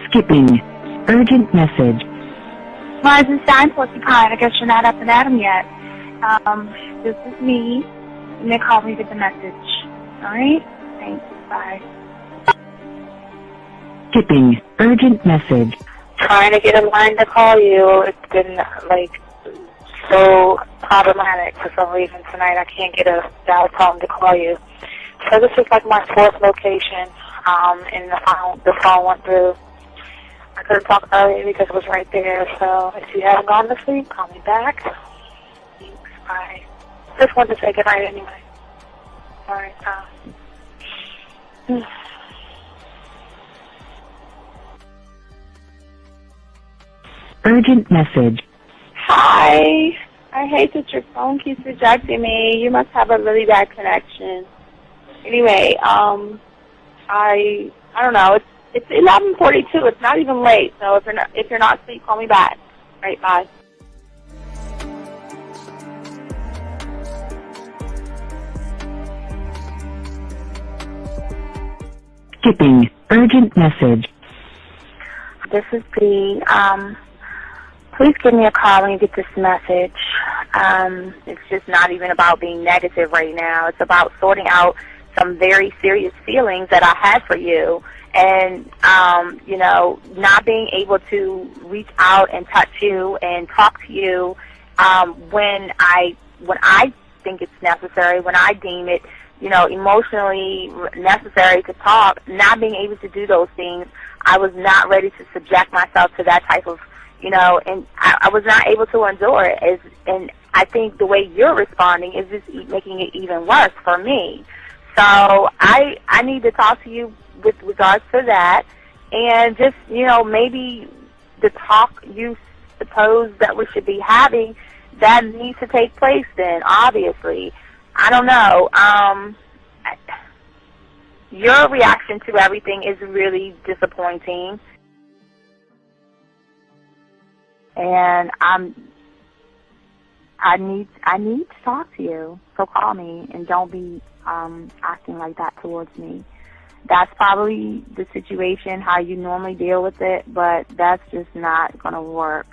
Skipping. Urgent message. Rising Stein, Porcupine. I guess you're not up and at 'em yet. This is me. And they call me with the message. Alright? Thanks. Bye. Skipping. Urgent message. Trying to get a line to call you. It's been, so problematic for some reason tonight. I can't get a dial tone to call you. So this is my fourth location, and the phone went through. I couldn't talk earlier because it was right there. So if you haven't gone to sleep, call me back. Thanks. Bye. Just wanted to say goodnight anyway. All right. Urgent message. Hi. I hate that your phone keeps rejecting me. You must have a really bad connection. Anyway, I don't know. It's 11:42. It's not even late. So if you're not asleep, call me back. All right, bye. Skipping. Urgent message. This is Dee. Please give me a call when you get this message. It's just not even about being negative right now. It's about sorting out some very serious feelings that I had for you. And, not being able to reach out and touch you and talk to you when I think it's necessary, when I deem it, emotionally necessary to talk, not being able to do those things. I was not ready to subject myself to that type of, and I was not able to endure it. And I think the way you're responding is just making it even worse for me. So I need to talk to you with regards to that, and just, maybe the talk you suppose that we should be having, that needs to take place then, obviously. I don't know. Your reaction to everything is really disappointing. And I need to talk to you. So call me and don't be acting like that towards me. That's probably the situation, how you normally deal with it, but that's just not going to work.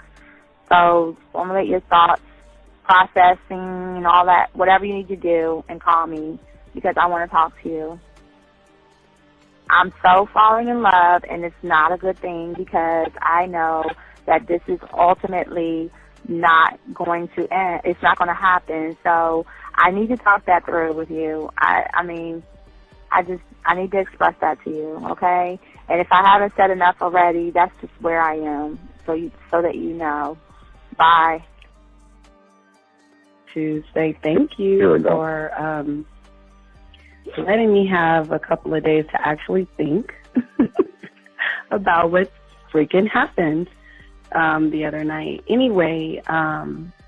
So formulate your thoughts, processing and all that, whatever you need to do, and call me because I want to talk to you. I'm so falling in love, and it's not a good thing because I know that this is ultimately not going to end. It's not going to happen. So I need to talk that through with you. I need to express that to you, okay? And if I haven't said enough already, that's just where I am, so that you know. Bye. To say thank you for letting me have a couple of days to actually think about what freaking happened the other night. Anyway,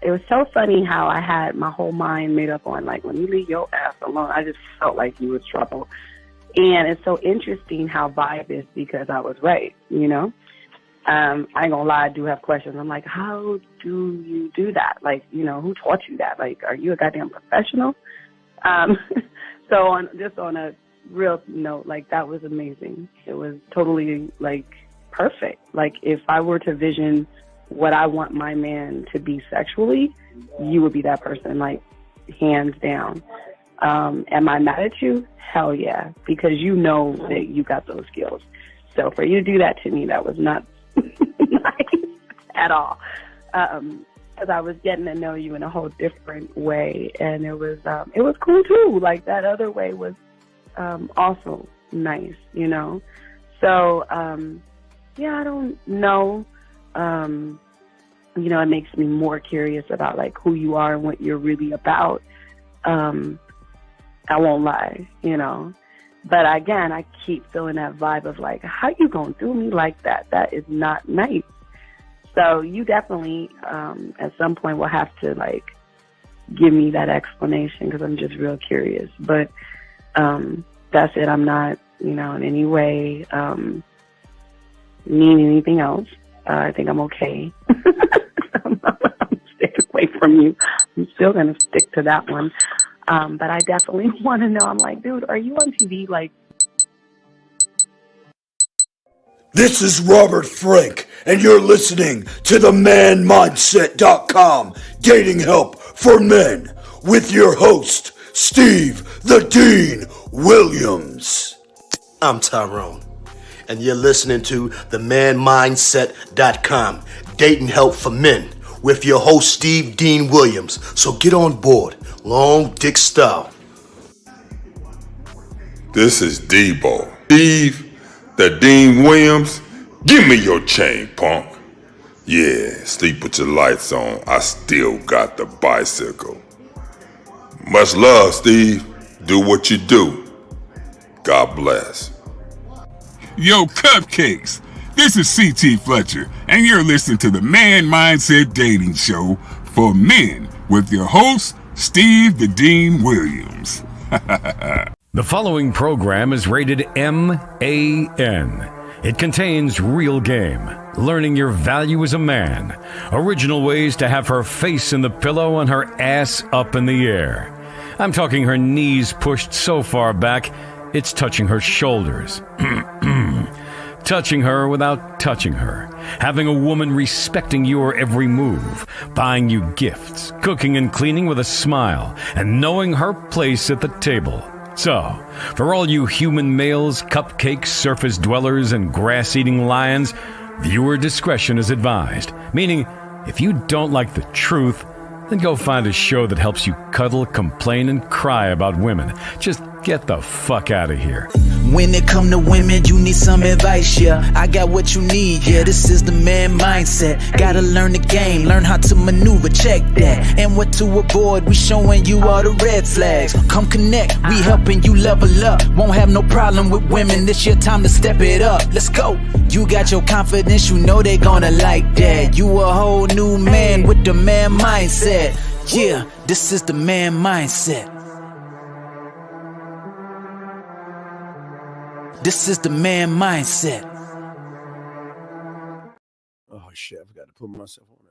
it was so funny how I had my whole mind made up on, when you leave your ass alone, I just felt like you was trouble. And it's so interesting how vibe is because I was right, I ain't gonna lie, I do have questions. I'm like, how do you do that? Who taught you that? Are you a goddamn professional? So on a real note, that was amazing. It was totally, perfect. If I were to vision what I want my man to be sexually, you would be that person, hands down. Am I mad at you? Hell yeah, because you know that you got those skills. So for you to do that to me, that was not nice at all. Because I was getting to know you in a whole different way, and it was cool too. That other way was also nice, So I don't know. It makes me more curious about who you are and what you're really about. I won't lie, But again, I keep feeling that vibe of how you gonna do me like that? That is not nice. So you definitely, at some point, will have to give me that explanation because I'm just real curious. But that's it. I'm not, in any way mean anything else. I think I'm okay. I'm staying away from you. I'm still gonna stick to that one. But I definitely want to know. I'm dude, are you on TV? This is Robert Frank, and you're listening to the ManMindset.com Dating Help for Men with your host, Steve the Dean Williams. I'm Tyrone, and you're listening to the ManMindset.com Dating Help for Men with your host, Steve Dean Williams. So get on board, long dick style. This is Debo. Steve the Dean Williams, give me your chain, punk. Yeah, sleep with your lights on. I still got the bicycle. Much love, Steve. Do what you do. God bless. Yo, cupcakes. This is C.T. Fletcher, and you're listening to the Man Mindset Dating Show for Men with your host, Steve the Dean Williams. The following program is rated MAN. It contains real game, learning your value as a man, original ways to have her face in the pillow and her ass up in the air. I'm talking her knees pushed so far back, it's touching her shoulders. Touching her without touching her. Having a woman respecting your every move. Buying you gifts. Cooking and cleaning with a smile. And knowing her place at the table. So, for all you human males, cupcake surface dwellers, and grass-eating lions, viewer discretion is advised. Meaning, if you don't like the truth, then go find a show that helps you cuddle, complain, and cry about women. Just get the fuck out of here. When it come to women, you need some advice, yeah. I got what you need, yeah. This is the man mindset. Gotta learn the game, learn how to maneuver, check that. And what to avoid, we showing you all the red flags. Come connect, we helping you level up. Won't have no problem with women, this your time to step it up. Let's go. You got your confidence, you know they gonna like that. You a whole new man with the man mindset. Yeah, this is the man mindset. This is the man mindset. Oh shit, I forgot to put myself on that.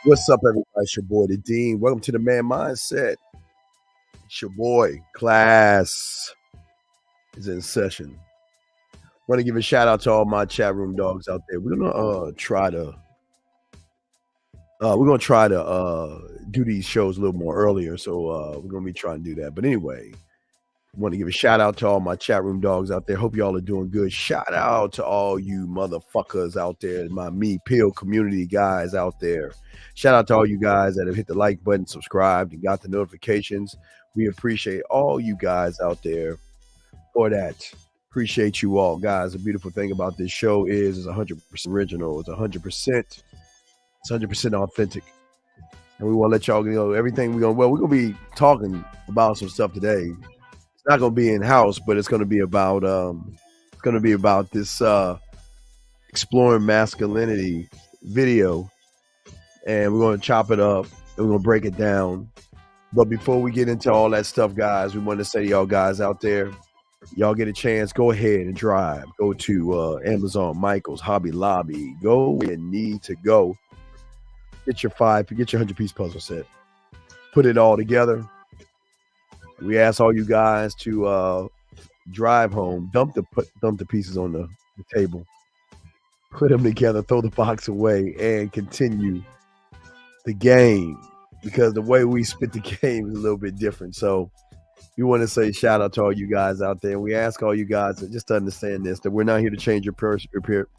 What's up, everybody? It's your boy, the Dean. Welcome to the Man Mindset. It's your boy, Class is in session. Want to give a shout out to all my chat room dogs out there. We're gonna try to do these shows a little more earlier, so we're gonna be trying to do that. But anyway, want to give a shout out to all my chat room dogs out there. Hope y'all are doing good. Shout out to all you motherfuckers out there, my Me Pill community guys out there. Shout out to all you guys that have hit the like button, subscribed, and got the notifications. We appreciate all you guys out there for that. Appreciate you all, guys. The beautiful thing about this show is it's 100% original. It's 100%. It's 100% authentic. And we want to let y'all know everything we're going to be talking about some stuff today. It's not going to be in-house, but it's going to be about this exploring masculinity video. And we're going to chop it up and we're going to break it down. But before we get into all that stuff, guys, we want to say to y'all guys out there, y'all get a chance, go ahead and drive. Go to Amazon, Michael's, Hobby Lobby. Go where you need to go. Get your 100-piece puzzle set. Put it all together. We ask all you guys to drive home, dump the pieces on the table. Put them together, throw the box away, and continue the game, because the way we spit the game is a little bit different. So we want to say shout out to all you guys out there. And we ask all you guys to just understand this, that we're not here to change your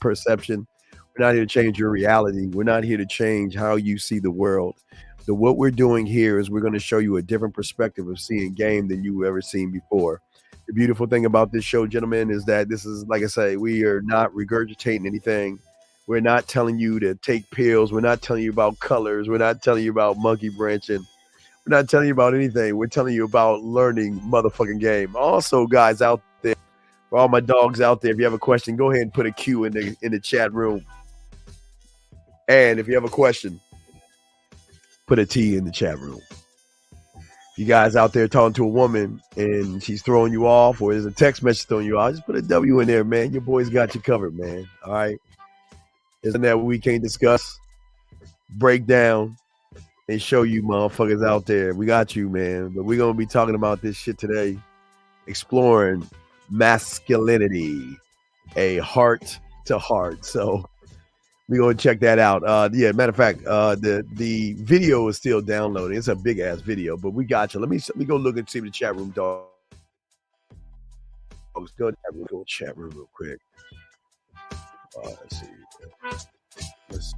perception. We're not here to change your reality. We're not here to change how you see the world. So what we're doing here is we're going to show you a different perspective of seeing game than you've ever seen before. The beautiful thing about this show, gentlemen, is that this is, like I say, we are not regurgitating anything. We're not telling you to take pills. We're not telling you about colors. We're not telling you about monkey branching. We're not telling you about anything. We're telling you about learning motherfucking game. Also, guys out there, for all my dogs out there, if you have a question, go ahead and put a Q in the chat room. And if you have a question, put a T in the chat room. You guys out there talking to a woman and she's throwing you off, or there's a text message throwing you off, just put a W in there, man. Your boys got you covered, man. All right. Isn't that we can't discuss, break down, and show you motherfuckers out there? We got you, man. But we're going to be talking about this shit today, exploring masculinity, a heart to heart. So we're going to check that out. Yeah, matter of fact, the video is still downloading. It's a big ass video, but we got you. Let me go look and see the chat room, dog. Go to chat room real quick. Let's see. Let's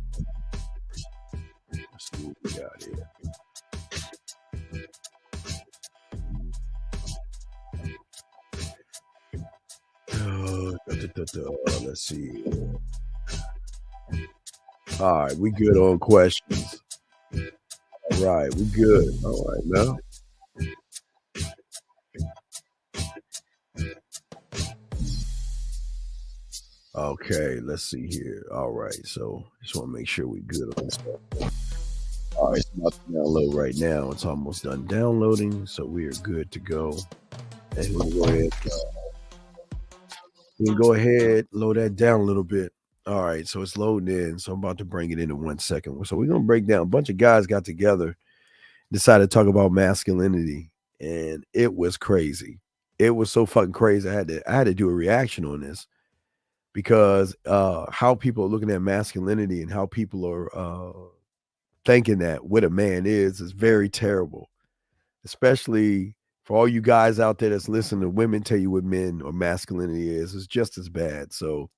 see what we got here. Let's see. All right, we good on questions. All right, we good. All right, now. Okay, let's see here. All right, so just want to make sure we good on this stuff. All right, it's about to download right now. It's almost done downloading, so we are good to go. And we can go ahead, load that down a little bit. All right, so it's loading in. So I'm about to bring it in 1 second. So we're gonna break down. A bunch of guys got together, decided to talk about masculinity, and it was crazy. It was so fucking crazy. I had to do a reaction on this because how people are looking at masculinity and how people are thinking that what a man is very terrible, especially for all you guys out there that's listening to women tell you what men or masculinity is. It's just as bad. So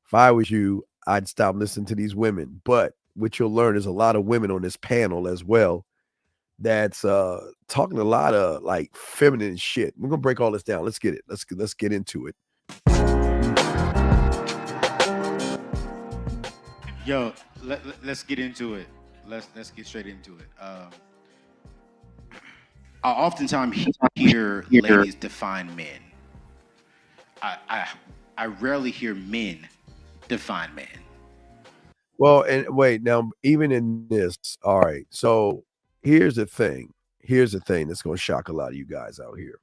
if I was you, I'd stop listening to these women. But what you'll learn is a lot of women on this panel as well that's talking a lot of like feminine shit. We're gonna break all this down. Let's get it. Let's get into it. Yo, let's get into it. Let's get straight into it. I oftentimes hear ladies define men. I rarely hear men define men. Well, and wait, now even in this, all right. So here's the thing. Here's the thing that's going to shock a lot of you guys out here.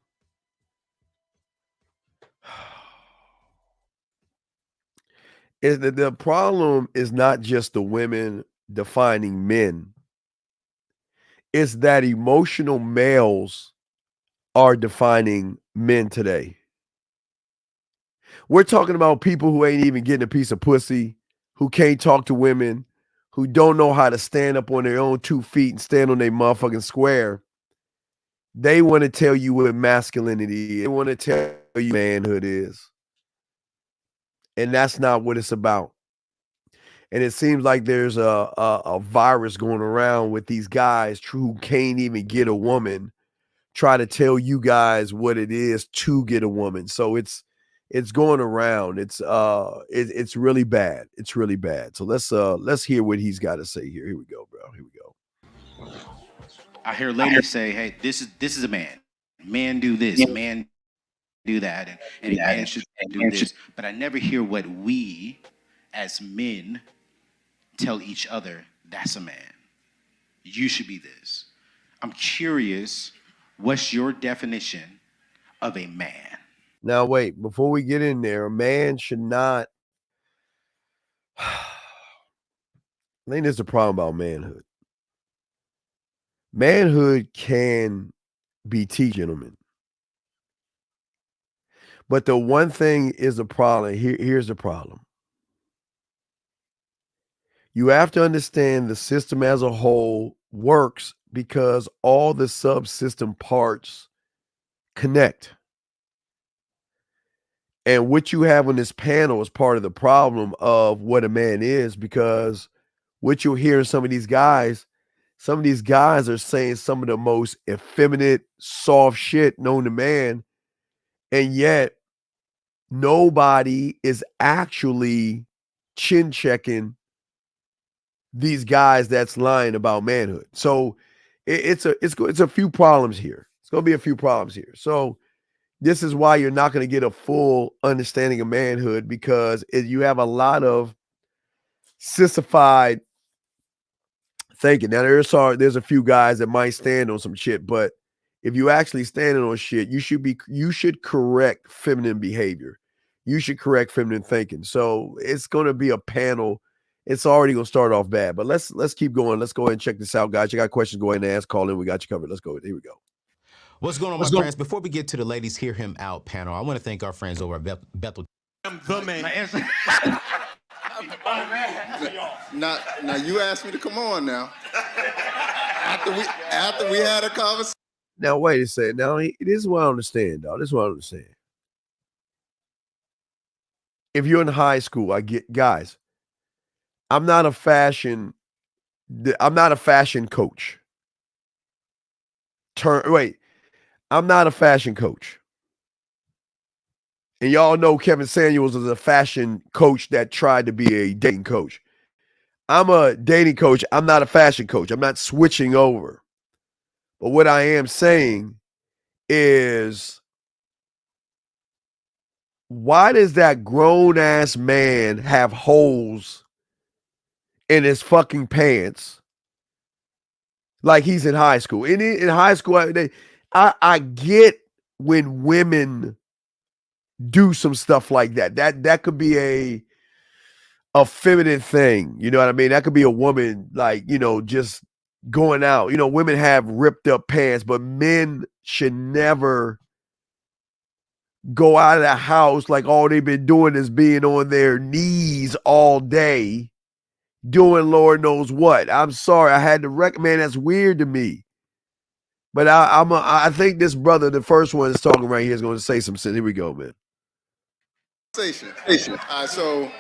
Is that the problem is not just the women defining men. It's that emotional males are defining men today. We're talking about people who ain't even getting a piece of pussy, who can't talk to women, who don't know how to stand up on their own 2 feet and stand on their motherfucking square. They want to tell you what masculinity is. They want to tell you manhood is. And that's not what it's about. And it seems like there's a virus going around with these guys who can't even get a woman, try to tell you guys what it is to get a woman. So it's going around. It's really bad. It's really bad. So let's hear what he's got to say here. Here we go, bro. Here we go. I hear ladies say, "Hey, this is a man. Man do this. Man do that, and a man should do this." But I never hear what we, as men, tell each other. That's a man. You should be this. I'm curious. What's your definition of a man? Now, wait, before we get in there, a man should not. I think there's a problem about manhood. Manhood can be teach, gentlemen. But the one thing is a problem. Here's the problem. You have to understand the system as a whole works because all the subsystem parts connect. And what you have on this panel is part of the problem of what a man is, because what you'll hear in some of these guys are saying some of the most effeminate, soft shit known to man. And yet nobody is actually chin checking these guys that's lying about manhood. So it's a few problems here. It's going to be a few problems here. So this is why you're not going to get a full understanding of manhood, because you have a lot of sissified thinking. Now there's a few guys that might stand on some shit, but if you actually standing on shit, you should correct feminine behavior. You should correct feminine thinking. So it's gonna be a panel. It's already gonna start off bad, but let's keep going. Let's go ahead and check this out, guys. You got questions? Go ahead and ask. Call in. We got you covered. Let's go. Here we go. What's going on, my friends? Before we get to the ladies hear him out panel, I want to thank our friends over at Bethel. I'm the man. Now you asked me to come on now. After we had a conversation. Now wait a second. Now this is what I understand, dog. This is what I understand. If you're in high school, I get guys. I'm not a fashion coach. I'm not a fashion coach. And y'all know Kevin Samuels is a fashion coach that tried to be a dating coach. I'm a dating coach. I'm not a fashion coach. I'm not switching over. But what I am saying is, why does that grown-ass man have holes in his fucking pants like he's in high school? In high school, I get when women do some stuff like that. That could be a feminine thing. You know what I mean? That could be a woman, like, just going out. Women have ripped up pants, but men should never go out of the house like all they've been doing is being on their knees all day, doing Lord knows what. I'm sorry, I had to recommend. That's weird to me. But I think this brother, the first one that's talking right here, is going to say some shit. Here we go, man. So,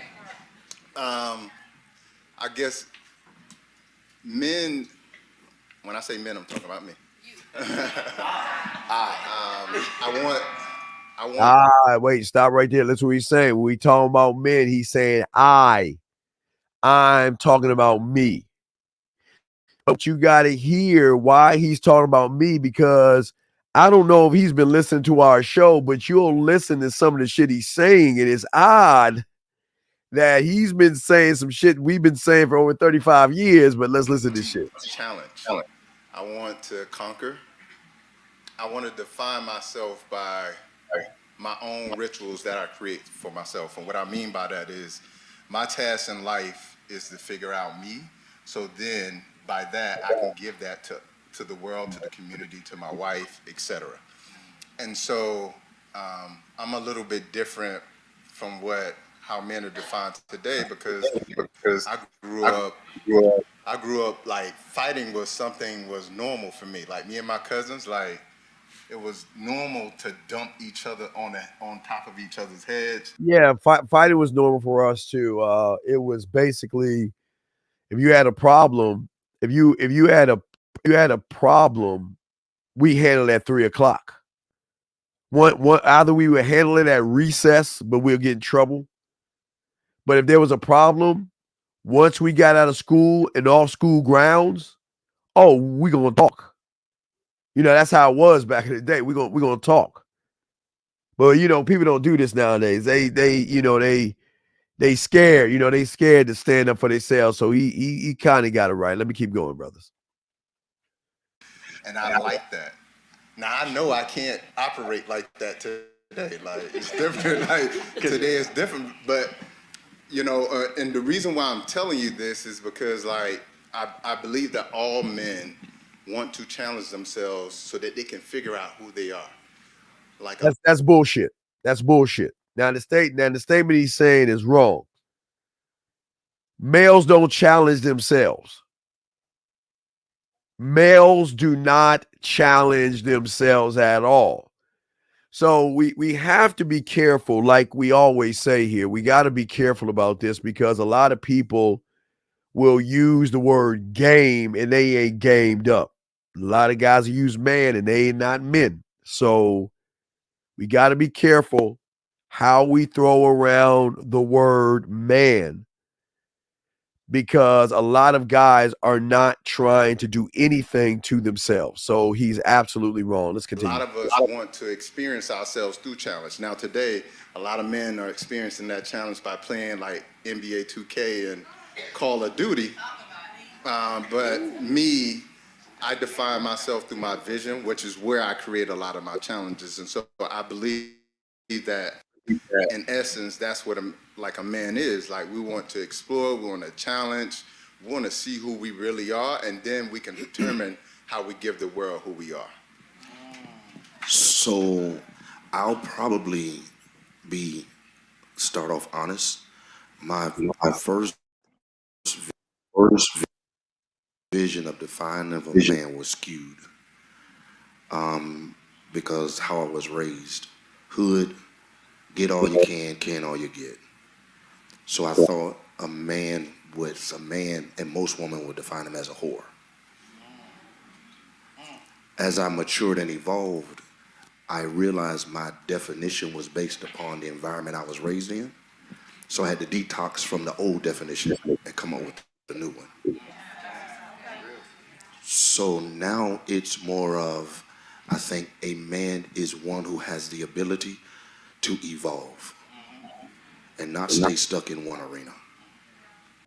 I guess men. When I say men, I'm talking about me. I want. Wait, stop right there. That's what he's saying. When we talking about men, he's saying I'm talking about me. But you got to hear why he's talking about me, because I don't know if he's been listening to our show, but you'll listen to some of the shit he's saying. And it's odd that he's been saying some shit we've been saying for over 35 years, but let's listen to this shit. Challenge. I want to conquer. I want to define myself by my own rituals that I create for myself. And what I mean by that is my task in life is to figure out me. So then by that, I can give that to the world, to the community, to my wife, etc. And so I'm a little bit different from how men are defined today, because I grew up like fighting was normal for me. Like me and my cousins, like it was normal to dump each other on top of each other's heads. Yeah, fighting was normal for us too. It was basically, if you had a problem, if you had a problem, we handled it at 3:00. Either we would handle it at recess, but we'll get in trouble. But if there was a problem, once we got out of school and off school grounds, we gonna talk. That's how it was back in the day. We're gonna talk. But people don't do this nowadays. They scared. They scared to stand up for themselves. So he kind of got it right. Let me keep going, brothers. And I like that. Now I know I can't operate like that today. Like it's different. Like today is different. But and the reason why I'm telling you this is because like I believe that all men want to challenge themselves so that they can figure out who they are. Like that's bullshit. That's bullshit. Now the statement he's saying is wrong. Males don't challenge themselves. Males do not challenge themselves at all. So we have to be careful, like we always say here. We got to be careful about this, because a lot of people will use the word game and they ain't gamed up. A lot of guys use man and they ain't not men. So we got to be careful how we throw around the word man, because a lot of guys are not trying to do anything to themselves. So he's absolutely wrong. Let's continue. A lot of us want to experience ourselves through challenge. Now today, a lot of men are experiencing that challenge by playing like NBA 2K and Call of Duty. But me, I define myself through my vision, which is where I create a lot of my challenges. And so I believe that in essence, that's what like a man is. Like we want to explore, we want to challenge, we want to see who we really are, and then we can determine how we give the world who we are. So I'll probably start off honest. My first vision of defining of a man was skewed. Because how I was raised, hood, get all you can all you get. So I thought a man was a man, and most women would define him as a whore. As I matured and evolved, I realized my definition was based upon the environment I was raised in. So I had to detox from the old definition and come up with the new one. So now it's more of, I think a man is one who has the ability to evolve and not stay stuck in one arena.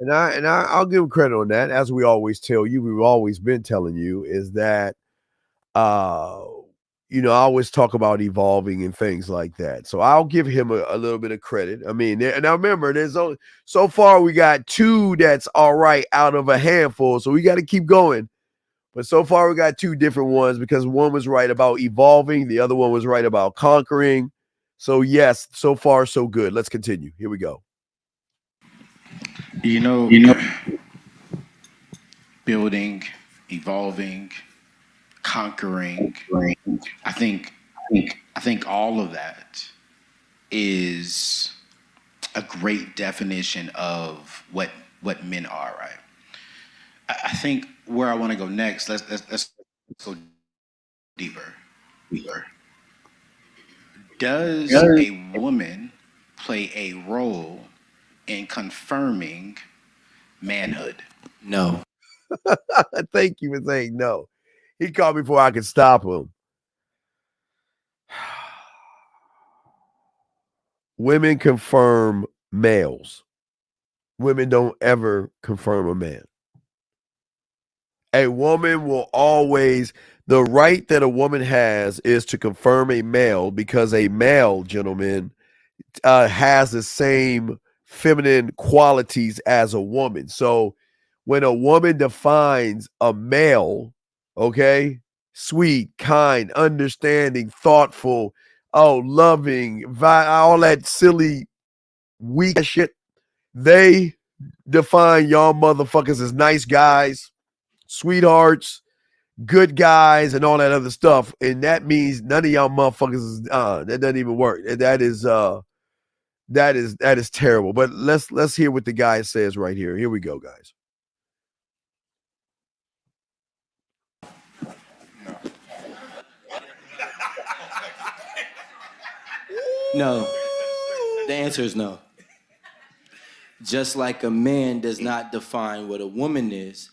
And I'll give him credit on that. As we always tell you, we've always been telling you, is that I always talk about evolving and things like that. So I'll give him a little bit of credit. I mean, now remember, there's only so far we got 2 that's all right out of a handful. So we got to keep going. But so far we got 2 different ones, because one was right about evolving, the other one was right about conquering. So yes, so far so good. Let's continue. Here we go. Building, evolving, conquering. I think all of that is a great definition of what men are, right? I think where I want to go next, let's go deeper. Does a woman play a role in confirming manhood? No. Thank you for saying no. He called me before I could stop him. Women confirm males. Women don't ever confirm a man. A woman will always, the right that a woman has is to confirm a male, because a male, gentleman, has the same feminine qualities as a woman. So when a woman defines a male, okay, sweet, kind, understanding, thoughtful, loving, all that silly, weak shit, they define y'all motherfuckers as nice guys, sweethearts, good guys, and all that other stuff. And that means none of y'all motherfuckers is that doesn't even work. That is terrible. But let's hear what the guy says right here. Here we go, guys. No. The answer is no. Just like a man does not define what a woman is,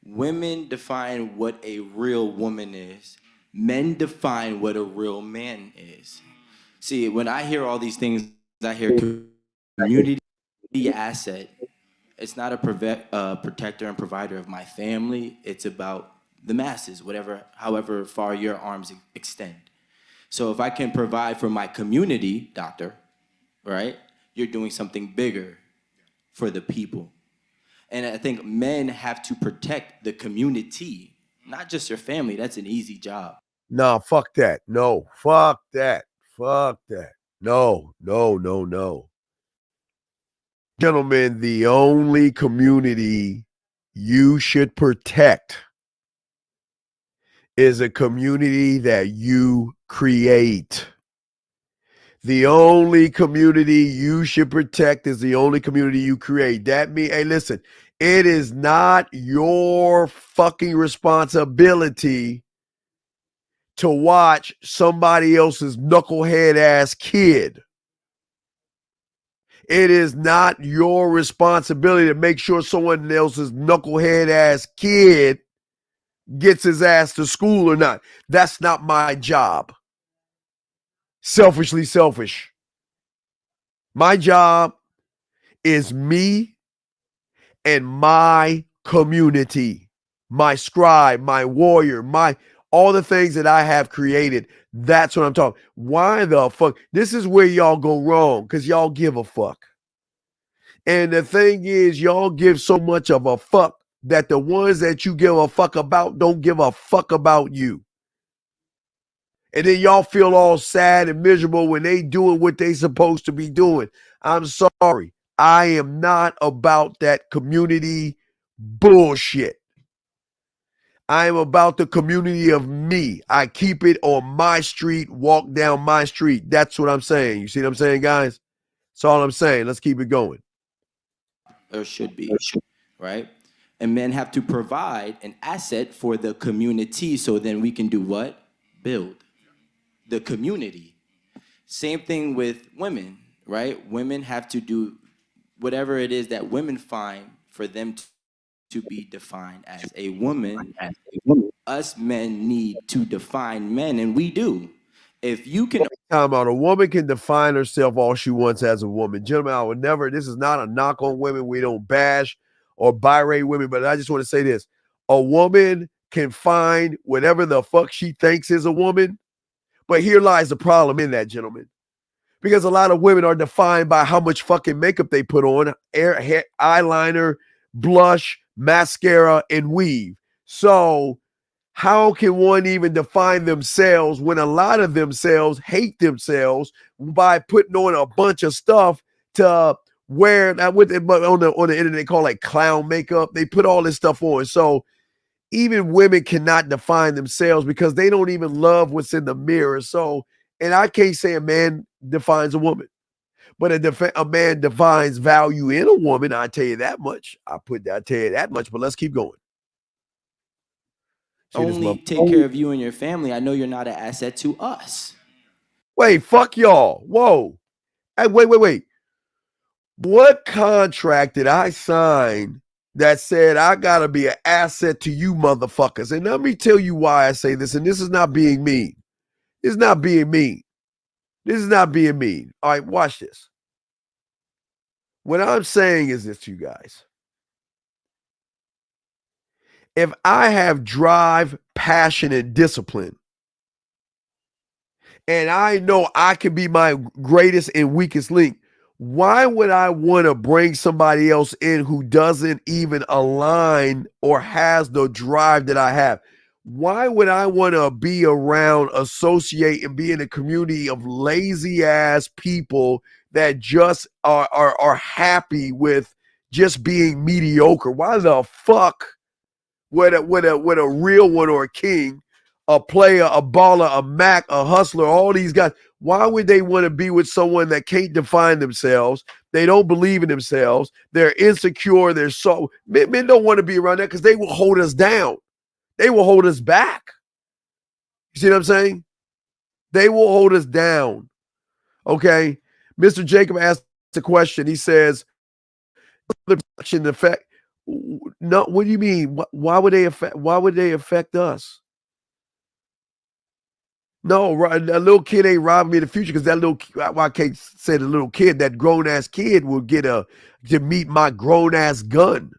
women define what a real woman is. Men define what a real man is. See, when I hear all these things, I hear community asset. It's not a protector and provider of my family. It's about the masses, however far your arms extend. So if I can provide for my community, doctor, right, you're doing something bigger for the people. And I think men have to protect the community, not just your family. That's an easy job. Nah, fuck that. No, fuck that. Fuck that. No. Gentlemen, the only community you should protect is a community that you create. The only community you should protect is the only community you create. That means, hey, listen, it is not your fucking responsibility to watch somebody else's knucklehead ass kid. It is not your responsibility to make sure someone else's knucklehead ass kid gets his ass to school or not. That's not my job. Selfishly selfish. My job is me and my community, my scribe, my warrior, my all the things that I have created. That's what I'm talking. Why the fuck? This is where y'all go wrong, because y'all give a fuck. And the thing is, y'all give so much of a fuck that the ones that you give a fuck about don't give a fuck about you. And then y'all feel all sad and miserable when they doing what they supposed to be doing. I'm sorry. I am not about that community bullshit. I am about the community of me. I keep it on my street, walk down my street. That's what I'm saying. You see what I'm saying, guys? That's all I'm saying. Let's keep it going. Or should be, right? And men have to provide an asset for the community, so then we can do what? Build the community. Same thing with women, right? Women have to do whatever it is that women find for them to be defined as a woman. Us men need to define men, and we do. If you can Time out. A woman can define herself all she wants as a woman. Gentlemen, I would never, this is not a knock on women. We don't bash or berate women, but I just want to say this. A woman can find whatever the fuck she thinks is a woman. But here lies the problem in that, gentlemen. Because a lot of women are defined by how much fucking makeup they put on, hair, eyeliner, blush, mascara, and weave. So how can one even define themselves when a lot of themselves hate themselves by putting on a bunch of stuff to wear that with it, but on the internet they call it clown makeup. They put all this stuff on. So even women cannot define themselves because they don't even love what's in the mirror. So, and I can't say a man defines a woman, but a man defines value in a woman. I tell you that much. I tell you that much. But let's keep going. only take care of you and your family, I know you're not an asset to us. Wait, fuck y'all. Whoa. Hey, wait. What contract did I sign that said I gotta be an asset to you motherfuckers? And let me tell you why I say this, and this is not being mean. It's not being mean. This is not being mean. All right, watch this. What I'm saying is this to you guys. If I have drive, passion, and discipline, and I know I can be my greatest and weakest link, why would I want to bring somebody else in who doesn't even align or has the drive that I have? Why would I want to be around, associate, and be in a community of lazy ass people that just are happy with just being mediocre? Why the fuck would a real one or a king, a player, a baller, a Mac, a hustler, all these guys, why would they want to be with someone that can't define themselves? They don't believe in themselves. They're insecure. They're so men don't want to be around that because they will hold us down. They will hold us back. You see what I'm saying? They will hold us down. Okay. Mr. Jacob asked a question. He says, the production effect. No, what do you mean? Why would they affect us? No, a little kid ain't robbing me in the future because that little, well, I can't say the little kid, that grown ass kid will get to meet my grown ass gun.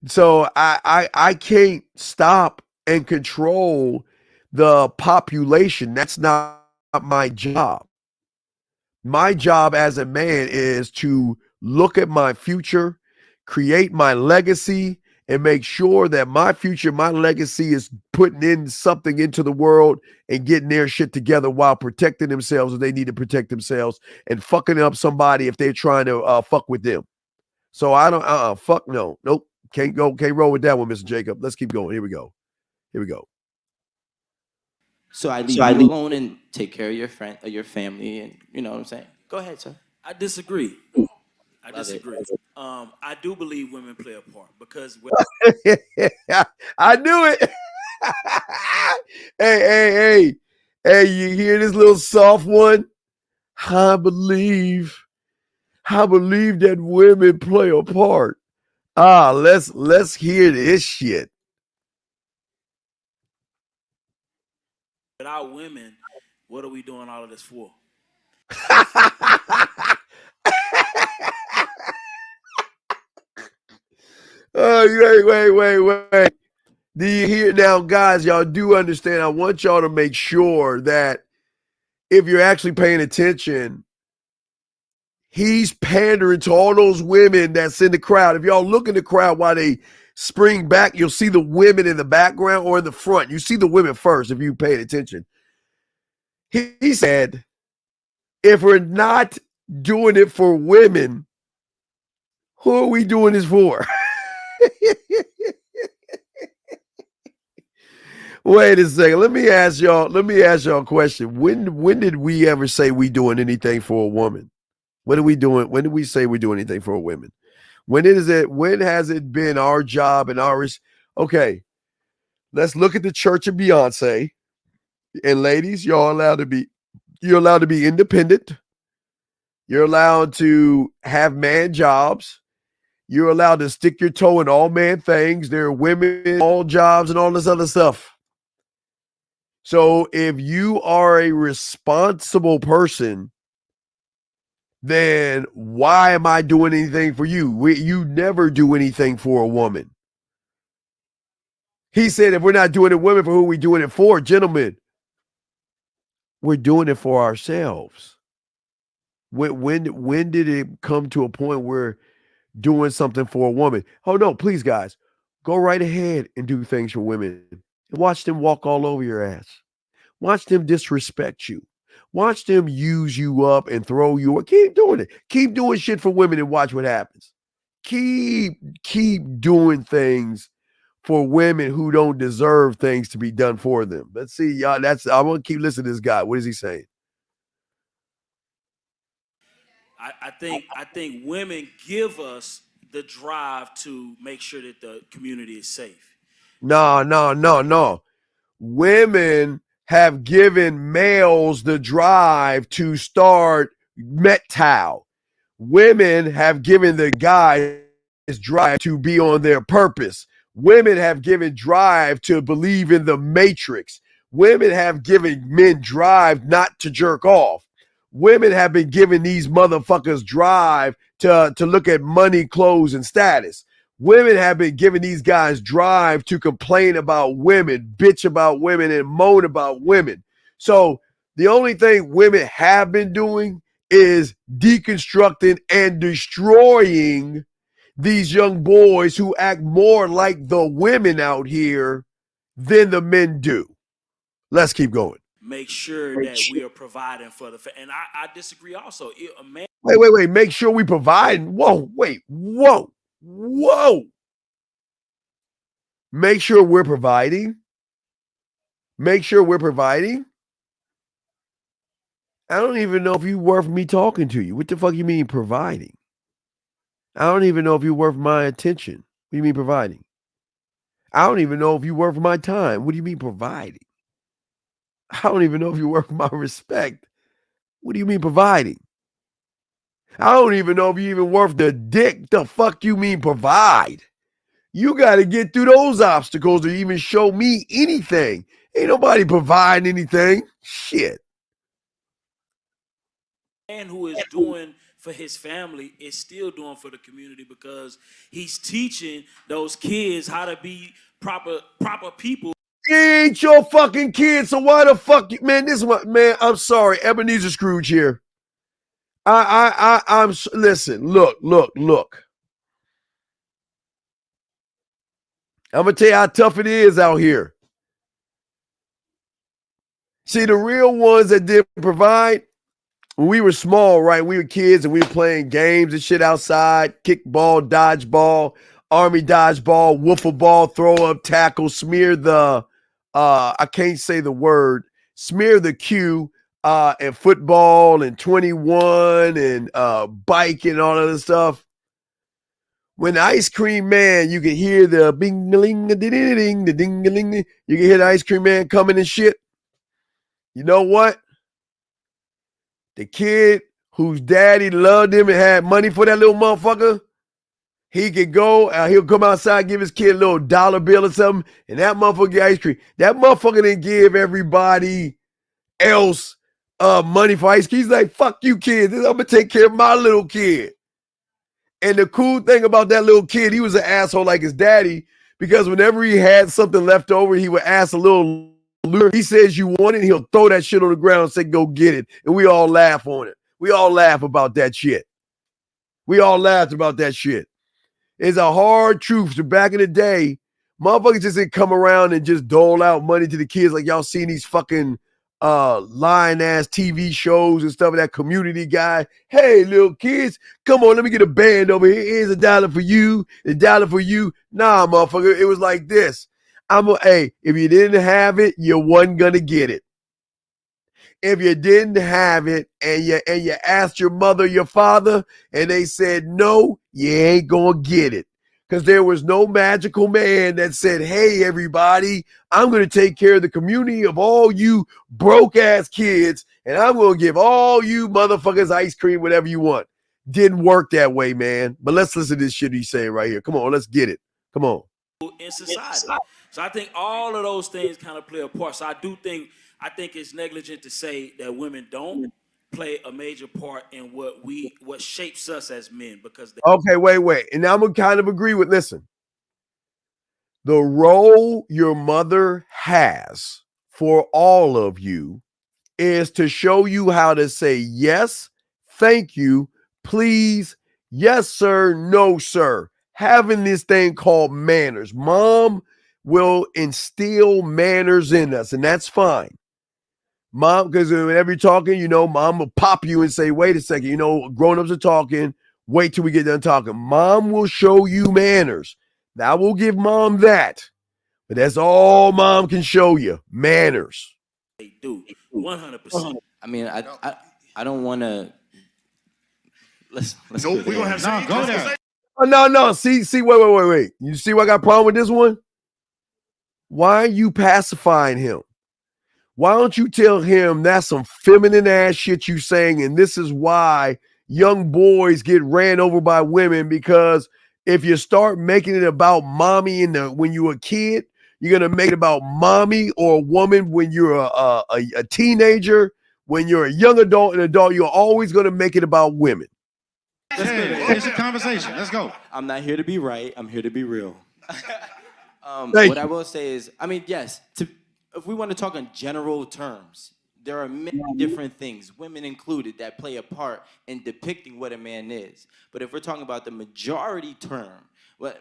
So I can't stop and control the population. That's not my job. My job as a man is to look at my future, create my legacy, and make sure that my future, my legacy is putting in something into the world and getting their shit together while protecting themselves if they need to protect themselves and fucking up somebody if they're trying to fuck with them. So I don't, fuck no. Nope. Can't roll with that one, Mr. Jacob. Let's keep going. Here we go. So I leave you alone and take care of your friend, or your family, and you know what I'm saying. Go ahead, sir. I disagree. I do believe women play a part because I knew it. Hey, you hear this little soft one? I believe that women play a part. Let's hear this shit. without women, what are we doing all of this for? Wait. Do you hear now, guys? Y'all do understand. I want y'all to make sure that if you're actually paying attention, he's pandering to all those women that's in the crowd. If y'all look in the crowd while they spring back, you'll see the women in the background or in the front. You see the women first if you paid attention. He said, if we're not doing it for women, who are we doing this for? Wait a second. Let me ask y'all a question. When did we ever say we doing anything for a woman? What are we doing? When did we say we do anything for a woman? When has it been our job and ours? Okay, let's look at the Church of Beyonce. And ladies, you're allowed to be independent. You're allowed to have man jobs. You're allowed to stick your toe in all man things. There are women in all jobs and all this other stuff. So if you are a responsible person, then why am I doing anything for you? You never do anything for a woman. He said if we're not doing it for women, for who are we doing it for? Gentlemen, we're doing it for ourselves. When did it come to a point where doing something for a woman? Oh no, please guys, go right ahead and do things for women. Watch them walk all over your ass. Watch them disrespect you. Watch them use you up and throw you up. Keep doing it. Keep doing shit for women and watch what happens. Keep doing things for women who don't deserve things to be done for them. Let's see, y'all. I want to keep listening to this guy. What is he saying? I think women give us the drive to make sure that the community is safe. No. Women have given males the drive to start Mettal. Women have given the guys drive to be on their purpose. Women have given drive to believe in the matrix. Women have given men drive not to jerk off. Women have been giving these motherfuckers drive to look at money, clothes, and status. Women have been giving these guys drive to complain about women, bitch about women, and moan about women. So the only thing women have been doing is deconstructing and destroying these young boys who act more like the women out here than the men do. Let's keep going. Make sure that we are providing for and I disagree also. A man. Wait. Make sure we provide. Whoa. Make sure we're providing. Make sure we're providing. I don't even know if you're worth me talking to you. What the fuck you mean providing? I don't even know if you're worth my attention. What do you mean providing? I don't even know if you're worth my time. What do you mean providing? I don't even know if you're worth my respect. What do you mean providing? I don't even know if you're even worth the dick. The fuck you mean provide? You got to get through those obstacles to even show me anything. Ain't nobody providing anything. Shit. Man who is doing for his family is still doing for the community because he's teaching those kids how to be proper people. He ain't your fucking kid, so why the fuck you, man? This is what, man. I'm sorry, Ebenezer Scrooge here. I'm listen. Look. I'm gonna tell you how tough it is out here. See, the real ones that didn't provide. When we were small, right? We were kids and we were playing games and shit outside, kickball, dodgeball, army dodgeball, wiffle ball, throw up, tackle, smear the, I can't say the word, smear the Q, and football and 21 and bike and all of this stuff. When the ice cream man, you can hear the bing-a-ling, the ding-a-ling, the ding-a-ling. You can hear the ice cream man coming and shit. You know what? The kid whose daddy loved him and had money for that little motherfucker, he could go, he'll come outside, give his kid a little dollar bill or something, and that motherfucker get ice cream. That motherfucker didn't give everybody else money for ice cream. He's like, fuck you kids, I'm going to take care of my little kid. And the cool thing about that little kid, he was an asshole like his daddy, because whenever he had something left over, he would ask a little lure. He says you want it, he'll throw that shit on the ground and say, go get it. And we all laugh on it. We all laugh about that shit. We all laughed about that shit. It's a hard truth. So back in the day, motherfuckers just didn't come around and just dole out money to the kids like y'all seen these fucking lying ass TV shows and stuff. That Community guy. Hey, little kids, come on, let me get a band over here. Here's $1 for you, $1 for you. Nah, motherfucker, it was like this. Hey, if you didn't have it, you wasn't gonna get it. If you didn't have it and you asked your mother, your father, and they said no, you ain't gonna get it. Because there was no magical man that said, hey, everybody, I'm going to take care of the community of all you broke-ass kids, and I'm going to give all you motherfuckers ice cream, whatever you want. Didn't work that way, man. But let's listen to this shit he's saying right here. Come on, let's get it. Come on. In society. So I think all of those things kind of play a part. So I think it's negligent to say that women don't play a major part in what shapes us as men, because okay, wait. And I'm gonna kind of agree with, listen. The role your mother has for all of you is to show you how to say yes, thank you, please, yes, sir, no, sir. Having this thing called manners. Mom will instill manners in us, and that's fine. Mom, because whenever you're talking, mom will pop you and say, wait a second, grown-ups are talking, wait till we get done talking. Mom will show you manners. I will give mom that. But that's all mom can show you, manners. They do, 100%. I mean, I don't want to. Let's Nope, we're going to have to go there. Oh, no. See, wait. You see what I got a problem with this one? Why are you pacifying him? Why don't you tell him that's some feminine ass shit you saying, and this is why young boys get ran over by women? Because if you start making it about mommy when you're a kid, you're gonna make it about mommy or a woman when you're a teenager. When you're a young adult and adult, you're always gonna make it about women. It's a conversation. Let's go. I'm not here to be right. I'm here to be real. What I will say is, I mean, yes, if we want to talk in general terms, there are many different things, women included, that play a part in depicting what a man is. But if we're talking about the majority term,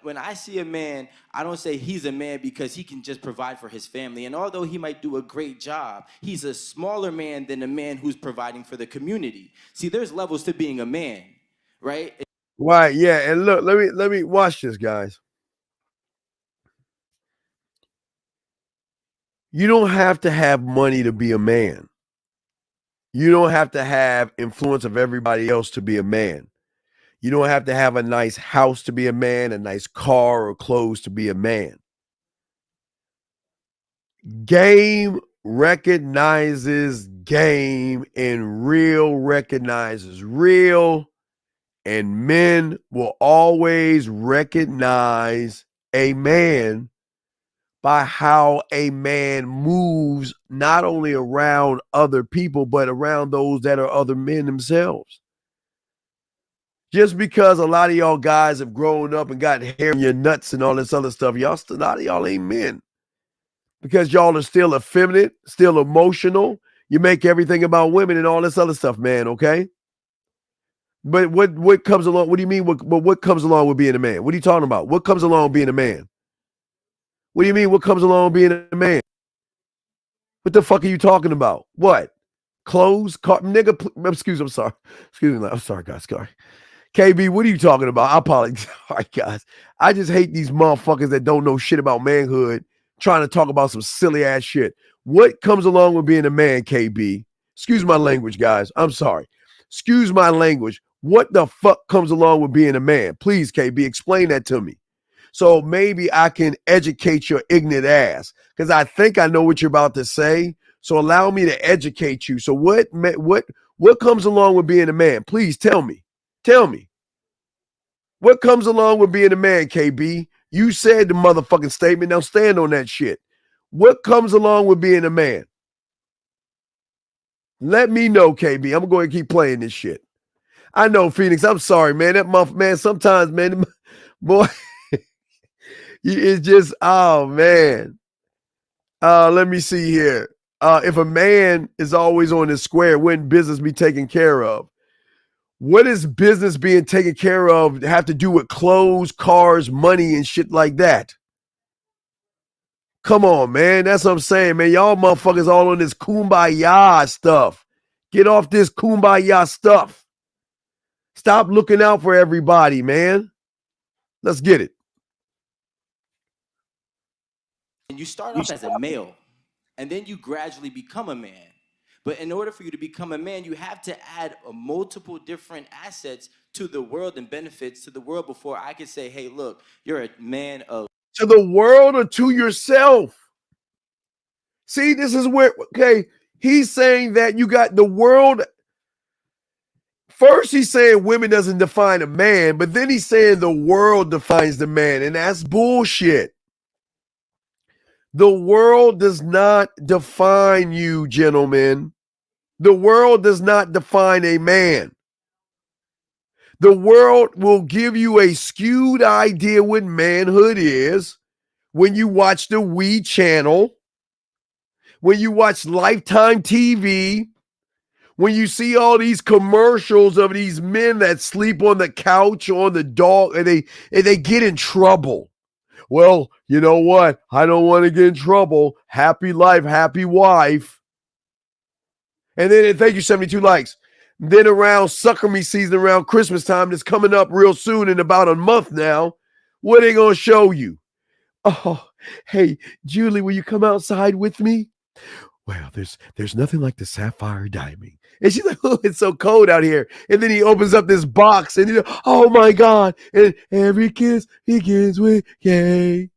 when I see a man, I don't say he's a man because he can just provide for his family. And although he might do a great job, he's a smaller man than a man who's providing for the community. See, there's levels to being a man, right? Right, yeah. And look, let me watch this, guys. You don't have to have money to be a man. You don't have to have influence of everybody else to be a man. You don't have to have a nice house to be a man, a nice car or clothes to be a man. Game recognizes game, and real recognizes real, and men will always recognize a man by how a man moves, not only around other people, but around those that are other men themselves. Just because a lot of y'all guys have grown up and got hair in your nuts and all this other stuff, a lot of y'all ain't men. Because y'all are still effeminate, still emotional. You make everything about women and all this other stuff, man, okay? But what comes along? What do you mean? What comes along with being a man? What are you talking about? What comes along with being a man? What do you mean? What comes along with being a man? What the fuck are you talking about? What? Clothes? Car, nigga, excuse me, I'm sorry. Excuse me, I'm sorry, guys. Sorry. KB, what are you talking about? I apologize. All right, guys. I just hate these motherfuckers that don't know shit about manhood trying to talk about some silly ass shit. What comes along with being a man, KB? Excuse my language, guys. I'm sorry. Excuse my language. What the fuck comes along with being a man? Please, KB, explain that to me. So maybe I can educate your ignorant ass, because I think I know what you're about to say. So allow me to educate you. So what comes along with being a man? Please tell me. Tell me. What comes along with being a man, KB? You said the motherfucking statement. Now stand on that shit. What comes along with being a man? Let me know, KB. I'm going to keep playing this shit. I know, Phoenix. I'm sorry, man. That man, sometimes, man, boy, it's just, oh man. Let me see here. If a man is always on his square, wouldn't business be taken care of? What does business being taken care of have to do with clothes, cars, money, and shit like that? Come on, man. That's what I'm saying, man. Y'all motherfuckers all on this kumbaya stuff. Get off this kumbaya stuff. Stop looking out for everybody, man. Let's get it. And you start off as a male, and then you gradually become a man. But in order for you to become a man, you have to add multiple different assets to the world and benefits to the world before I can say, hey, look, you're a man of. To the world or to yourself? See, this is where, okay, he's saying that you got the world. First, he's saying women doesn't define a man, but then he's saying the world defines the man, and that's bullshit. The world does not define you, gentlemen. The world does not define a man. The world will give you a skewed idea what manhood is when you watch the We channel, when you watch Lifetime TV, when you see all these commercials of these men that sleep on the couch or on the dog, and they get in trouble. Well, you know what? I don't want to get in trouble. Happy life, happy wife. And then, thank you, 72 likes. Then around Sucker Me season, around Christmas time, that's coming up real soon in about a month now, what are they going to show you? Oh, hey, Julie, will you come outside with me? Well, there's nothing like the sapphire diamond. And she's like, oh, it's so cold out here. And then he opens up this box and oh my God. And every kiss begins with yay.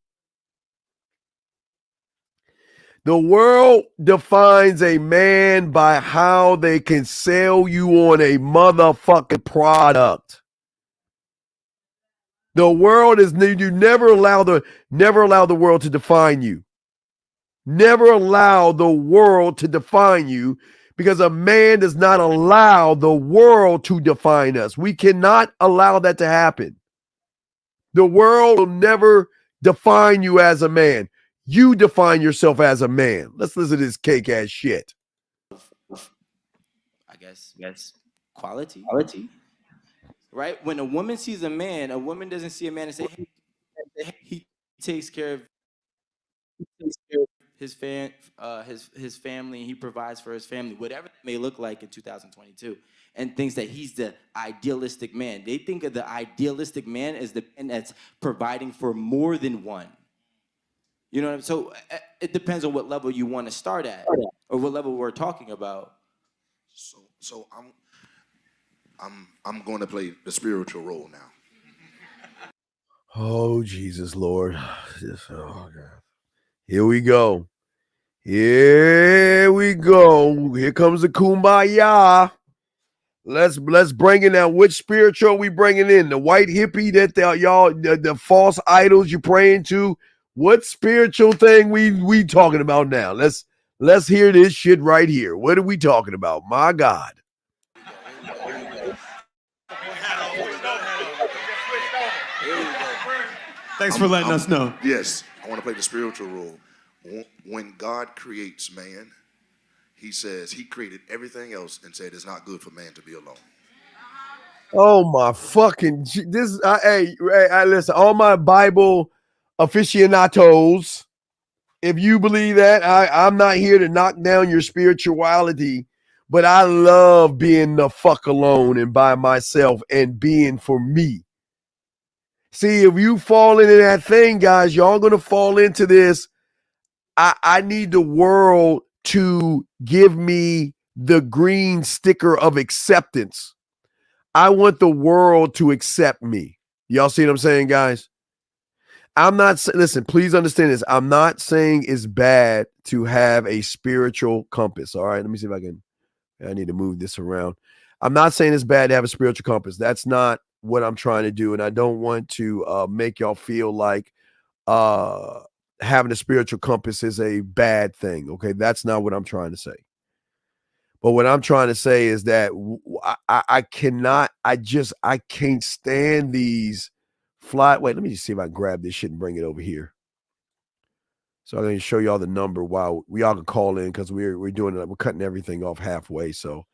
The world defines a man by how they can sell you on a motherfucking product. The world is, you never allow the world to define you. Never allow the world to define you, because a man does not allow the world to define us. We cannot allow that to happen. The world will never define you as a man. You define yourself as a man. Let's listen to this cake ass shit. I guess quality. Right? When a woman sees a man, a woman doesn't see a man and say, hey, he takes care of his family, he provides for his family, whatever it may look like in 2022, and thinks that he's the idealistic man. They think of the idealistic man as the man that's providing for more than one. You know what I mean? So it depends on what level you want to start at, or what level we're talking about. So I'm going to play the spiritual role now. Oh, Jesus, Lord. Oh, God. Here we go. Here we go. Here comes the kumbaya. Let's bring in now. Which spiritual we bringing in? The white hippie that the false idols you praying to? What spiritual thing we talking about now? Let's hear this shit right here. What are we talking about? My God. Thanks for letting us know. Yes, I want to play the spiritual role. When God creates man, he says he created everything else and said it's not good for man to be alone. Oh my fucking this! Hey, listen, all my Bible aficionados. If you believe that, I'm not here to knock down your spirituality, but I love being the fuck alone and by myself and being for me. See, if you fall into that thing, guys, y'all gonna fall into this. I need the world to give me the green sticker of acceptance. I want the world to accept me. Y'all see what I'm saying, guys? I'm not, listen, please understand this. I'm not saying it's bad to have a spiritual compass. All right, let me see if I need to move this around. I'm not saying it's bad to have a spiritual compass. That's not what I'm trying to do. And I don't want to make y'all feel like having a spiritual compass is a bad thing. Okay, that's not what I'm trying to say. But what I'm trying to say is that I can't stand these fly. Wait, let me just see if I can grab this shit and bring it over here. So I'm going to show y'all the number while we all can call in because we're doing it. We're cutting everything off halfway. So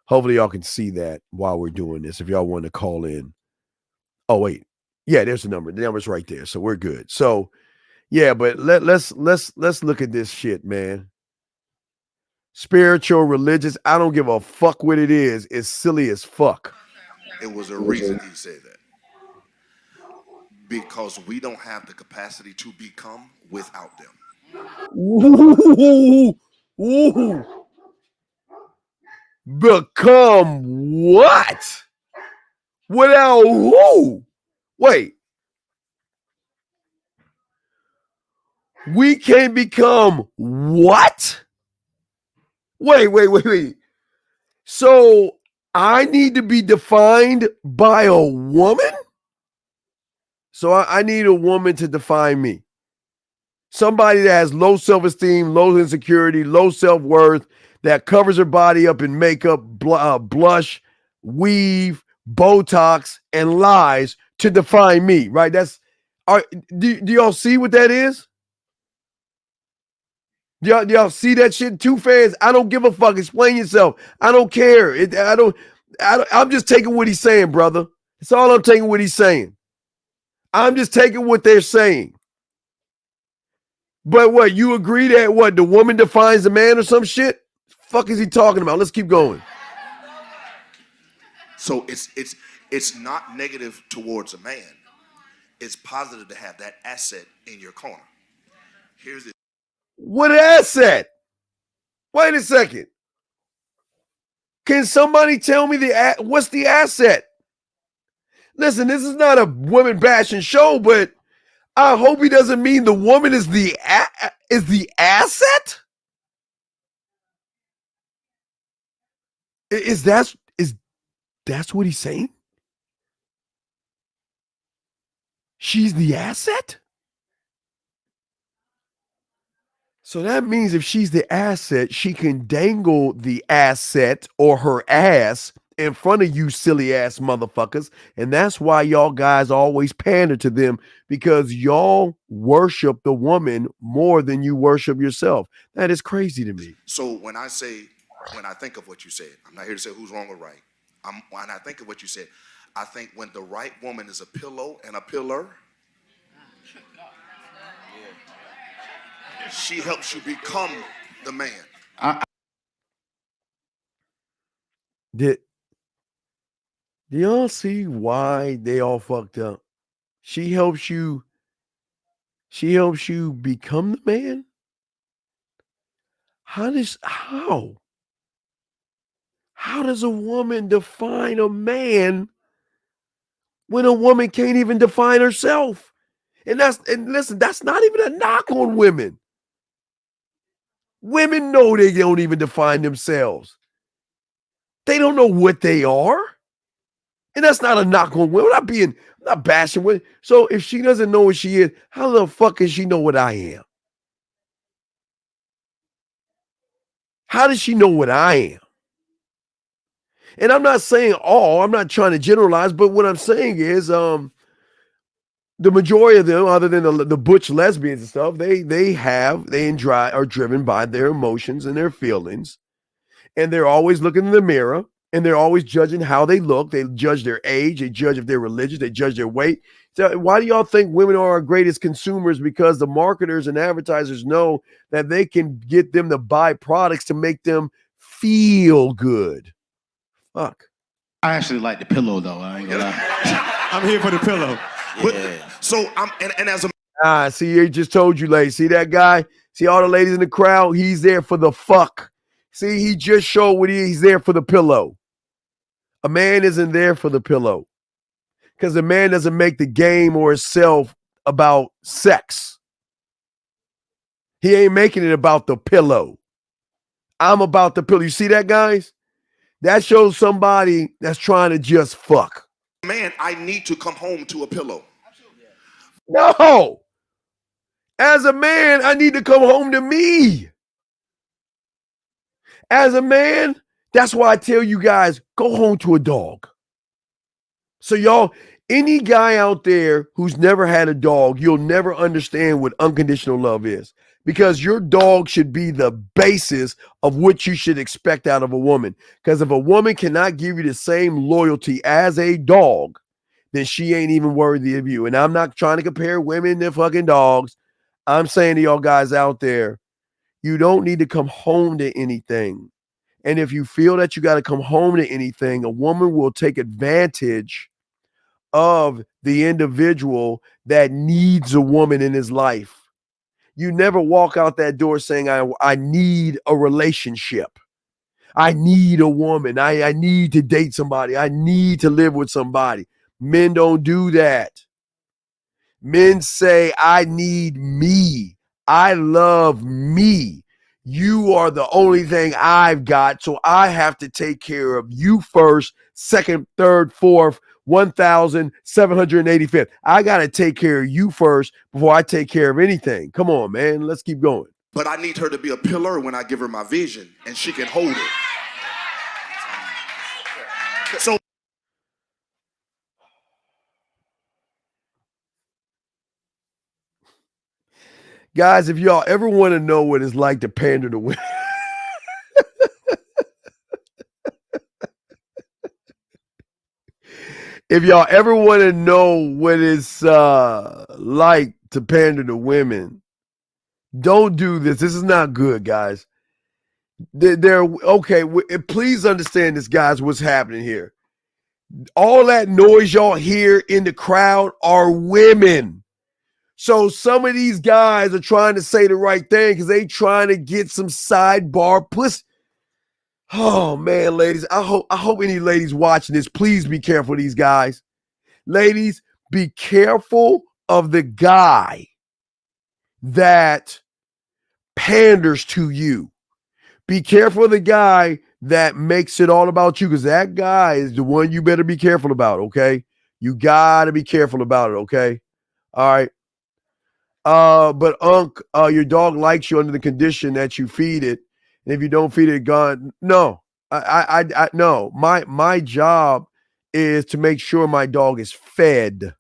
hopefully y'all can see that while we're doing this. If y'all want to call in. Oh, wait. Yeah, there's the number. The number's right there. So we're good. So yeah, but let's look at this shit, man. Spiritual, religious, I don't give a fuck what it is. It's silly as fuck. It was a reason he said that. Because we don't have the capacity to become without them. Ooh, ooh. Become what? Without who? Wait. We can't become what? Wait. So I need to be defined by a woman? So I need a woman to define me. Somebody that has low self-esteem, low insecurity, low self-worth, that covers her body up in makeup, blush, weave, Botox, and lies to define me, right? Do y'all see what that is? Do y'all see that shit? Two fans, I don't give a fuck. Explain yourself. I don't care. I'm just taking what he's saying, brother. That's all I'm taking what he's saying. I'm just taking what they're saying. But what, you agree that what, the woman defines the man or some shit? Fuck is he talking about? Let's keep going. So it's not negative towards a man. It's positive to have that asset in your corner. Here's it. What asset? Wait a second. Can somebody tell me what's the asset? Listen, this is not a women bashing show, but I hope he doesn't mean the woman is the asset. Is that's what he's saying? She's the asset? So that means if she's the asset, she can dangle the asset or her ass in front of you silly ass motherfuckers. And that's why y'all guys always pander to them, because y'all worship the woman more than you worship yourself. That is crazy to me. So when I think of what you said, I'm not here to say who's wrong or right. When I think of what you said, I think when the right woman is a pillow and a pillar, she helps you become the man. Do y'all see why they all fucked up? She helps you become the man? How does a woman define a man when a woman can't even define herself? And listen, that's not even a knock on women. Women know they don't even define themselves. They don't know what they are. And that's not a knock on women. I'm not bashing women. So if she doesn't know what she is, how the fuck can she know what I am? How does she know what I am? And I'm not saying all, I'm not trying to generalize, but what I'm saying is the majority of them, other than the butch lesbians and stuff, they are driven by their emotions and their feelings. And they're always looking in the mirror and they're always judging how they look. They judge their age, they judge if they're religious, they judge their weight. So why do y'all think women are our greatest consumers? Because the marketers and advertisers know that they can get them to buy products to make them feel good. Fuck. I actually like the pillow though. I ain't gonna lie. I'm here for the pillow. Yeah. So and as a see, he just told you, ladies. See that guy? See all the ladies in the crowd? He's there for the fuck. See, he just showed what he's there for the pillow. A man isn't there for the pillow because the man doesn't make the game or himself about sex. He ain't making it about the pillow. I'm about the pillow. You see that, guys? That shows somebody that's trying to just fuck. Man, I need to come home to a pillow. No. As a man, I need to come home to me. As a man, That's why I tell you guys, go home to a dog. So y'all, any guy out there who's never had a dog, you'll never understand what unconditional love is, because your dog should be the basis of what you should expect out of a woman. Because if a woman cannot give you the same loyalty as a dog, then she ain't even worthy of you. And I'm not trying to compare women to fucking dogs. I'm saying to y'all guys out there, you don't need to come home to anything. And if you feel that you got to come home to anything, a woman will take advantage of the individual that needs a woman in his life. You never walk out that door saying, I need a relationship. I need a woman. I need to date somebody. I need to live with somebody. Men don't do that. Men say, I need me. I love me. You are the only thing I've got, so I have to take care of you first, second, third, fourth, 1,785th. I got to take care of you first before I take care of anything. Come on, man. Let's keep going. But I need her to be a pillar when I give her my vision, and she can hold it. So guys, if y'all ever want to know what it's like to pander to women, if y'all ever want to know what it's like to pander to women, don't do this. This is not good, guys. Okay. Please understand this, guys, what's happening here. All that noise y'all hear in the crowd are women. So some of these guys are trying to say the right thing because they trying to get some sidebar pussy. Oh man, ladies, I hope any ladies watching this, please be careful of these guys. Ladies, be careful of the guy that panders to you. Be careful of the guy that makes it all about you, because that guy is the one you better be careful about, okay? You gotta be careful about it, okay? All right. But your dog likes you under the condition that you feed it. And if you don't feed it, gone. No. I no. My job is to make sure my dog is fed.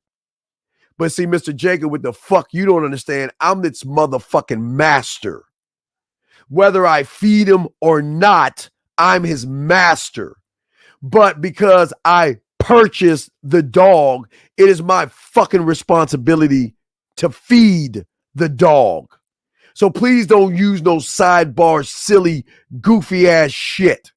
But see, Mr. Jacob, what the fuck you don't understand, I'm its motherfucking master. Whether I feed him or not, I'm his master. But because I purchased the dog, it is my fucking responsibility to feed the dog. So please don't use no sidebar, silly, goofy ass shit.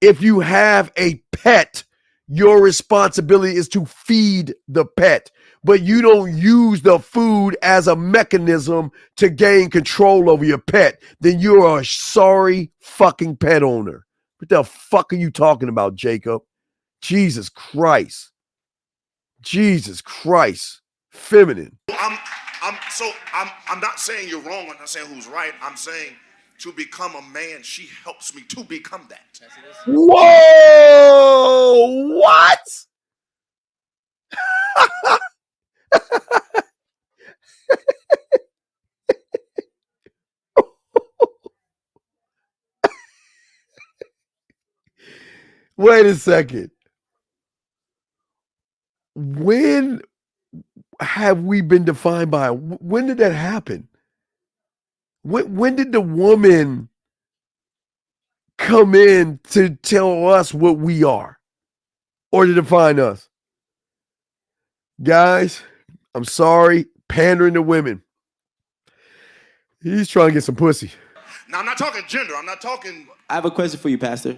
If you have a pet, your responsibility is to feed the pet, but you don't use the food as a mechanism to gain control over your pet. Then you're a sorry fucking pet owner. What the fuck are you talking about, Jacob? Jesus Christ. Jesus Christ. Feminine. I'm not saying you're wrong. I'm not saying who's right. I'm saying to become a man, she helps me to become that. Whoa! What? Wait a second. When have we been defined by? When did that happen? When did the woman come in to tell us what we are or to define us? Guys, I'm sorry, pandering to women. He's trying to get some pussy. Now, I'm not talking gender. I'm not talking. I have a question for you, Pastor.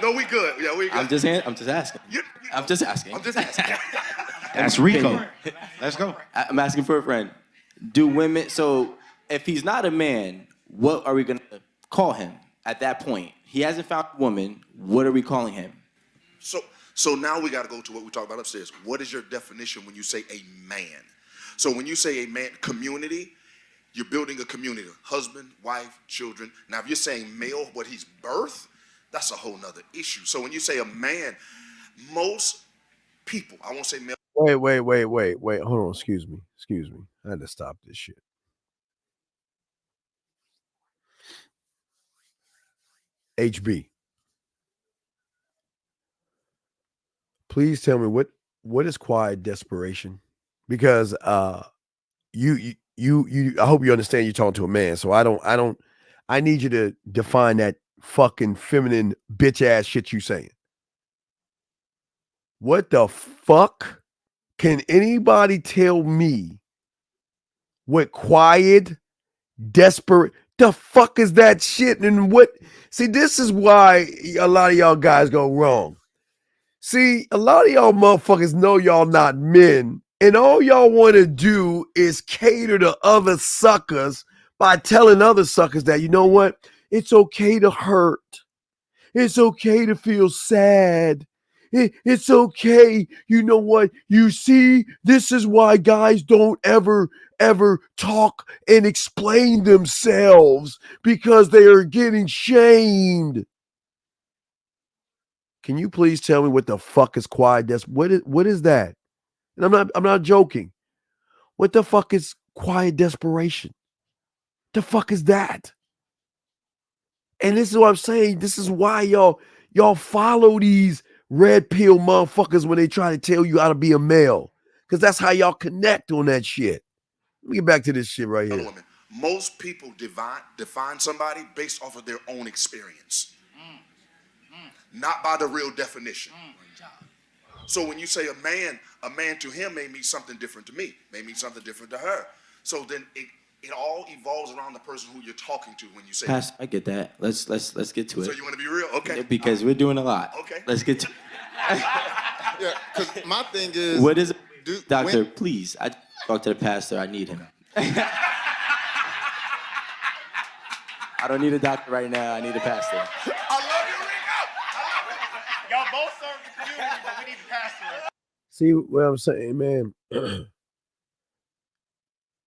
No, we good. Yeah, we good. I'm just asking. I'm just asking. That's Rico. Let's go. I'm asking for a friend. Do women, so if he's not a man, what are we going to call him at that point? He hasn't found a woman. What are we calling him? So now we got to go to what we talked about upstairs. What is your definition when you say a man? So when you say a man, community, you're building a community. Husband, wife, children. Now, if you're saying male, what he's birthed, that's a whole nother issue. So when you say a man, most people, I won't say male. Wait. Hold on. Excuse me. I had to stop this shit. HB. Please tell me what is quiet desperation? Because you I hope you understand you're talking to a man. So I need you to define that fucking feminine bitch ass shit you saying. What the fuck? Can anybody tell me what quiet, desperate, the fuck is that shit? And what, see, this is why a lot of y'all guys go wrong. See, a lot of y'all motherfuckers know y'all not men, and all y'all want to do is cater to other suckers by telling other suckers that, you know what? It's okay to hurt. It's okay to feel sad. It's okay. You know what? You see, this is why guys don't ever talk and explain themselves, because they are getting shamed. Can you please tell me what the fuck is quiet? What is that? And I'm not joking. What the fuck is quiet desperation? The fuck is that? And this is what I'm saying. This is why y'all follow these red pill motherfuckers when they try to tell you how to be a male. Because that's how y'all connect on that shit. Let me get back to this shit right here. Most people define somebody based off of their own experience, not by the real definition. So when you say a man to him may mean something different to me, may mean something different to her. So then it all evolves around the person who you're talking to when you say Pastor, I get that. Let's get to it. So you want to be real? Okay. Because we're doing a lot. Okay. Let's get to Yeah, because my thing is... What is it? Doctor, please. I talk to the pastor. I need him. I don't need a doctor right now. I need a pastor. I love you, Rico. I love it. Y'all both serve the community, but we need a pastor. See what I'm saying, man?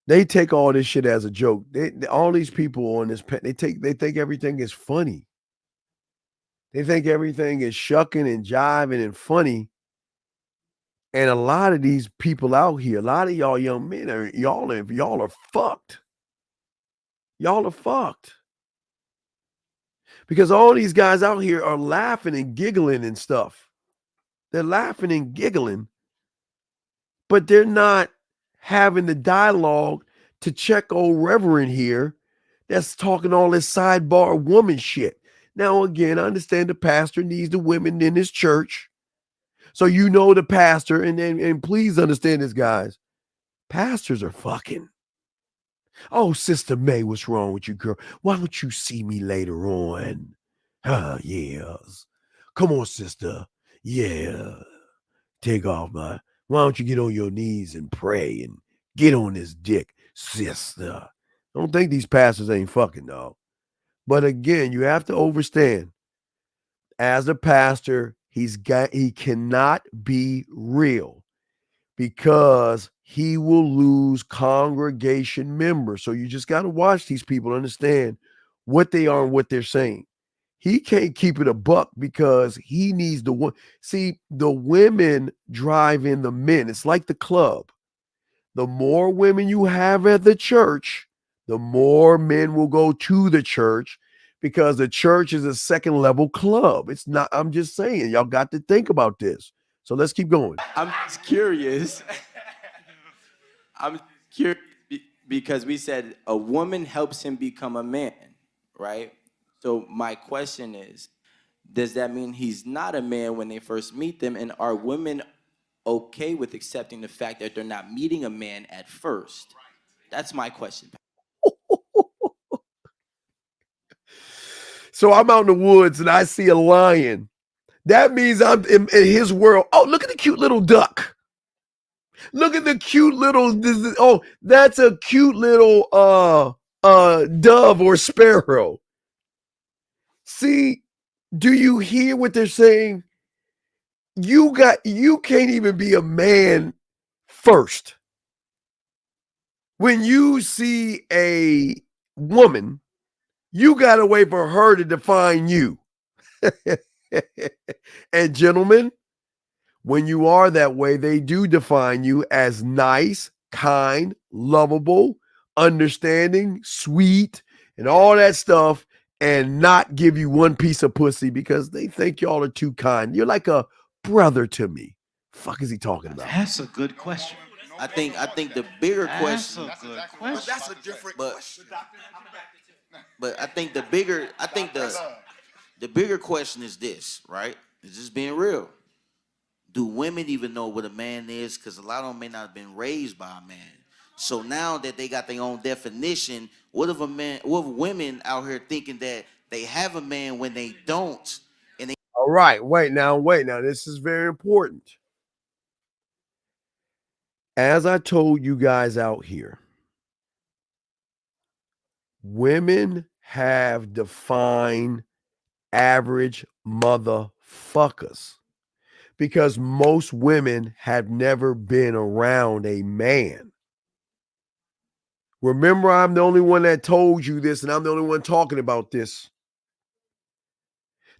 They take all this shit as a joke. All these people on this, they think everything is funny. They think everything is shucking and jiving and funny. And a lot of these people out here, a lot of y'all young men y'all are fucked. Y'all are fucked. Because all these guys out here are laughing and giggling and stuff. They're laughing and giggling, but they're not having the dialogue to check old Reverend here that's talking all this sidebar woman shit. Now, again, I understand the pastor needs the women in his church. So you know the pastor, and please understand this, guys. Pastors are fucking. Oh, Sister May, what's wrong with you, girl? Why don't you see me later on? Yes. Come on, sister. Yeah. Take off my... Why don't you get on your knees and pray and get on this dick, sister? Don't think these pastors ain't fucking, dog. But again, you have to understand, as a pastor, he cannot be real, because he will lose congregation members. So you just got to watch these people, understand what they are and what they're saying. He can't keep it a buck because he needs the one. See, the women drive in the men. It's like the club. The more women you have at the church, the more men will go to the church, because the church is a second level club. It's not, I'm just saying, y'all got to think about this. So let's keep going. I'm just curious. I'm curious because we said a woman helps him become a man, right? So my question is, does that mean he's not a man when they first meet them? And are women okay with accepting the fact that they're not meeting a man at first? That's my question. So I'm out in the woods and I see a lion. That means I'm in his world. Oh, look at the cute little duck. Look at the cute little, oh, that's a cute little dove or sparrow. See, do you hear what they're saying? You can't even be a man first. When you see a woman, you got to wait for her to define you. And gentlemen, when you are that way, they do define you as nice, kind, lovable, understanding, sweet, and all that stuff. and not give you one piece of pussy because they think y'all are too kind. You're like a brother to me. Fuck is he talking about? That's a good question. I think the bigger That's question. a good question. That's a different question. But I think the bigger question is this, right? Is just being real. Do women even know what a man is? Because a lot of them may not have been raised by a man. So now that they got their own definition, what if women out here thinking that they have a man when they don't? And they All right, wait now. This is very important. As I told you guys out here, women have defined average motherfuckers because most women have never been around a man. Remember, I'm the only one that told you this, and I'm the only one talking about this.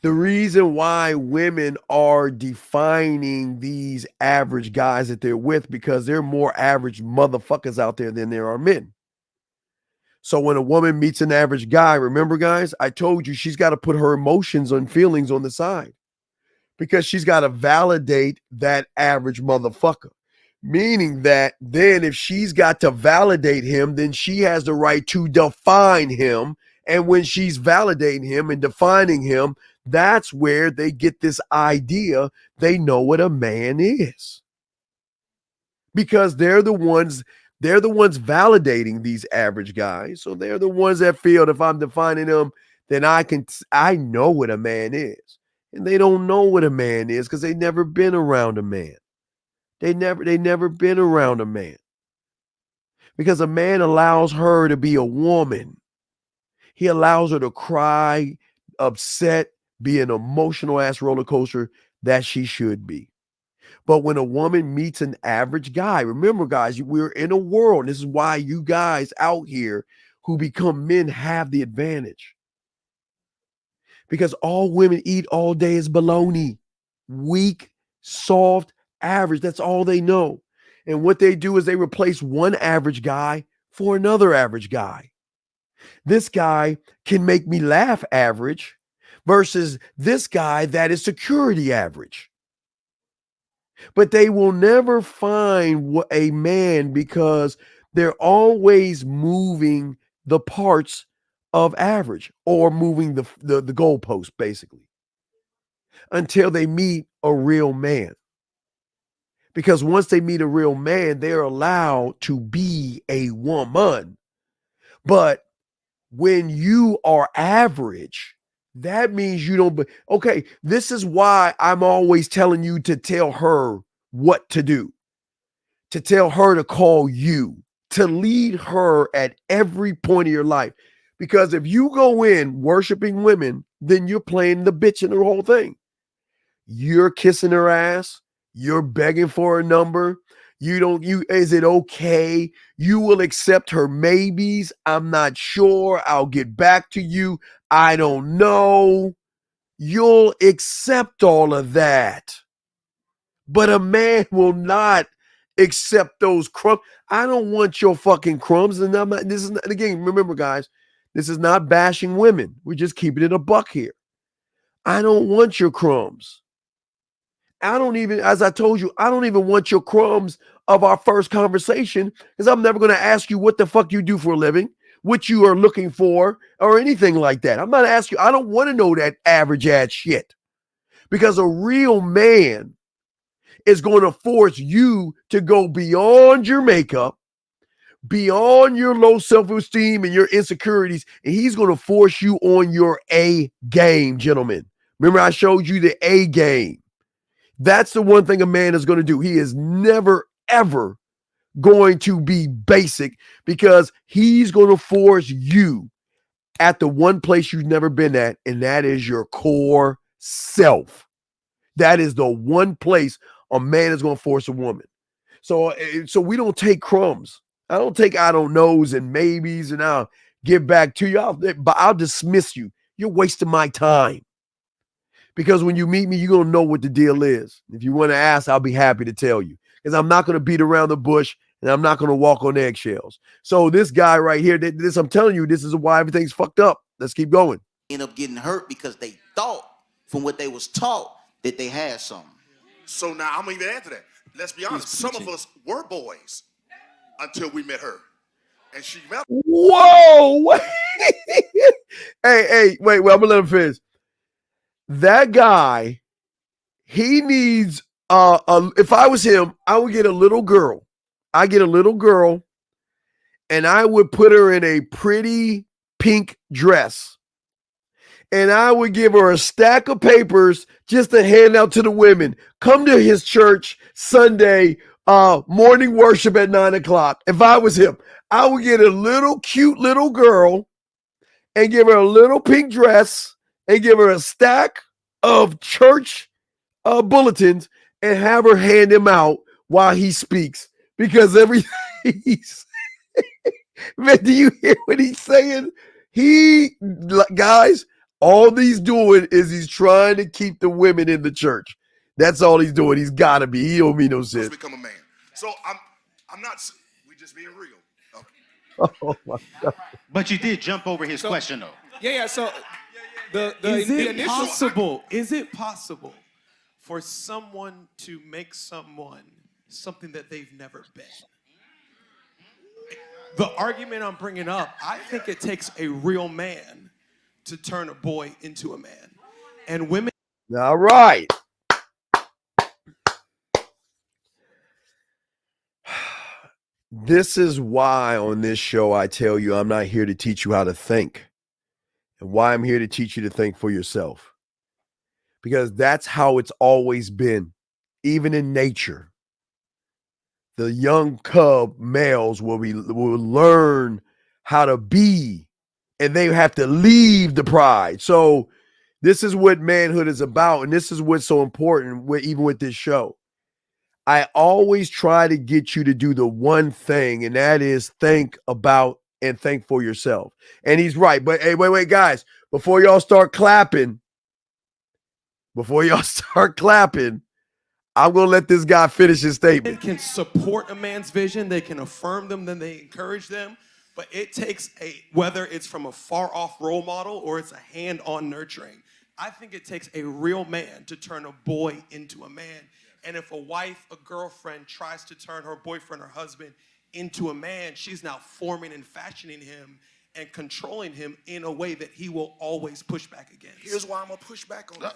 The reason why women are defining these average guys that they're with because there are more average motherfuckers out there than there are men. So when a woman meets an average guy, remember, guys, I told you she's got to put her emotions and feelings on the side because she's got to validate that average motherfucker. Meaning that then if she's got to validate him, then she has the right to define him. And when she's validating him and defining him, that's where they get this idea they know what a man is. Because they're the ones validating these average guys. So they're the ones that feel if I'm defining them, then I know what a man is. And they don't know what a man is because they never been around a man. They never been around a man. Because a man allows her to be a woman. He allows her to cry, upset, be an emotional ass roller coaster that she should be. But when a woman meets an average guy, remember, guys, we're in a world. This is why you guys out here who become men have the advantage. Because all women eat all day is baloney. Weak, soft, average. That's all they know. And what they do is they replace one average guy for another average guy. This guy can make me laugh average versus this guy that is security average. But they will never find a man because they're always moving the parts of average or moving the goalpost, basically, until they meet a real man. Because once they meet a real man, they're allowed to be a woman. But when you are average, that means you don't. Okay, this is why I'm always telling you to tell her what to do, to tell her to call you, to lead her at every point of your life. Because if you go in worshiping women, then you're playing the bitch in the whole thing. You're kissing her ass. You're begging for a number. Is it okay? You will accept her maybes. I'm not sure. I'll get back to you. I don't know. You'll accept all of that. But a man will not accept those crumbs. I don't want your fucking crumbs. And this is not, again, remember, guys, this is not bashing women. We're just keeping it a buck here. I don't want your crumbs. As I told you, I don't even want your crumbs of our first conversation because I'm never going to ask you what the fuck you do for a living, what you are looking for, or anything like that. I'm not asking you. I don't want to know that average ass shit because a real man is going to force you to go beyond your makeup, beyond your low self-esteem and your insecurities, and he's going to force you on your A game, gentlemen. Remember, I showed you the A game. That's the one thing a man is going to do. He is never, ever going to be basic because he's going to force you at the one place you've never been at, and that is your core self. That is the one place a man is going to force a woman. So we don't take crumbs. I don't knows and maybes, and I'll give back to you. I'll dismiss you. You're wasting my time. Because when you meet me, you're going to know what the deal is. If you want to ask, I'll be happy to tell you. Because I'm not going to beat around the bush, and I'm not going to walk on eggshells. So this guy right here, I'm telling you, this is why everything's fucked up. Let's keep going. end up getting hurt because they thought from what they was taught that they had something. So now I'm gonna even add to that. Let's be honest. Some of us were boys until we met her, and she met. Whoa! Wait. hey, wait. Well, I'm gonna let him finish. That guy, he needs. If I was him, I would get a little girl. I get a little girl, and I would put her in a pretty pink dress, and I would give her a stack of papers just to hand out to the women. Come to his church Sunday morning worship at 9:00. If I was him, I would get a little cute little girl and give her a little pink dress and give her a stack of church bulletins and have her hand him out while he speaks, because everything he's man, do you hear what he's saying? Guys, all he's doing is he's trying to keep the women in the church. That's all he's doing. He's got to be. He don't mean no sense. Become a man. So I'm not. We just being real. Okay. Oh my God. But you did jump over his question though. Yeah. So Is the it initial possible? Is it possible for someone to make someone something that they've never been? The argument I'm bringing up, I think it takes a real man to turn a boy into a man, and women. All right. This is why on this show I tell you I'm not here to teach you how to think, and why I'm here to teach you to think for yourself. Because that's how it's always been, even in nature. The young cub males will learn how to be, and they have to leave the pride. So this is what manhood is about, and this is what's so important even with this show. I always try to get you to do the one thing, and that is think about and think for yourself. And he's right. But hey, wait, guys, before y'all start clapping, I'm going to let this guy finish his statement. They can support a man's vision, they can affirm them, then they encourage them. But it takes whether it's from a far off role model or it's a hand-on nurturing, I think it takes a real man to turn a boy into a man. And if a wife, a girlfriend tries to turn her boyfriend or husband into a man, she's now forming and fashioning him and controlling him in a way that he will always push back against. Here's why I'm gonna push back on that.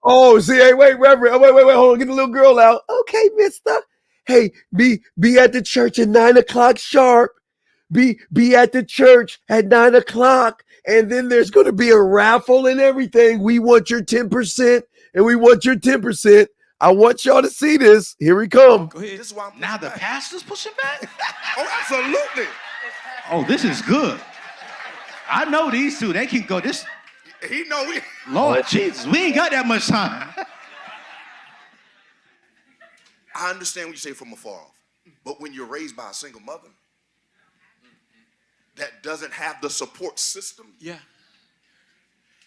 Oh, see, hey, wait, Reverend, wait, hold on, get the little girl out. Okay, mister. Hey, be at the church at 9:00 sharp. Be at the church at 9:00, and then there's going to be a raffle and everything. We want your 10%, and we want your 10%. I want y'all to see this. Here we come. This is why I'm now the pastor's pushing back? Oh, absolutely. Oh, this is good. I know these two. They can go this. He know we. Lord Jesus, we ain't got that much time. I understand what you say from afar off, but when you're raised by a single mother that doesn't have the support system,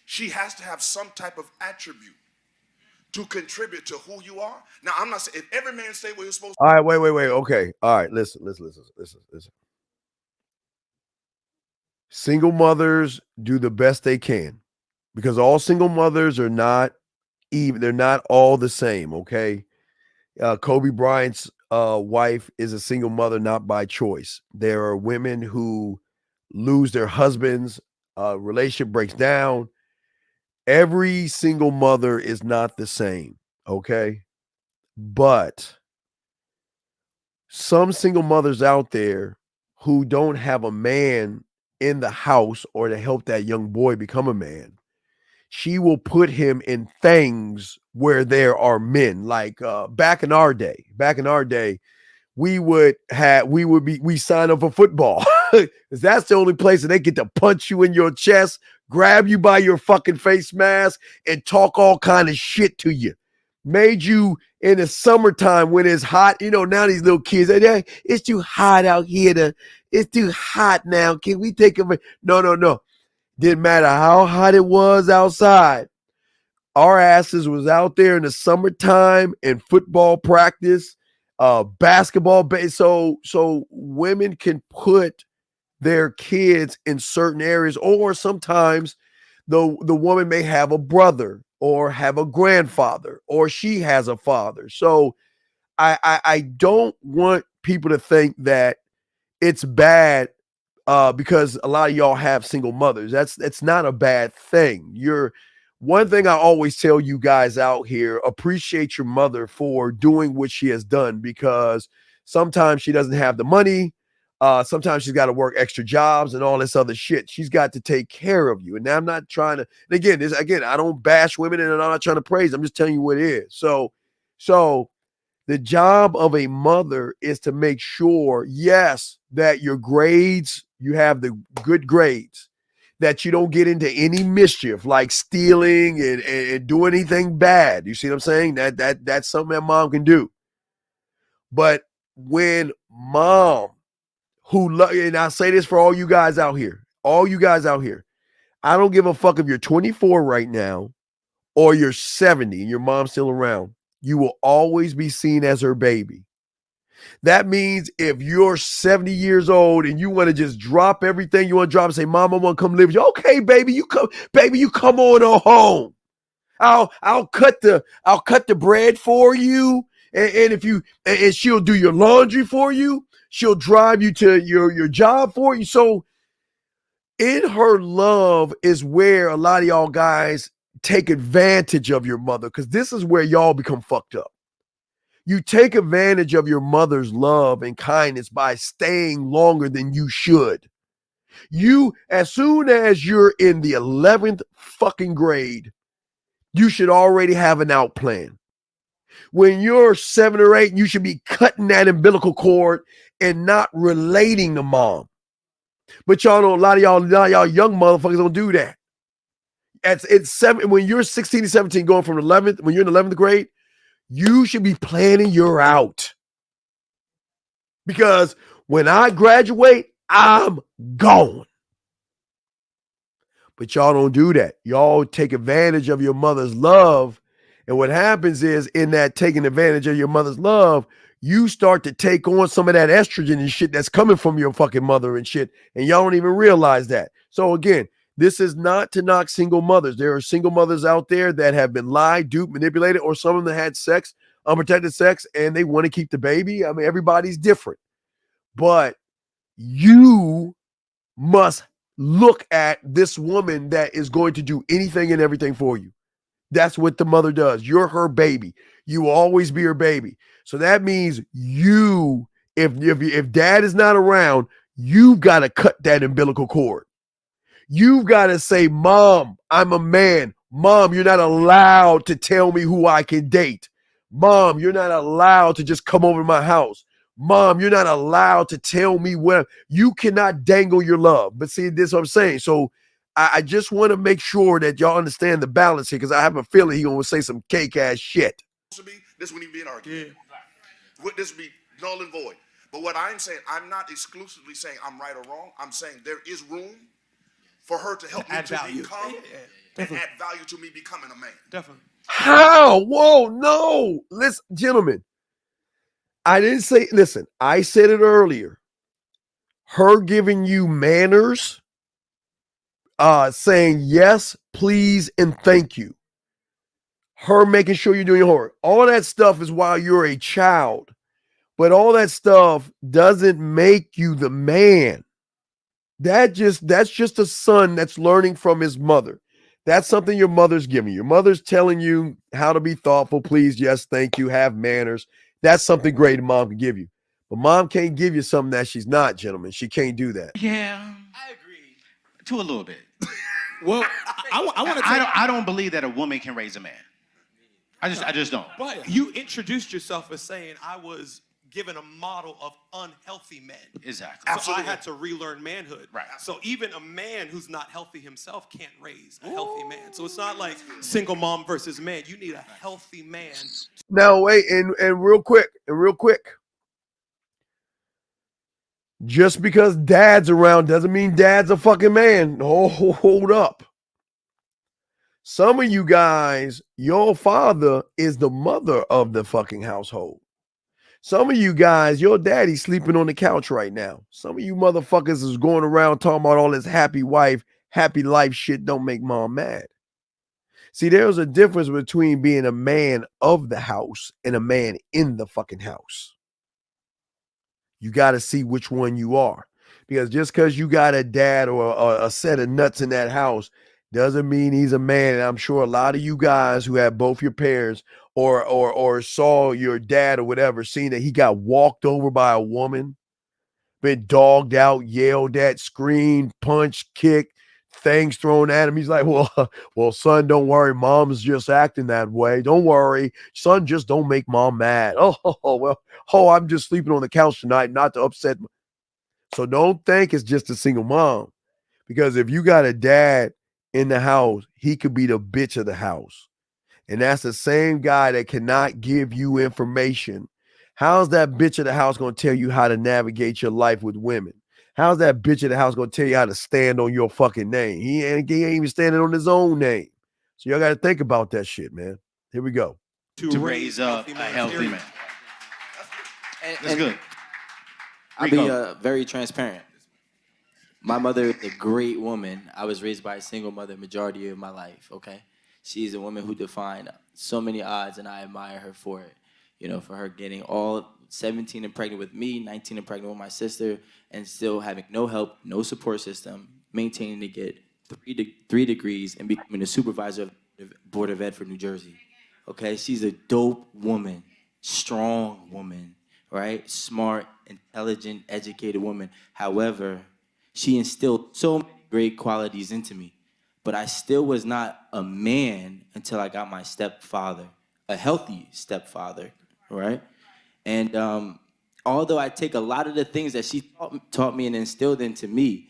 she has to have some type of attribute to contribute to who you are. Now, I'm not saying if every man stay where you're supposed to. All right, wait. Okay. All right, listen. Single mothers do the best they can, because all single mothers are not even. They're not all the same, okay? Kobe Bryant's wife is a single mother, not by choice. There are women who lose their husbands, relationship breaks down. Every single mother is not the same, okay? But some single mothers out there who don't have a man in the house or to help that young boy become a man, she will put him in things where there are men. Like back in our day, we sign up for football. That's the only place that they get to punch you in your chest, grab you by your fucking face mask, and talk all kind of shit to you. Made you in the summertime when it's hot. You know, now these little kids, it's too hot out here. It's too hot now. Can we take a break? No. Didn't matter how hot it was outside. Our asses was out there in the summertime in football practice, basketball. So women can put their kids in certain areas, or sometimes the woman may have a brother or have a grandfather, or she has a father. So I don't want people to think that it's bad because a lot of y'all have single mothers. That's not a bad thing. One thing I always tell you guys out here: appreciate your mother for doing what she has done, because sometimes she doesn't have the money. Sometimes she's got to work extra jobs and all this other shit. She's got to take care of you. And I'm not trying to. And again, I don't bash women, and I'm not trying to praise. I'm just telling you what it is. So the job of a mother is to make sure, yes, that your grades, you have the good grades, that you don't get into any mischief like stealing and do anything bad. You see what I'm saying? That's something that mom can do. But when mom, and I say this for all you guys out here, I don't give a fuck if you're 24 right now or you're 70 and your mom's still around. You will always be seen as her baby. That means if you're 70 years old and you want to just drop everything you want to drop and say, Mom, I want to come live with you. Okay, baby, you come on home. I'll cut the bread for you. And she'll do your laundry for you. She'll drive you to your job for you. So in her love is where a lot of y'all guys take advantage of your mother, because this is where y'all become fucked up. You take advantage of your mother's love and kindness by staying longer than you should. As soon as you're in the 11th fucking grade, you should already have an out plan. When you're 7 or 8, you should be cutting that umbilical cord and not relating to mom. But y'all know a lot of y'all young motherfuckers don't do that. It's 7 when you're 16 to 17, going from 11th, when you're in 11th grade, you should be planning your out. Because when I graduate, I'm gone. But y'all don't do that. Y'all take advantage of your mother's love. And what happens is, in that taking advantage of your mother's love, you start to take on some of that estrogen and shit that's coming from your fucking mother and shit. And y'all don't even realize that. So again, this is not to knock single mothers. There are single mothers out there that have been lied, duped, manipulated, or some of them had sex, unprotected sex, and they want to keep the baby. I mean, everybody's different. But you must look at this woman that is going to do anything and everything for you. That's what the mother does. You're her baby. You will always be her baby. So that means if dad is not around, you've got to cut that umbilical cord. You've got to say, Mom, I'm a man. Mom, you're not allowed to tell me who I can date. Mom, you're not allowed to just come over to my house. Mom, you're not allowed to tell me what. You cannot dangle your love. But see, this is what I'm saying. So I just want to make sure that y'all understand the balance here, because I have a feeling he's going to say some cake ass shit. This wouldn't even be an argument. This would be null and void. But what I'm saying, I'm not exclusively saying I'm right or wrong. I'm saying there is room for her to help me to become and add value to me becoming a man. Definitely. How? Whoa, no. Listen, gentlemen. I didn't say, listen, I said it earlier. Her giving you manners, saying yes, please, and thank you. Her making sure you're doing your homework. All that stuff is while you're a child. But all that stuff doesn't make you the man. That's just a son that's learning from his mother. That's something your mother's giving you. Your mother's telling you how to be thoughtful, please, yes, thank you, have manners. That's something great mom can give you. But mom can't give you something that she's not, gentlemen. She can't do that. Yeah, I agree. To a little bit. Well, I want to. I don't believe that a woman can raise a man. I just don't. But you introduced yourself as saying I was given a model of unhealthy men. Exactly. So I had to relearn manhood. Right. So even a man who's not healthy himself can't raise a healthy man. So it's not like single mom versus man. You need a healthy man. Now wait, and real quick. Just because dad's around doesn't mean dad's a fucking man. Hold up. Some of you guys, your father is the mother of the fucking household. Some of you guys, your daddy's sleeping on the couch right now. Some of you motherfuckers is going around talking about all this happy wife, happy life shit don't make mom mad. See, there's a difference between being a man of the house and a man in the fucking house. You got to see which one you are. Because just because you got a dad or a set of nuts in that house doesn't mean he's a man. And I'm sure a lot of you guys who have both your parents or saw your dad or whatever, seen that he got walked over by a woman, been dogged out, yelled at, screamed, punched, kicked, things thrown at him. He's like, well, son, don't worry. Mom's just acting that way. Don't worry. Son, just don't make mom mad. I'm just sleeping on the couch tonight, not to upset. So don't think it's just a single mom. Because if you got a dad in the house, he could be the bitch of the house. And that's the same guy that cannot give you information. How's that bitch of the house going to tell you how to navigate your life with women? How's that bitch of the house going to tell you how to stand on your fucking name? He ain't even standing on his own name. So y'all got to think about that shit, man. Here we go. To raise up a healthy man. That's good. I'll be very transparent. My mother is a great woman. I was raised by a single mother majority of my life, okay? She's a woman who defined so many odds, and I admire her for it. You know, for her getting all 17 and pregnant with me, 19 and pregnant with my sister, and still having no help, no support system, maintaining to get 3 degrees and becoming a supervisor of the Board of Ed for New Jersey. Okay, she's a dope woman, strong woman, right? Smart, intelligent, educated woman. However, she instilled so many great qualities into me. But I still was not a man until I got my stepfather, a healthy stepfather, right? And although I take a lot of the things that she taught me and instilled into me,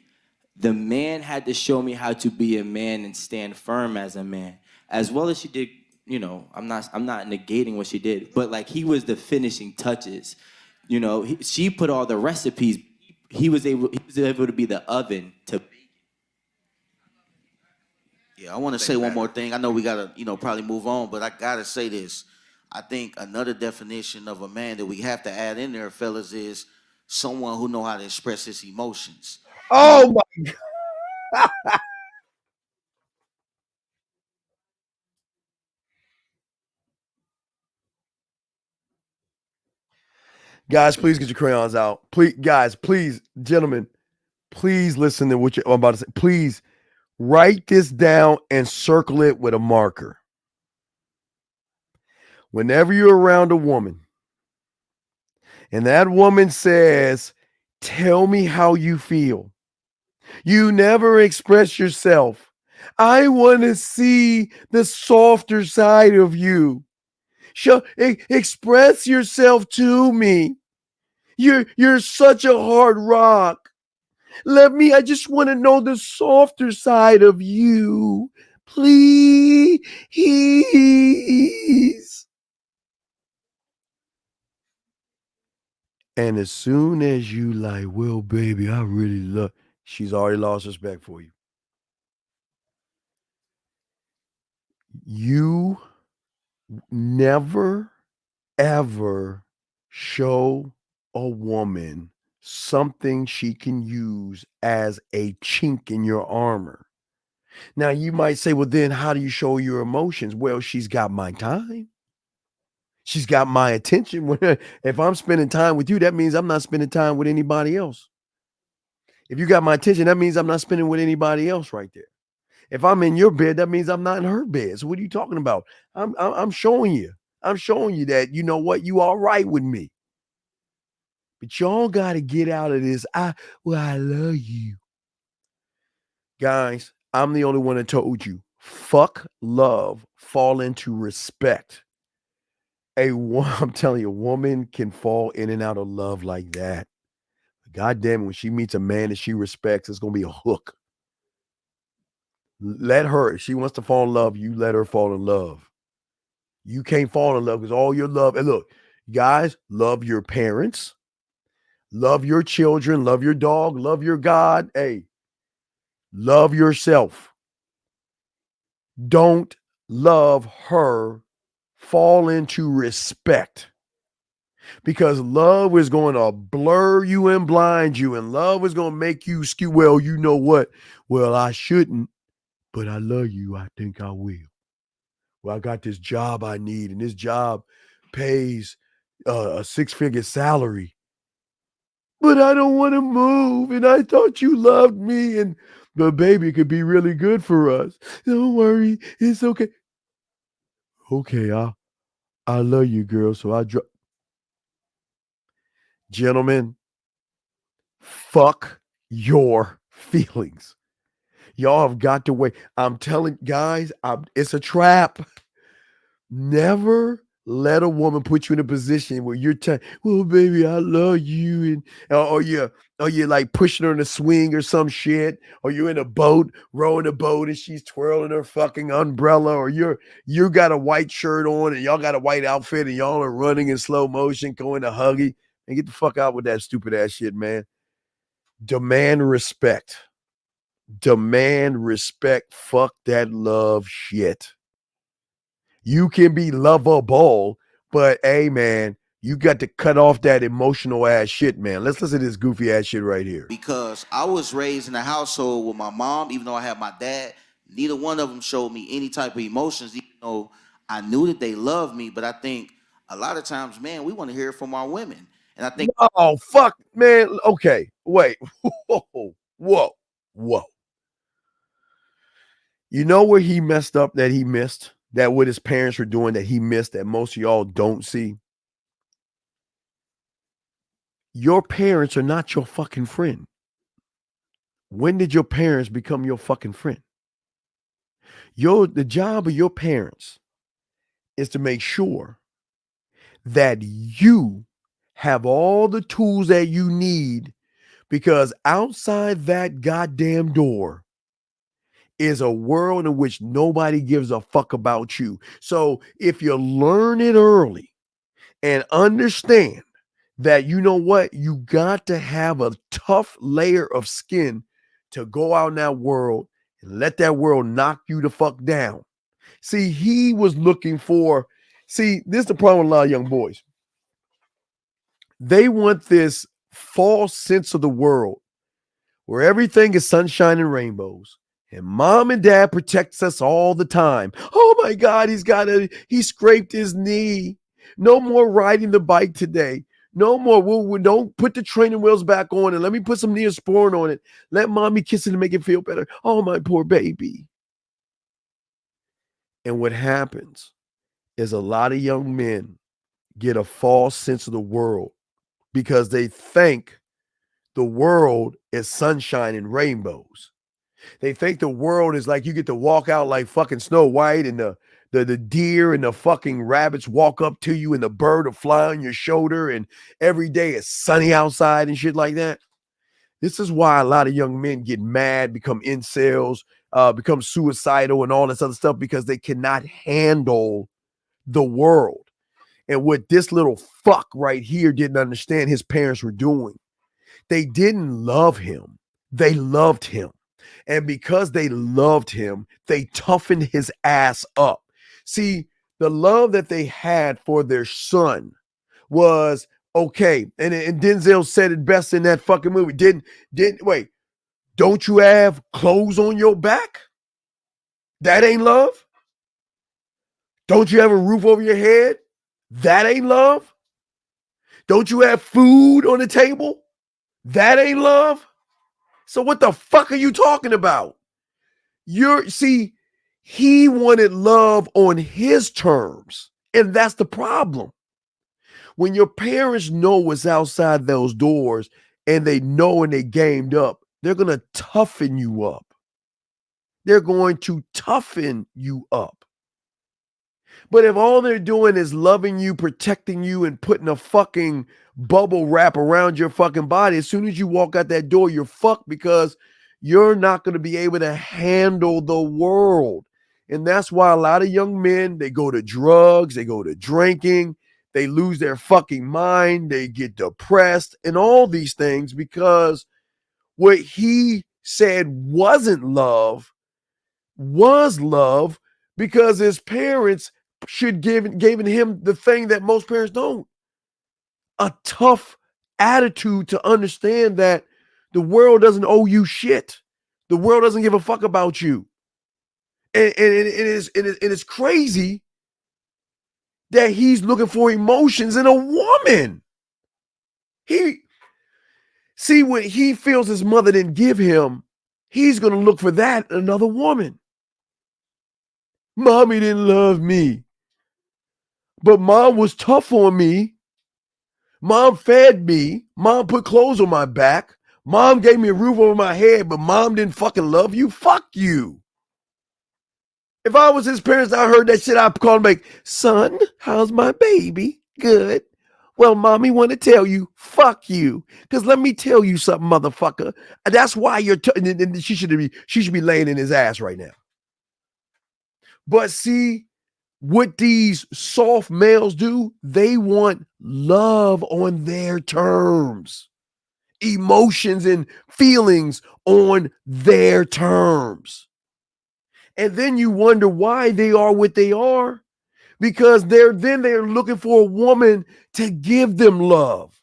the man had to show me how to be a man and stand firm as a man, as well as she did. You know, I'm not negating what she did, but like he was the finishing touches. You know, she put all the recipes. He was able to be the oven to. Yeah, I want to say one more thing. I know we gotta, probably move on, but I gotta say this. I think another definition of a man that we have to add in there, fellas, is someone who know how to express his emotions. Oh my God. Guys, please get your crayons out. Please, guys, please, gentlemen, please listen to what I'm about to say. Please write this down and circle it with a marker. Whenever you're around a woman and that woman says, tell me how you feel, you never express yourself. I want to see the softer side of you. Express yourself to me. You're such a hard rock. I just want to know the softer side of you. Please. And as soon as you like, well, baby, I really love, she's already lost respect for you. You never, ever show a woman something she can use as a chink in your armor. Now, you might say, well, then how do you show your emotions? Well, she's got my time. She's got my attention. If I'm spending time with you, that means I'm not spending time with anybody else. If you got my attention, that means I'm not spending with anybody else right there. If I'm in your bed, that means I'm not in her bed. So what are you talking about? I'm showing you. I'm showing you that, you know what, you all right with me. But y'all got to get out of this. I love you. Guys, I'm the only one that told you. Fuck love, fall into respect. I'm telling you, a woman can fall in and out of love like that. God damn it, when she meets a man that she respects, it's going to be a hook. Let her, if she wants to fall in love, you let her fall in love. You can't fall in love because all your love, and look, guys, love your parents, love your children, love your dog, love your God. Hey, love yourself. Don't love her. Fall into respect. because love is going to blur you and blind you, and love is going to make you skew. Well, you know what? Well, I shouldn't, but I love you. I think I will. Well, I got this job I need, and this job pays a six-figure salary, but I don't want to move, and I thought you loved me, and the baby could be really good for us. Don't worry, it's okay. Okay, I love you, girl. So gentlemen, fuck your feelings. Y'all have got to wait. I'm telling guys, it's a trap. Never let a woman put you in a position where you're telling, well, baby, I love you, and or you're like pushing her in a swing or some shit, or you're in a boat, rowing a boat, and she's twirling her fucking umbrella, or you got a white shirt on and y'all got a white outfit and y'all are running in slow motion, going to huggy. And get the fuck out with that stupid ass shit, man. Demand respect. Demand respect. Fuck that love shit. You can be lovable, but hey, man, you got to cut off that emotional ass shit, man. Let's listen to this goofy ass shit right here. Because I was raised in a household with my mom, even though I had my dad, neither one of them showed me any type of emotions, even though I knew that they loved me. But I think a lot of times, man, we want to hear it from our women. And I think, oh, fuck, man. Okay, wait. Whoa. You know where he messed up that he missed? That what his parents were doing that he missed that most of y'all don't see? Your parents are not your fucking friend. When did your parents become your fucking friend? The job of your parents is to make sure that you have all the tools that you need, because outside that goddamn door is a world in which nobody gives a fuck about you. So if you learn it early and understand that, you know what, you got to have a tough layer of skin to go out in that world and let that world knock you the fuck down. See, he was looking for, this is the problem with a lot of young boys. They want this false sense of the world where everything is sunshine and rainbows. And mom and dad protects us all the time. Oh my God, he scraped his knee. No more riding the bike today. No more. We don't put the training wheels back on and let me put some Neosporin on it. Let mommy kiss it to make it feel better. Oh, my poor baby. And what happens is a lot of young men get a false sense of the world because they think the world is sunshine and rainbows. They think the world is like you get to walk out like fucking Snow White, and the deer and the fucking rabbits walk up to you and the bird will fly on your shoulder, and every day it's sunny outside and shit like that. This is why a lot of young men get mad, become incels, become suicidal and all this other stuff, because they cannot handle the world. And what this little fuck right here didn't understand his parents were doing, they didn't love him. They loved him. And because they loved him, they toughened his ass up. See, the love that they had for their son was okay. And Denzel said it best in that fucking movie. Wait, don't you have clothes on your back? That ain't love? Don't you have a roof over your head? That ain't love? Don't you have food on the table? That ain't love? So what the fuck are you talking about? He wanted love on his terms, and that's the problem. When your parents know what's outside those doors and they know and they gamed up, they're going to toughen you up. They're going to toughen you up. But if all they're doing is loving you, protecting you, and putting a fucking bubble wrap around your fucking body, as soon as you walk out that door, you're fucked, because you're not going to be able to handle the world. And that's why a lot of young men, they go to drugs, they go to drinking, they lose their fucking mind, they get depressed and all these things, because what he said wasn't love was love, because his parents should given him the thing that most parents don't. a tough attitude to understand that the world doesn't owe you shit. The world doesn't give a fuck about you. And it's crazy that he's looking for emotions in a woman. When he feels his mother didn't give him, he's going to look for that in another woman. Mommy didn't love me. But mom was tough on me. Mom fed me. Mom put clothes on my back. Mom gave me a roof over my head, but mom didn't fucking love you. Fuck you. If I was his parents, I heard that shit, I'd call him like, son, how's my baby? Good. Well, mommy want to tell you, fuck you. Because let me tell you something, motherfucker. That's why she should be laying in his ass right now. But see, what these soft males do, they want love on their terms, emotions and feelings on their terms. And then you wonder why they are what they are, because they're looking for a woman to give them love.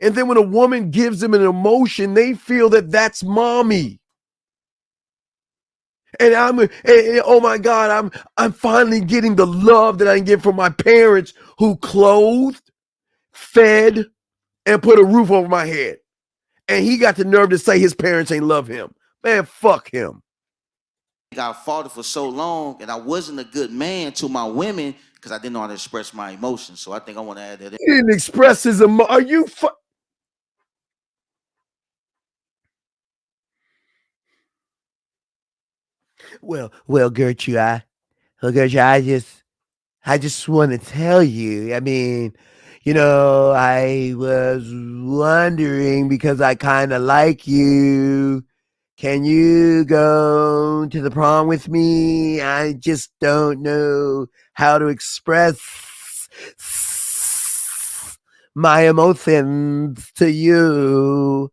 And then when a woman gives them an emotion, they feel that that's mommy. And oh my God, I'm finally getting the love that I can get from my parents who clothed, fed, and put a roof over my head. And he got the nerve to say his parents ain't love him. Man, fuck him. I fought it for so long, and I wasn't a good man to my women because I didn't know how to express my emotions. So I think I want to add that in. He didn't express his emotion. Are you Well, Gertrude, I just want to tell you, I mean, I was wondering because I kind of like you. Can you go to the prom with me? I just don't know how to express my emotions to you.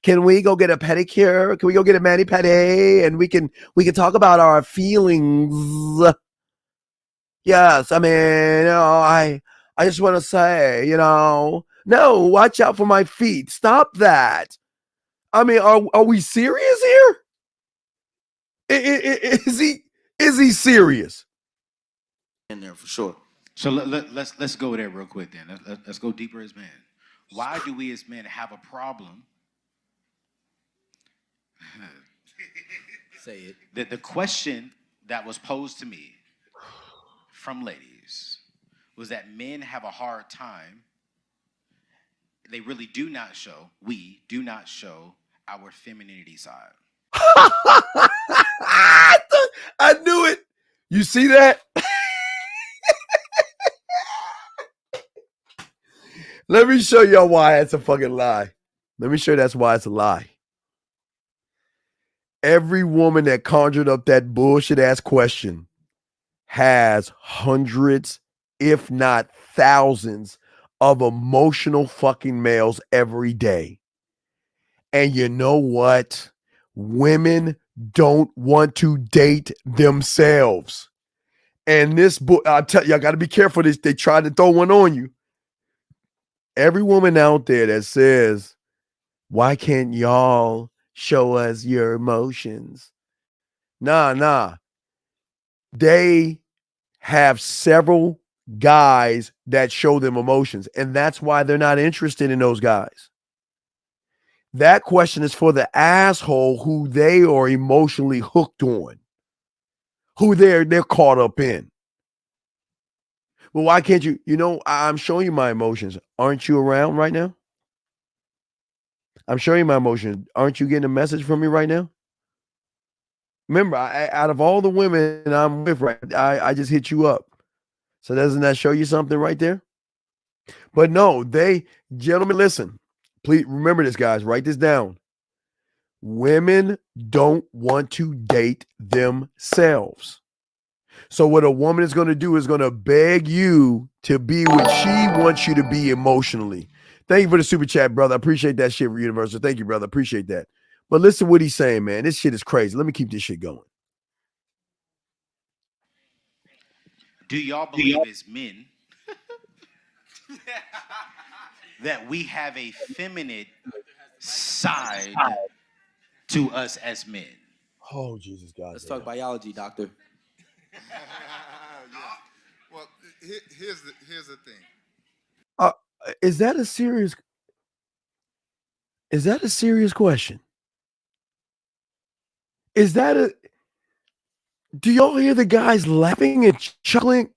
Can we go get a pedicure? Can we go get a mani-pedi? And we can talk about our feelings. Yes, I mean, I just want to say, no, watch out for my feet. Stop that. I mean, are we serious here? Is he serious? In there for sure. So let's go there real quick then. Let's go deeper as men. Why do we as men have a problem? Say it. The question that was posed to me from ladies was that men have a hard time. They really do not show, we do not show our femininity side. I knew it. You see that? Let me show y'all why it's a fucking lie. Let me show you that's why it's a lie. Every woman that conjured up that bullshit ass question has hundreds, if not thousands, of emotional fucking males every day. And you know what? Women don't want to date themselves. And this book, I'll tell you, I got to be careful. They try to throw one on you. Every woman out there that says, why can't y'all show us your emotions? Nah. They have several guys that show them emotions, and that's why they're not interested in those guys. That question is for the asshole who they are emotionally hooked on, who they're caught up in. Well, why can't you? I'm showing you my emotions. Aren't you around right now? I'm showing you my emotions. Aren't you getting a message from me right now? Remember, out of all the women I'm with, right, I just hit you up. So doesn't that show you something right there? But no, gentlemen, listen. Please remember this, guys. Write this down. Women don't want to date themselves. So what a woman is going to do is going to beg you to be what she wants you to be emotionally. Thank you for the super chat, brother. I appreciate that shit, Universal. Thank you, brother. Appreciate that. But listen to what he's saying, man. This shit is crazy. Let me keep this shit going. Do y'all believe as men that we have a feminine side to us as men. Oh, Jesus God. Let's talk biology, doctor. Well, here's the thing. Is that a serious question? Is that a Do y'all hear the guys laughing and chuckling?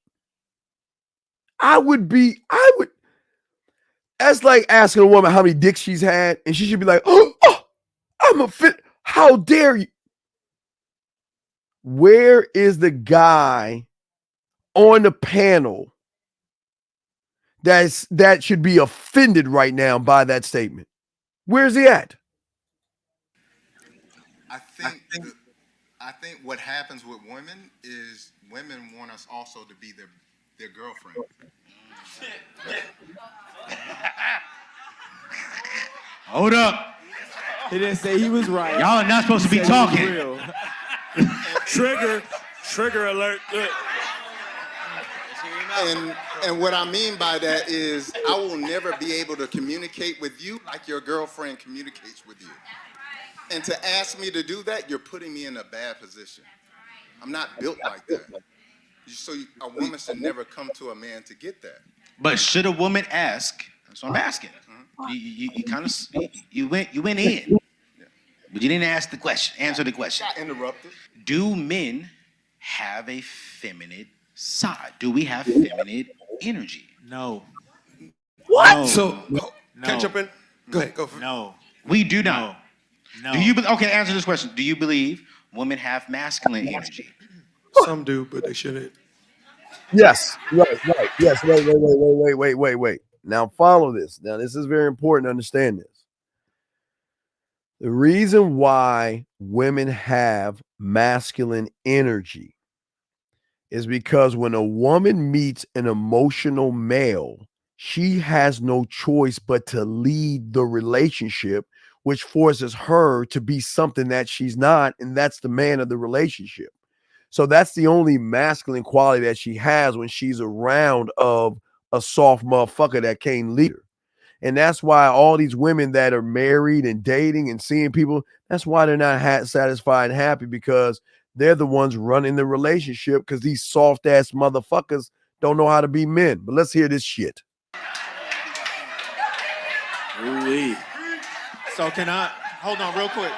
I would that's like asking a woman how many dicks she's had, and she should be like, oh, I'm a fit. How dare you? Where is the guy on the panel that should be offended right now by that statement? Where's he at? I think what happens with women is women want us also to be their girlfriend. Hold up. He didn't say he was right. Y'all are not supposed to be talking. Trigger alert. Look. And what I mean by that is I will never be able to communicate with you like your girlfriend communicates with you. And to ask me to do that, you're putting me in a bad position. I'm not built like that. So a woman should never come to a man to get that. But should a woman ask? That's what I'm asking. You kind of you went in, but you didn't ask the question. Answer the question. I interrupted. Do men have a feminine side? Do we have feminine energy? No. What? No. So, No. can I jump in? Go ahead. Go for it. No. We do not. No. Do you okay? Answer this question. Do you believe women have masculine energy? Some do, but they shouldn't. Yes, right. Yes, wait. Now follow this. Now this is very important to understand this. The reason why women have masculine energy is because when a woman meets an emotional male, she has no choice but to lead the relationship, which forces her to be something that she's not, and that's the man of the relationship. So that's the only masculine quality that she has when she's around of a soft motherfucker that can't lead her. And that's why all these women that are married and dating and seeing people, that's why they're not satisfied and happy, because they're the ones running the relationship, because these soft ass motherfuckers don't know how to be men. But let's hear this shit. Ooh-wee. So can I hold on real quick?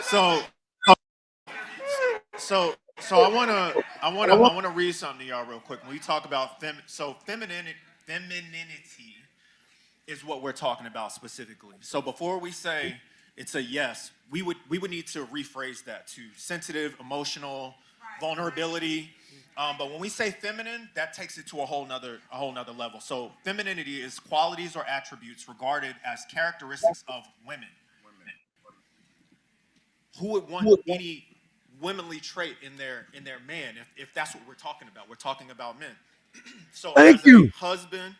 So I wanna read something to y'all real quick. When we talk about femininity is what we're talking about specifically. So before we say it's a yes, we would need to rephrase that to sensitive, emotional, vulnerability. But when we say feminine, that takes it to a whole nother level. So femininity is qualities or attributes regarded as characteristics of women. Who would want any womanly trait in their man if that's what we're talking about? We're talking about men. So as a husband,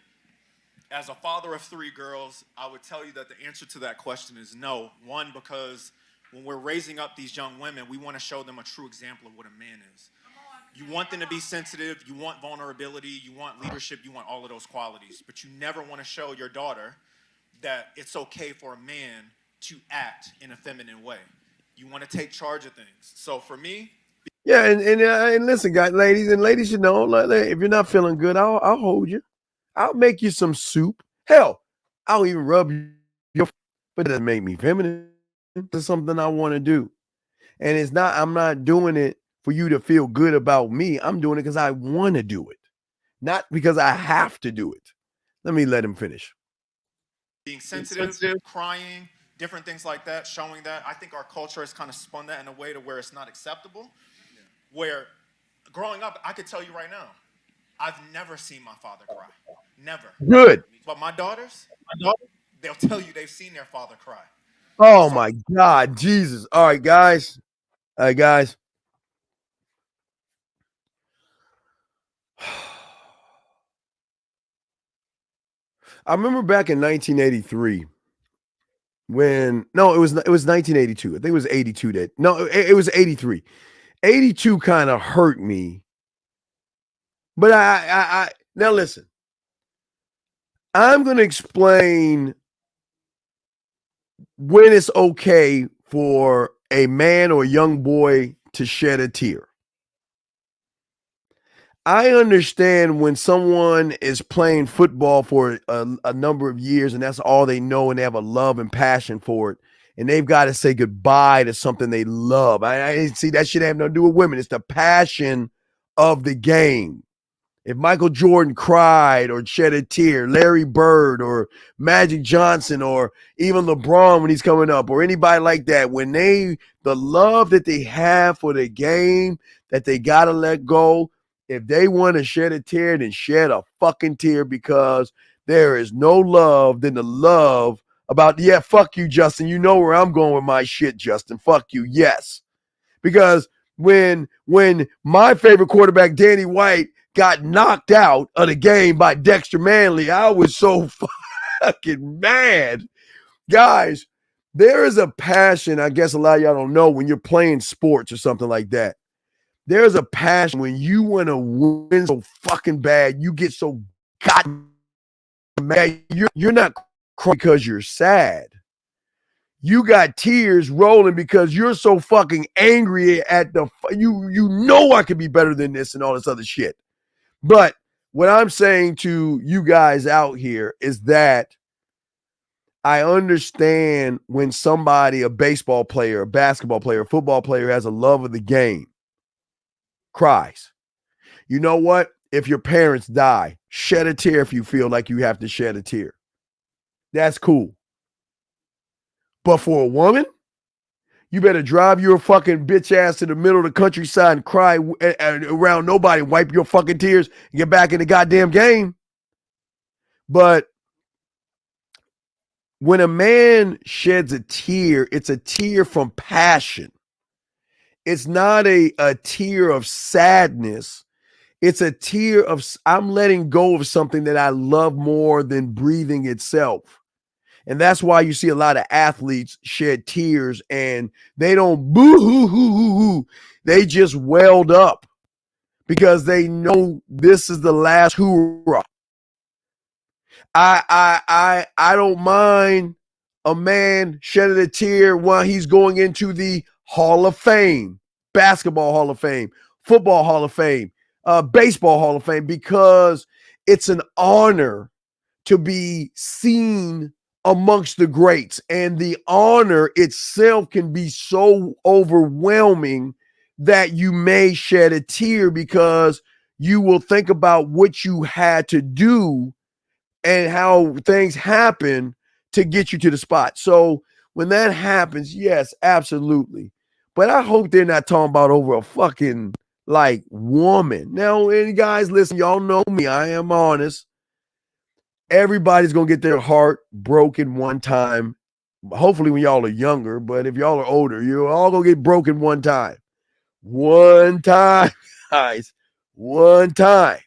as a father of 3 girls, I would tell you that the answer to that question is no. One, because when we're raising up these young women, we want to show them a true example of what a man is. You want them to be sensitive, you want vulnerability, you want leadership, you want all of those qualities. But you never want to show your daughter that it's okay for a man to act in a feminine way. You want to take charge of things. So for me, yeah, and listen, guys, ladies should know, if you're not feeling good, I'll hold you. I'll make you some soup. Hell, I'll even rub your, but it doesn't make me feminine. It's something I want to do. And I'm not doing it for you to feel good about me. I'm doing it because I want to do it, not because I have to do it. Let him finish. Being sensitive, crying, different things like that, showing that. I think our culture has kind of spun that in a way to where it's not acceptable. Where growing up, I could tell you right now, I've never seen my father cry. Never. Good. But my daughters, they'll tell you they've seen their father cry. Oh my God, Jesus. All right, guys. I remember back in 1983 when, no, it was 1982. I think it was 82 it was 83. 82 kind of hurt me. But I now listen, I'm going to explain when it's okay for a man or a young boy to shed a tear. I understand when someone is playing football for a number of years and that's all they know and they have a love and passion for it, and they've got to say goodbye to something they love. I see that shit have nothing to do with women. It's the passion of the game. If Michael Jordan cried or shed a tear, Larry Bird or Magic Johnson or even LeBron when he's coming up or anybody like that, when the love that they have for the game that they got to let go, if they want to shed a tear, then shed a fucking tear, because there is no love than the love about, yeah, fuck you, Justin. You know where I'm going with my shit, Justin. Fuck you. Yes. Because when my favorite quarterback, Danny White, got knocked out of the game by Dexter Manley, I was so fucking mad. Guys, there is a passion, I guess a lot of y'all don't know, when you're playing sports or something like that. There's a passion when you want to win so fucking bad, you get so goddamn mad. You're not crying because you're sad. You got tears rolling because you're so fucking angry at you know I could be better than this and all this other shit. But what I'm saying to you guys out here is that I understand when somebody, a baseball player, a basketball player, a football player, has a love of the game, cries. You know what? If your parents die, shed a tear if you feel like you have to shed a tear. That's cool. But for a woman, you better drive your fucking bitch ass to the middle of the countryside and cry around nobody, wipe your fucking tears, and get back in the goddamn game. But when a man sheds a tear, it's a tear from passion. It's not a tear of sadness. It's a tear of, I'm letting go of something that I love more than breathing itself. And that's why you see a lot of athletes shed tears and they don't boo-hoo-hoo-hoo-hoo. They just welled up because they know this is the last hoorah. I don't mind a man shedding a tear while he's going into the Hall of Fame, Basketball Hall of Fame, Football Hall of Fame, Baseball Hall of Fame, because it's an honor to be seen amongst the greats. And the honor itself can be so overwhelming that you may shed a tear because you will think about what you had to do and how things happen to get you to the spot. So when that happens, yes, absolutely. But I hope they're not talking about over a fucking like woman. Now, any guys, listen, y'all know me. I am honest. Everybody's going to get their heart broken one time. Hopefully when y'all are younger, but if y'all are older, you're all going to get broken one time. One time, guys. One time.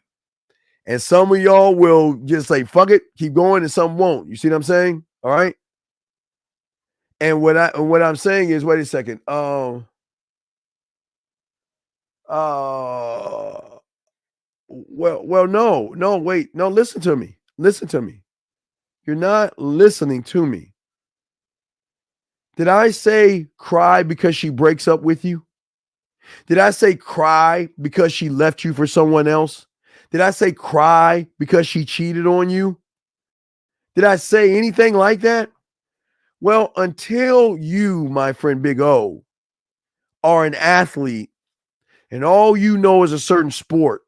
And some of y'all will just say, fuck it, keep going, and some won't. You see what I'm saying? All right. And what I'm saying is, wait a second. Well, no, wait. No, listen to me. Listen to me. You're not listening to me. Did I say cry because she breaks up with you? Did I say cry because she left you for someone else? Did I say cry because she cheated on you? Did I say anything like that? Well, until you, my friend Big O, are an athlete and all you know is a certain sport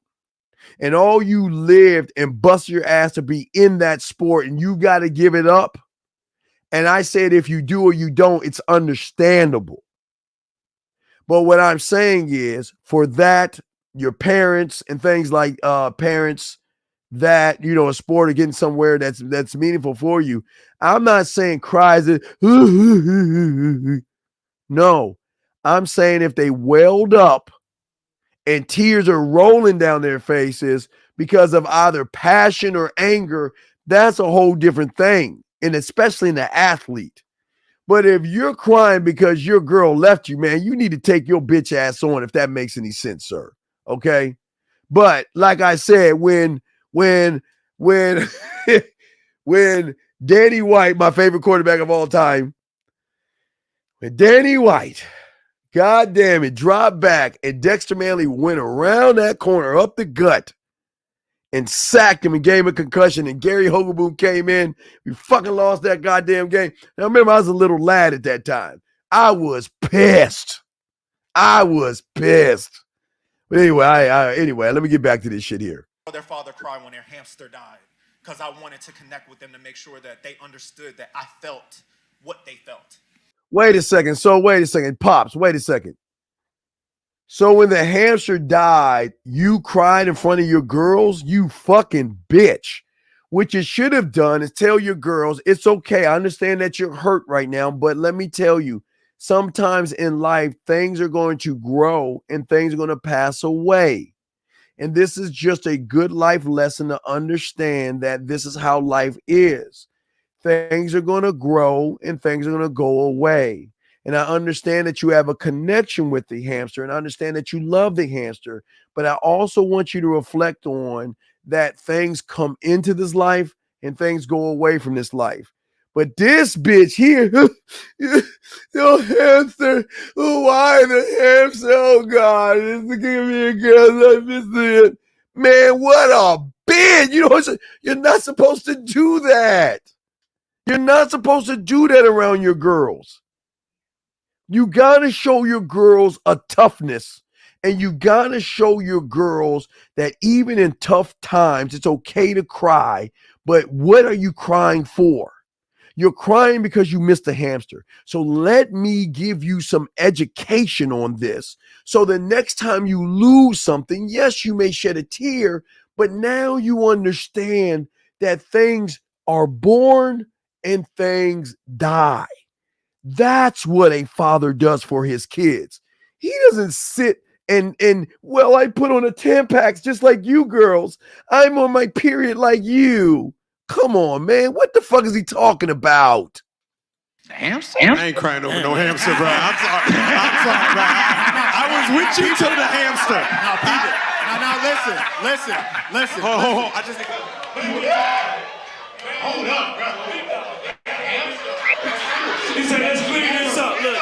and all you lived and bust your ass to be in that sport and you got to give it up. And I said, if you do or you don't, it's understandable. But what I'm saying is, for that, your parents and things like parents that, you know, a sport or getting somewhere that's meaningful for you. I'm not saying cries. No, I'm saying if they welled up and tears are rolling down their faces because of either passion or anger, that's a whole different thing. And especially in the athlete. But if you're crying because your girl left you, man, you need to take your bitch ass on, if that makes any sense, sir. Okay. But like I said, when when Danny White, my favorite quarterback of all time, when Danny White, God damn it, dropped back and Dexter Manley went around that corner up the gut and sacked him and gave him a concussion, and Gary Hogaboom came in. We fucking lost that goddamn game. Now, remember, I was a little lad at that time. I was pissed. But anyway, let me get back to this shit here. Their father cried when their hamster died because I wanted to connect with them to make sure that they understood that I felt what they felt. Wait a second. Pops, wait a second. So when the hamster died, you cried in front of your girls? You fucking bitch. What you should have done is tell your girls, it's okay. I understand that you're hurt right now, but let me tell you, sometimes in life, things are going to grow and things are going to pass away. And this is just a good life lesson to understand that this is how life is. Things are going to grow and things are going to go away. And I understand that you have a connection with the hamster, and I understand that you love the hamster, but I also want you to reflect on that things come into this life and things go away from this life. But this bitch here, your hamster, why the hamster? Oh God, it's giving me a girl. I miss it. Man, what a bitch! You're not supposed to do that. You're not supposed to do that around your girls. You gotta show your girls a toughness, and you gotta show your girls that even in tough times, it's okay to cry. But what are you crying for? You're crying because you missed a hamster. So let me give you some education on this. So the next time you lose something, yes, you may shed a tear, but now you understand that things are born and things die. That's what a father does for his kids. He doesn't sit and well, I put on a Tampax just like you girls. I'm on my period like you. Come on, man. What the fuck is he talking about? The hamster? I ain't crying over no hamster, bro. I'm sorry, bro. I was with you till the hamster. Now, listen. Hold on. I just... Hold up, bro. He said, let's clean this up. Look.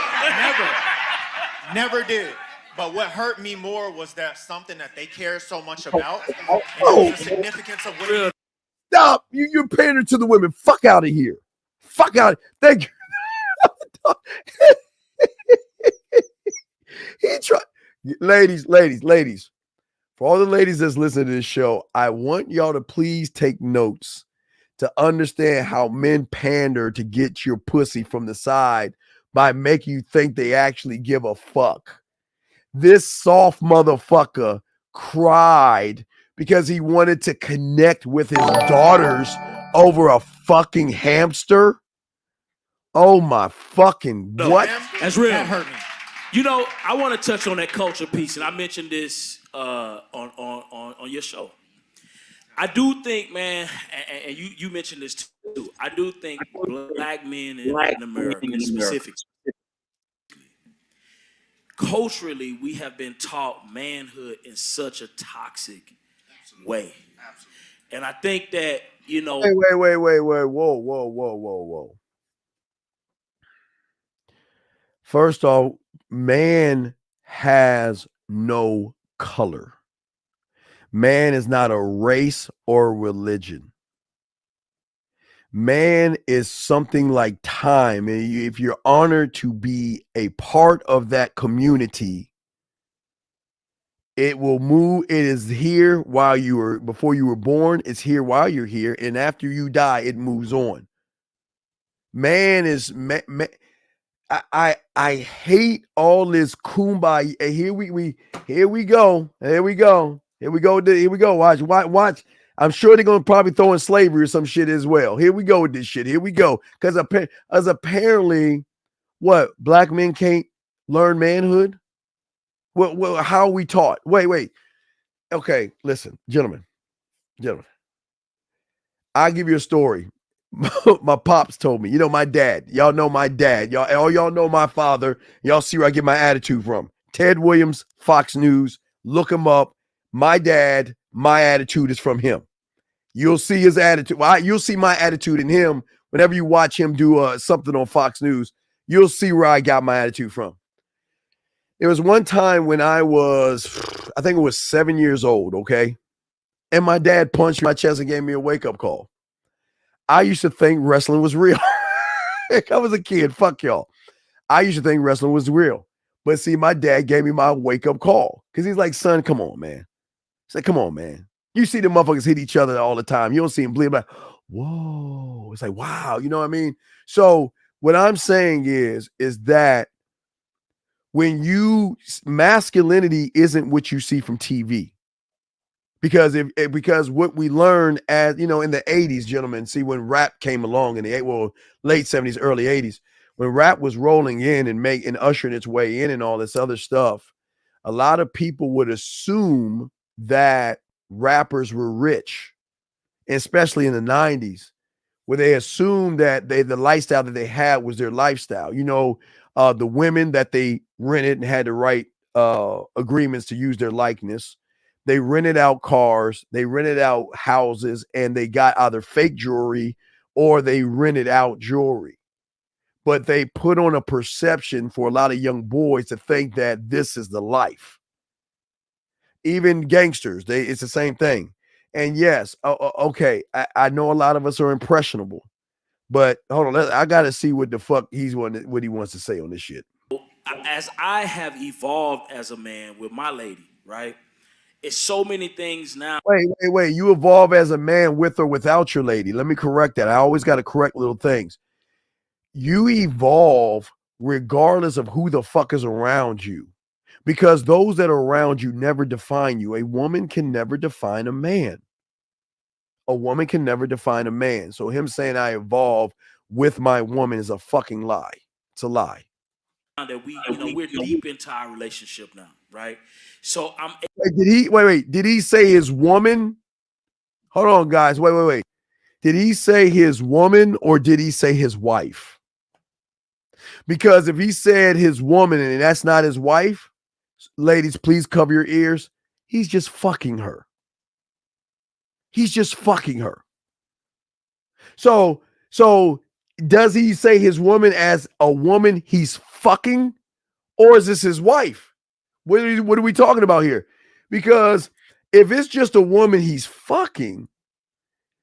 Never did. But what hurt me more was that something that they care so much about, and the significance of what it is. Stop. You're pandering to the women. Fuck out of here. Fuck out. Thank you. He tried. Ladies. For all the ladies that's listening to this show, I want y'all to please take notes to understand how men pander to get your pussy from the side by making you think they actually give a fuck. This soft motherfucker cried because he wanted to connect with his daughters over a fucking hamster. Oh my fucking what? That's real. That hurt me. You know, I want to touch on that culture piece, and I mentioned this on your show. I do think, man, and you mentioned this too. I do think black men in America specifically, culturally, we have been taught manhood in such a toxic way. And I think that, you know... Wait. Whoa. First off, man has no color. Man is not a race or a religion. Man is something like time. And if you're honored to be a part of that community, it will move. It is here before you were born. It's here while you're here. And after you die, it moves on. Man is, I hate all this kumbaya. Here we go. Watch. I'm sure they're going to probably throw in slavery or some shit as well. Here we go with this shit. Here we go. Because apparently, what? Black men can't learn manhood? Well, how are we taught? Wait. Okay, listen, gentlemen. I'll give you a story. My pops told me. You know my dad. Y'all know my dad. Y'all know my father. Y'all see where I get my attitude from. Ted Williams, Fox News. Look him up. My dad, my attitude is from him. You'll see his attitude. Well, you'll see my attitude in him whenever you watch him do something on Fox News. You'll see where I got my attitude from. There was one time when I think it was 7 years old, okay? And my dad punched my chest and gave me a wake-up call. I used to think wrestling was real. I was a kid. Fuck y'all. I used to think wrestling was real. But see, my dad gave me my wake-up call because he's like, son, come on, man. He's like, come on, man. You see the motherfuckers hit each other all the time. You don't see them bleed. Like, whoa. It's like, wow. You know what I mean? So what I'm saying is that when masculinity isn't what you see from TV. Because because what we learned as, in the 80s, gentlemen, see when rap came along in the late 70s, early 80s, when rap was rolling in and ushering its way in and all this other stuff, a lot of people would assume that rappers were rich, especially in the 90s, where they assumed that the lifestyle that they had was their lifestyle. The women that they rented and had to write agreements to use their likeness. They rented out cars, they rented out houses, and they got either fake jewelry or they rented out jewelry. But they put on a perception for a lot of young boys to think that this is the life. Even gangsters, it's the same thing. And yes, okay, I know a lot of us are impressionable, but hold on, I got to see what the fuck what he wants to say on this shit. As I have evolved as a man with my lady, right? It's so many things now. Wait. You evolve as a man with or without your lady. Let me correct that. I always got to correct little things. You evolve regardless of who the fuck is around you. Because those that are around you never define you. A woman can never define a man. A woman can never define a man. So him saying I evolve with my woman is a fucking lie. It's a lie. That we're deep into our relationship now, right? So I'm. Did he say his woman? Hold on, guys. Wait. Did he say his woman or did he say his wife? Because if he said his woman and that's not his wife, ladies, please cover your ears. He's just fucking her. He's just fucking her. So does he say his woman as a woman he's fucking, or is this his wife? What are we talking about here? Because if it's just a woman he's fucking,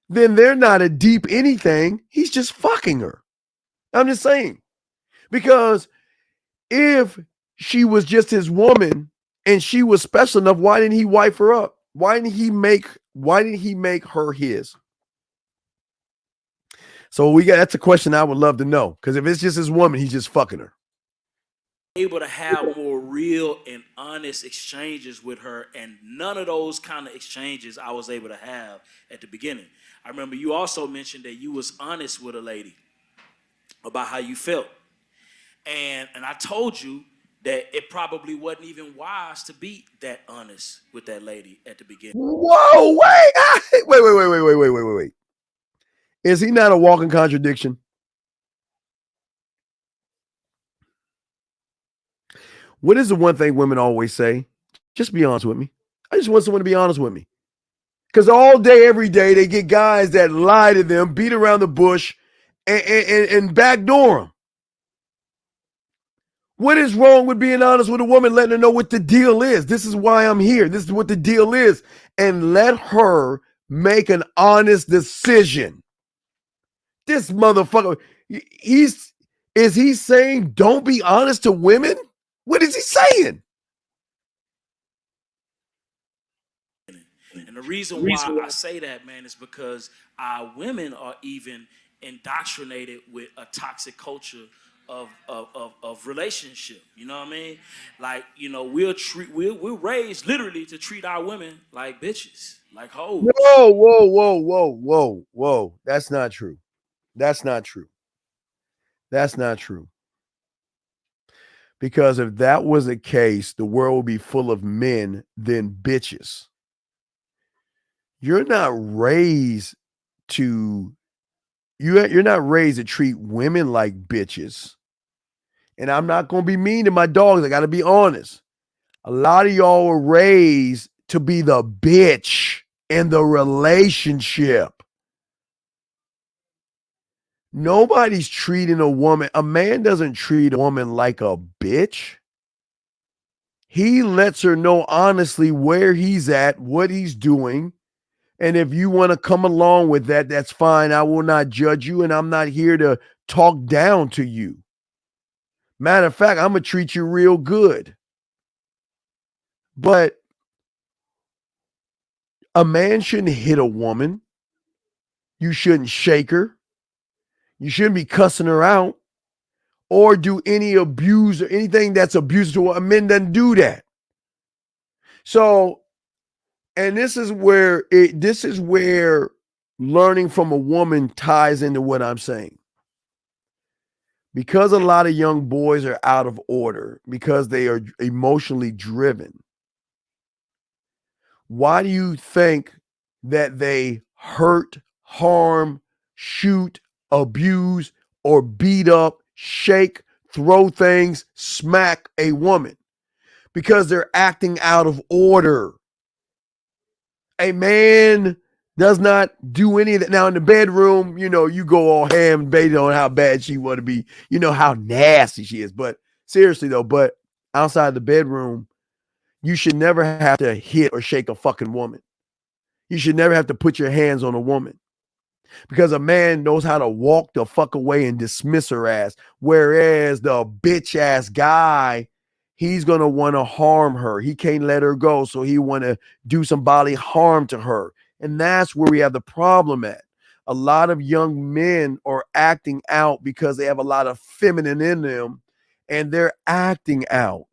then they're not a deep anything. He's just fucking her. I'm just saying. Because if she was just his woman and she was special enough, why didn't he wife her up? Why didn't he make her his? So that's a question I would love to know. Because if it's just his woman, he's just fucking her. Able to have more real and honest exchanges with her, and none of those kind of exchanges I was able to have at the beginning. I remember you also mentioned that you was honest with a lady about how you felt. And I told you that it probably wasn't even wise to be that honest with that lady at the beginning. Whoa, wait. Is he not a walking contradiction? What is the one thing women always say? Just be honest with me. I just want someone to be honest with me. Because all day, every day, they get guys that lie to them, beat around the bush, and backdoor them. What is wrong with being honest with a woman, letting her know what the deal is? This is why I'm here. This is what the deal is. And let her make an honest decision. This motherfucker, is he saying don't be honest to women? What is he saying? And the reason why I say that, man, is because our women are even indoctrinated with a toxic culture of relationship. You know what I mean? Like, we're raised literally to treat our women like bitches, like hoes. Whoa. That's not true. That's not true. Because if that was the case, the world would be full of men than bitches. You're not raised to treat women like bitches. And I'm not going to be mean to my dogs. I got to be honest. A lot of y'all were raised to be the bitch in the relationship. Nobody's treating a woman. A man doesn't treat a woman like a bitch. He lets her know honestly where he's at, what he's doing. And if you want to come along with that, that's fine. I will not judge you, and I'm not here to talk down to you. Matter of fact, I'm going to treat you real good. But a man shouldn't hit a woman. You shouldn't shake her. You shouldn't be cussing her out or do any abuse or anything that's abusive to a men doesn't do that. So, and this is where learning from a woman ties into what I'm saying. Because a lot of young boys are out of order, because they are emotionally driven, why do you think that they hurt, harm, shoot, abuse, or beat up, shake, throw things, smack a woman? Because they're acting out of order. A man does not do any of that. Now in the bedroom, you go all ham based on how bad she want to be, how nasty she is. But seriously though, but outside the bedroom, you should never have to hit or shake a fucking woman. You should never have to put your hands on a woman, because a man knows how to walk the fuck away and dismiss her ass. Whereas the bitch ass guy, he's going to want to harm her. He can't let her go. So he want to do some bodily harm to her. And that's where we have the problem at. A lot of young men are acting out because they have a lot of feminine in them, and they're acting out.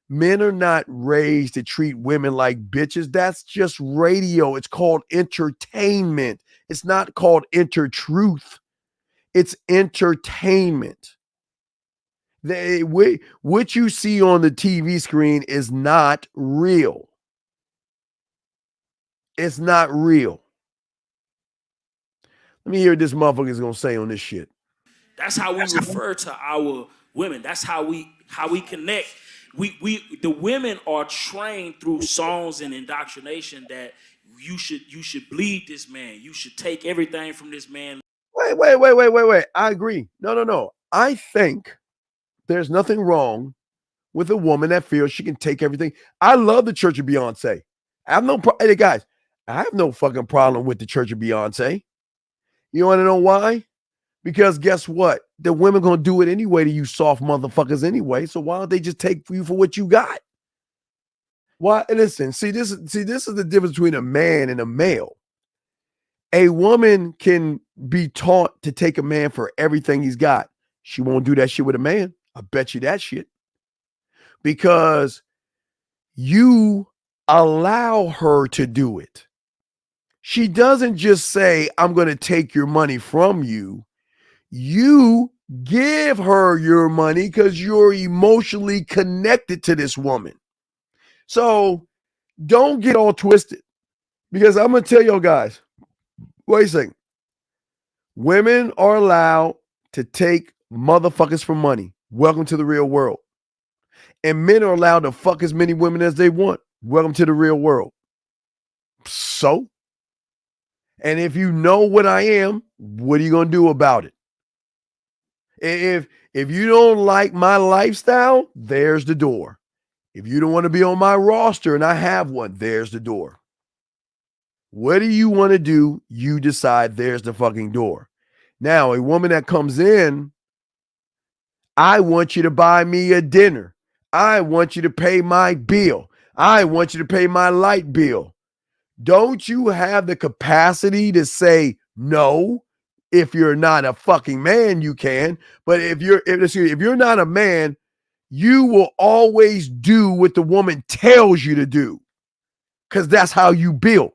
Men are not raised to treat women like bitches. That's just radio. It's called entertainment. It's not called truth. It's entertainment. What you see on the TV screen is not real. It's not real. Let me hear what this motherfucker is gonna say on this shit. That's how we refer to our women. That's how we connect. The women are trained through songs and indoctrination that you should bleed this man. You should take everything from this man. Wait. I agree. No. I think there's nothing wrong with a woman that feels she can take everything. I love the Church of Beyonce. I have no hey guys, I have no fucking problem with the Church of Beyonce. You want to know why? Because guess what? The women gonna do it anyway to you soft motherfuckers anyway. So why don't they just take you for what you got? Why? Listen, see this is the difference between a man and a male. A woman can be taught to take a man for everything he's got. She won't do that shit with a man. I bet you that shit. Because you allow her to do it. She doesn't just say, I'm going to take your money from you. You give her your money because you're emotionally connected to this woman. So don't get all twisted, because I'm going to tell you guys, wait a second. Women are allowed to take motherfuckers for money. Welcome to the real world. And men are allowed to fuck as many women as they want. Welcome to the real world. So, and if you know what I am, what are you going to do about it? If you don't like my lifestyle, there's the door. If you don't want to be on my roster and I have one, there's the door. What do you want to do? You decide. There's the fucking door. Now, a woman that comes in, I want you to buy me a dinner. I want you to pay my bill. I want you to pay my light bill. Don't you have the capacity to say no? If you're not a fucking man, you can. But if you're not a man, you will always do what the woman tells you to do, because that's how you build.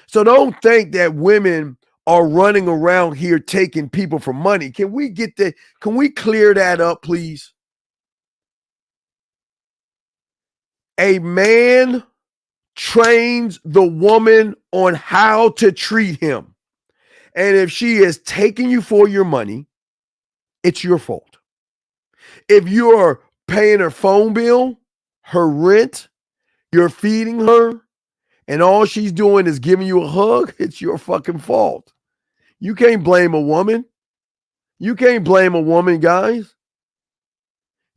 So don't think that women are running around here taking people for money. Can we clear that up, please? A man trains the woman on how to treat him. And if she is taking you for your money, it's your fault. If you're paying her phone bill, her rent, you're feeding her, and all she's doing is giving you a hug, it's your fucking fault. You can't blame a woman. You can't blame a woman, guys.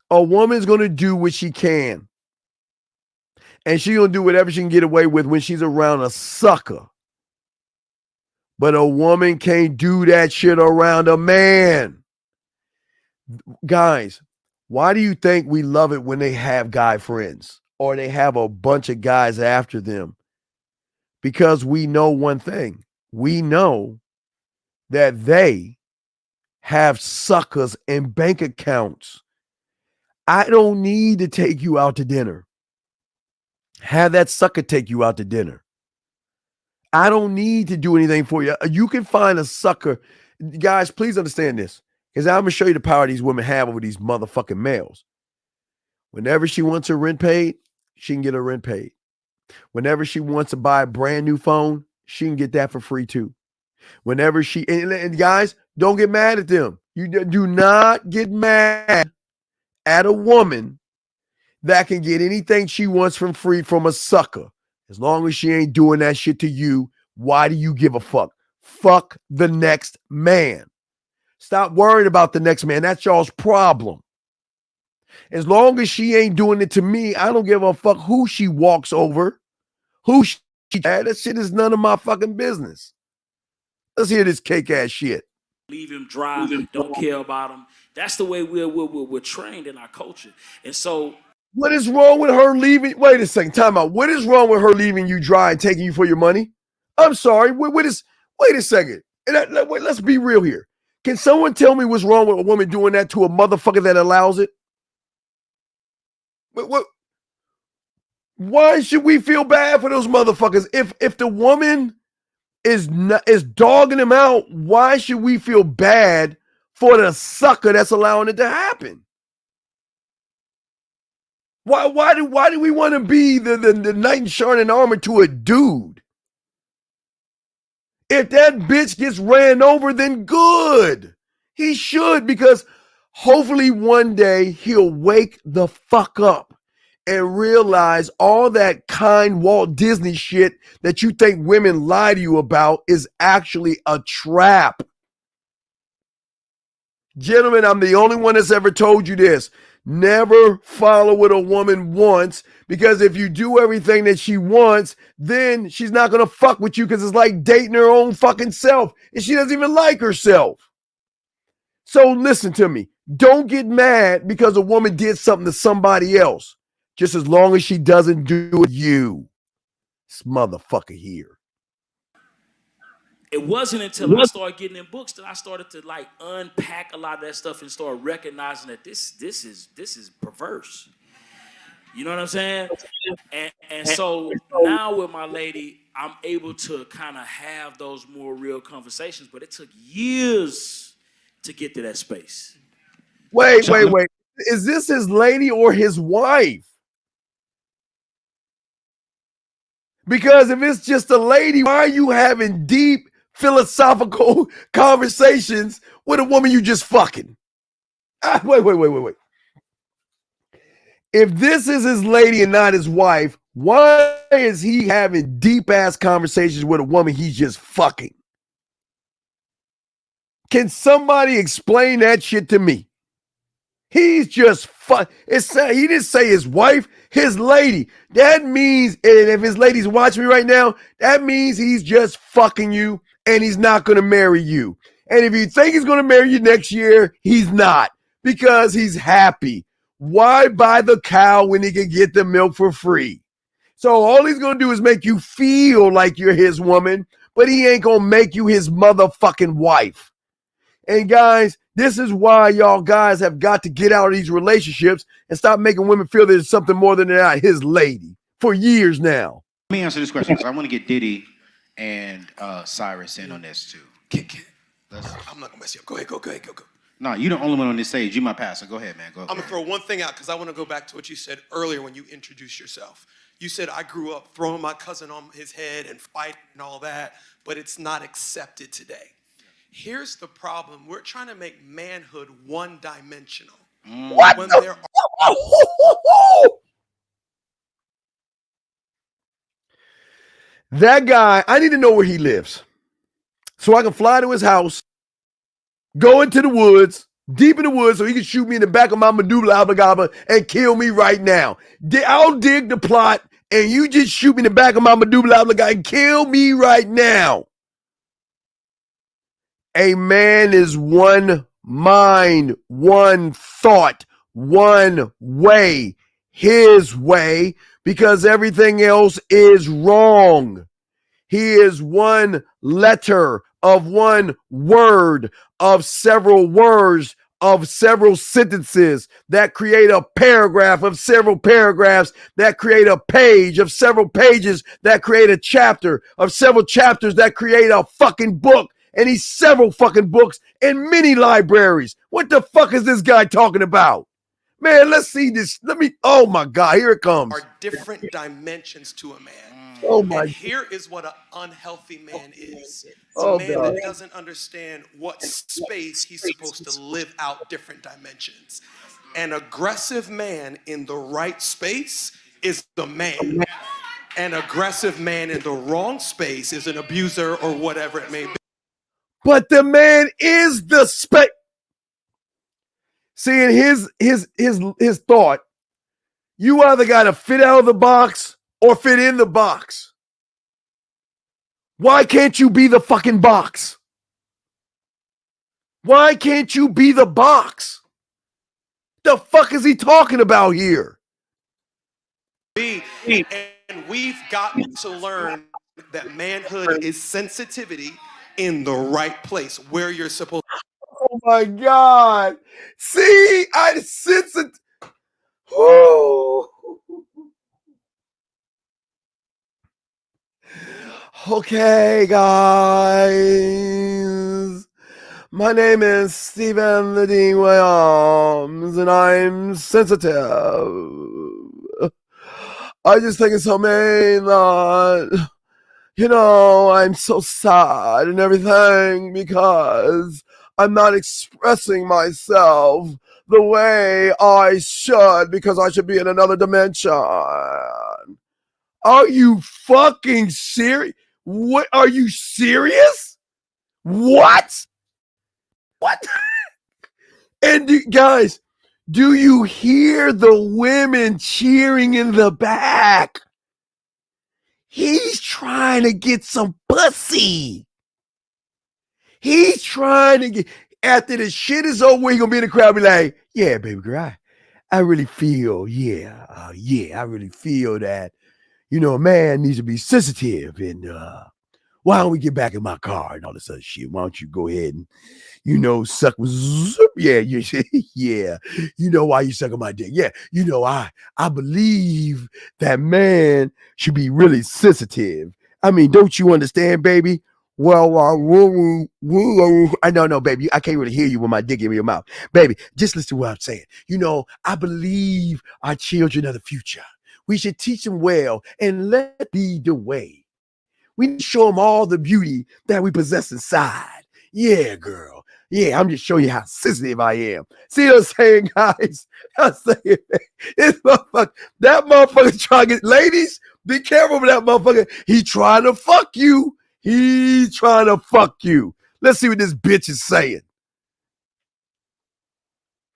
A woman's going to do what she can. And she's going to do whatever she can get away with when she's around a sucker. But a woman can't do that shit around a man. Guys, why do you think we love it when they have guy friends or they have a bunch of guys after them? Because we know one thing. We know that they have suckers and bank accounts. I don't need to take you out to dinner. Have that sucker take you out to dinner. I don't need to do anything for you. You can find a sucker. Guys, please understand this, because I'm going to show you the power these women have over these motherfucking males. Whenever she wants her rent paid, she can get her rent paid. Whenever she wants to buy a brand new phone, she can get that for free too. Whenever she, and guys, don't get mad at them. You do not get mad at a woman that can get anything she wants from free from a sucker. As long as she ain't doing that shit to you, why do you give a fuck? Fuck the next man. Stop worrying about the next man. That's y'all's problem. As long as she ain't doing it to me, I don't give a fuck who she walks over. That shit is none of my fucking business. Let's hear this cake ass shit. Leave him dry, don't care about him. That's the way we're trained in our culture. And so what is wrong with her leaving? Wait a second, time out. What is wrong with her leaving you dry and taking you for your money? I'm sorry. Wait a second. Wait, let's be real here. Can someone tell me what's wrong with a woman doing that to a motherfucker that allows it? What? Why should we feel bad for those motherfuckers? If the woman is dogging them out, why should we feel bad for the sucker that's allowing it to happen? Why do we want to be the knight in shining armor to a dude? If that bitch gets ran over, then good. He should, because hopefully one day he'll wake the fuck up and realize all that kind Walt Disney shit that you think women lie to you about is actually a trap. Gentlemen, I'm the only one that's ever told you this. Never follow what a woman wants, because if you do everything that she wants, then she's not going to fuck with you, because it's like dating her own fucking self, and she doesn't even like herself. So listen to me. Don't get mad because a woman did something to somebody else, just as long as she doesn't do it to you. This motherfucker here. it wasn't until I started getting in books that I started to like unpack a lot of that stuff and start recognizing that this is perverse. You know what I'm saying? And so now with my lady, I'm able to kind of have those more real conversations, but it took years to get to that space. Wait. Is this his lady or his wife? Because if it's just a lady, why are you having deep philosophical conversations with a woman you just fucking? Wait. If this is his lady and not his wife, why is he having deep ass conversations with a woman he's just fucking? Can somebody explain that shit to me? He's just he didn't say his wife, his lady. That means, and if his lady's watching me right now, that means he's just fucking you and he's not going to marry you. And if you think he's going to marry you next year, he's not, because he's happy. Why buy the cow when he can get the milk for free? So all he's going to do is make you feel like you're his woman, but he ain't going to make you his motherfucking wife. And guys, this is why y'all guys have got to get out of these relationships and stop making women feel there's something more than they're not his lady for years now. Let me answer this question, because I want to get Diddy and Cyrus in on this too. I'm not gonna mess you up. Go ahead. No, you're the only one on this stage. You my pastor. Go ahead, man. Go. I'm gonna throw one thing out because I want to go back to what you said earlier when you introduced yourself. You said I grew up throwing my cousin on his head and fighting and all that, but it's not accepted today. Here's the problem. We're trying to make manhood one-dimensional. What? That guy, I need to know where he lives so I can fly to his house, go into the woods, deep in the woods, so he can shoot me in the back of my medulla oblongata and kill me right now. I'll dig the plot, and you just shoot me in the back of my medulla oblongata and kill me right now. A man is one mind, one thought, one way, his way, because everything else is wrong. He is one letter of one word of several words of several sentences that create a paragraph of several paragraphs that create a page of several pages that create a chapter of several chapters that create a fucking book. And he's several fucking books in many libraries. What the fuck is this guy talking about? Man, let's see this. Oh my God, here it comes. Are different dimensions to a man. Oh my. And here is what an unhealthy man is. A Oh man God. that doesn't understand what space he's supposed to live out different dimensions. An aggressive man in the right space is the man. An aggressive man in the wrong space is an abuser or whatever it may be. But the man is the space. See, in his thought, you either got to fit out of the box or fit in the box. Why can't you be the fucking box? Why can't you be the box? The fuck is he talking about here? And we've got to learn that manhood is sensitivity in the right place where you're supposed to. Oh my God. See, I sense it. Woo. Okay, guys. My name is Stephen the Dean Williams, and I'm sensitive. I just think it's so mean that, I'm so sad and everything because I'm not expressing myself the way I should because I should be in another dimension. Are you fucking serious? What? Are you serious? What? What? And guys, do you hear the women cheering in the back? He's trying to get some pussy. He's trying to get, after the shit is over, he's gonna be in the crowd and be like, yeah, baby girl, I really feel, I really feel that, a man needs to be sensitive and why don't we get back in my car and all this other shit? Why don't you go ahead and, suck with zoop. Yeah, yeah. You know why you suck on my dick. Yeah, I believe that man should be really sensitive. I mean, don't you understand, baby? Well, I don't know, baby. I can't really hear you with my dick in your mouth. Baby, just listen to what I'm saying. I believe our children are the future. We should teach them well and let be the way. We need to show them all the beauty that we possess inside. Yeah, girl. Yeah, I'm just showing you how sensitive I am. See what I'm saying, guys? I'm saying that motherfucker trying to get, ladies, be careful with that motherfucker. He trying to fuck you. He's trying to fuck you. Let's see what this bitch is saying.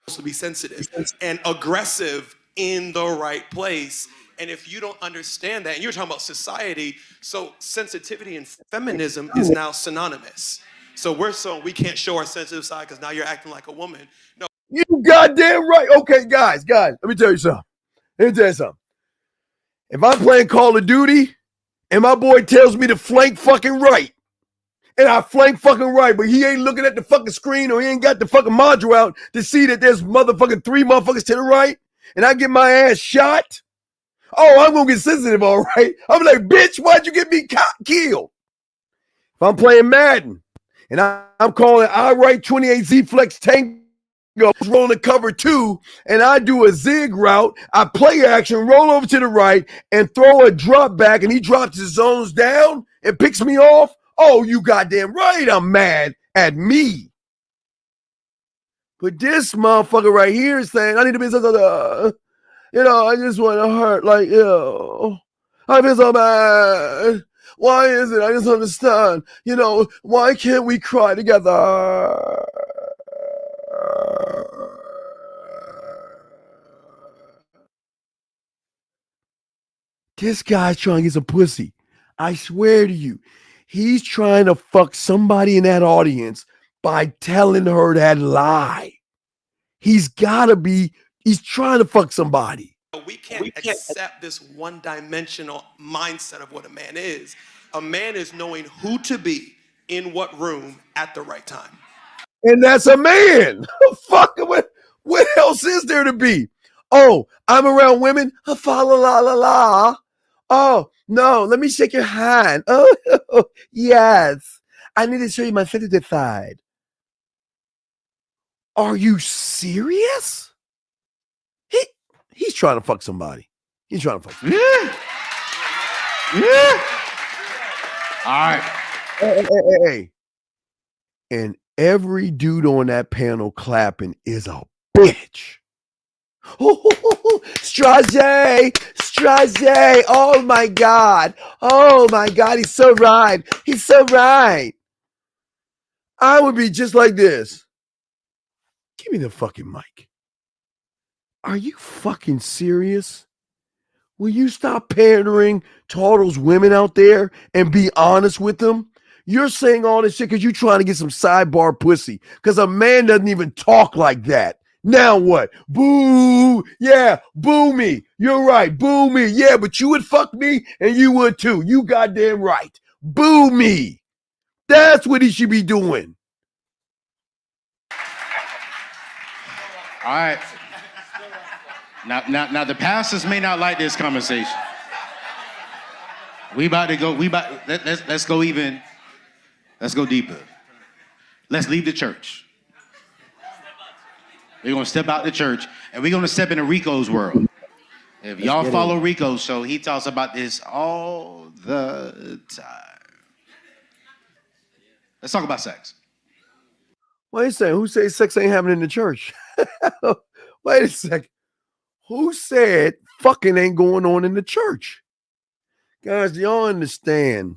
To be sensitive and aggressive in the right place. And if you don't understand that, and you're talking about society, so sensitivity and feminism is now synonymous. So we can't show our sensitive side because now you're acting like a woman. No. You goddamn right. Okay, guys, let me tell you something. If I'm playing Call of Duty and my boy tells me to flank fucking right, and I flank fucking right, but he ain't looking at the fucking screen or he ain't got the fucking module out to see that there's motherfucking 3 motherfuckers to the right, and I get my ass shot, I'm gonna get sensitive, all right? I'm like, bitch, why'd you get me killed? If I'm playing Madden and I'm calling I-Right 28Z Flex Tango, rolling the cover 2, and I do a zig route, I play action, roll over to the right, and throw a drop back, and he drops his zones down and picks me off. Oh, you goddamn right I'm mad at me. But this motherfucker right here is saying, I need to be I just want to hurt, I feel so bad. Why is it? I just understand. Why can't we cry together? This guy's trying to get some pussy. I swear to you, he's trying to fuck somebody in that audience by telling her that lie. He's trying to fuck somebody. We can't accept this one-dimensional mindset of what a man is. A man is knowing who to be in what room at the right time. And that's a man. Fuck, what else is there to be? Oh, I'm around women. Fa la la la la. Oh, no, let me shake your hand. Oh, yes. I need to show you my sensitive side. Are you serious? He's trying to fuck somebody. He's trying to fuck somebody. Yeah. All right. Hey. And every dude on that panel clapping is a bitch. Strage. Oh my God. He's so right. He's so right. I would be just like this. Give me the fucking mic. Are you fucking serious? Will you stop pandering to all those women out there and be honest with them? You're saying all this shit because you're trying to get some sidebar pussy. Because a man doesn't even talk like that. Now what? Boo! Yeah, boo me. You're right. Boo me. Yeah, but you would fuck me and you would too. You goddamn right. Boo me. That's what he should be doing. All right. Now the pastors may not like this conversation. Let's go deeper. Let's leave the church. We're gonna step out the church and we're gonna step into Rico's world. If y'all follow Rico's show, he talks about this all the time. Let's talk about sex. Wait a second. Who says sex ain't happening in the church? Wait a second. Who said fucking ain't going on in the church? Guys, do y'all understand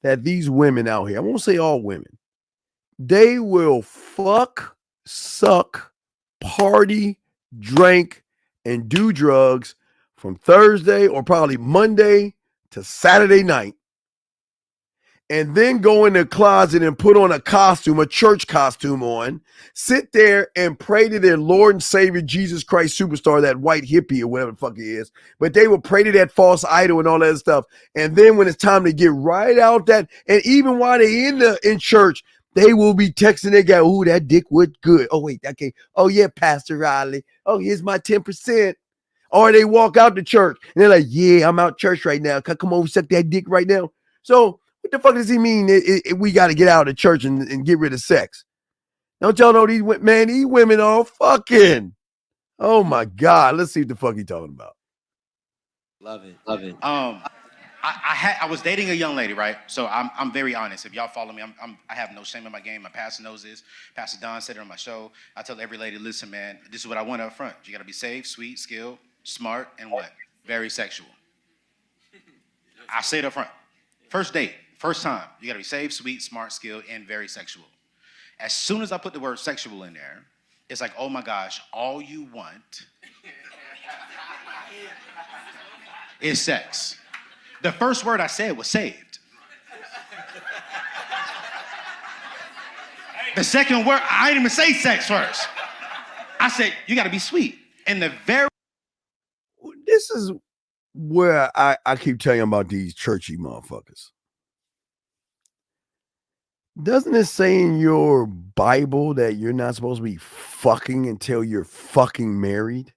that these women out here, I won't say all women, they will fuck, suck, party, drink, and do drugs from Thursday or probably Monday to Saturday night, and then go in the closet and put on a church costume on, sit there and pray to their Lord and Savior Jesus Christ Superstar, that white hippie or whatever the fuck he is. But they will pray to that false idol and all that stuff. And then when it's time to get right out that, and even while they're in church, they will be texting their guy, "Ooh, that dick would good. Oh, wait, okay. Oh, yeah, Pastor Riley. Oh, here's my 10%. Or they walk out the church and they're like, "Yeah, I'm out church right now. Come on, suck that dick right now." So what the fuck does he mean we got to get out of the church and get rid of sex? Don't y'all know these women are fucking. Oh my God. Let's see what the fuck he talking about. Love it. I was dating a young lady, right? So I'm very honest. If y'all follow me, I have no shame in my game. My pastor knows this. Pastor Don said it on my show. I tell every lady, listen, man, this is what I want up front. You got to be safe, sweet, skilled, smart, and what? Very sexual. I say it up front. First date, first time, you got to be safe, sweet, smart, skilled, and very sexual. As soon as I put the word sexual in there, it's like, oh my gosh, all you want is sex. The first word I said was saved. The second word, I didn't even say sex first. I said, you got to be sweet. And this is where I keep telling you about these churchy motherfuckers. Doesn't it say in your Bible that you're not supposed to be fucking until you're fucking married?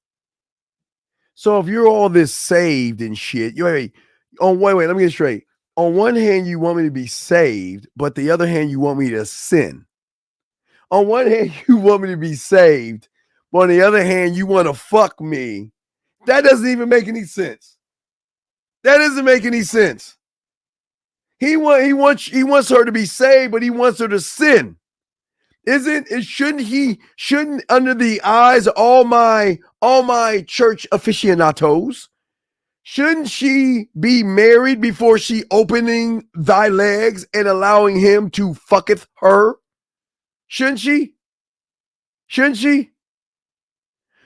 So if you're all this saved and shit, wait, let me get straight. On one hand, you want me to be saved, but the other hand, you want me to sin. On one hand, you want me to be saved, but on the other hand, you want to fuck me. That doesn't even make any sense. That doesn't make any sense. He wants her to be saved, but he wants her to sin. Shouldn't under the eyes of all my church aficionados, Shouldn't she be married before she opening thy legs and allowing him to fucketh her? Shouldn't she? Shouldn't she?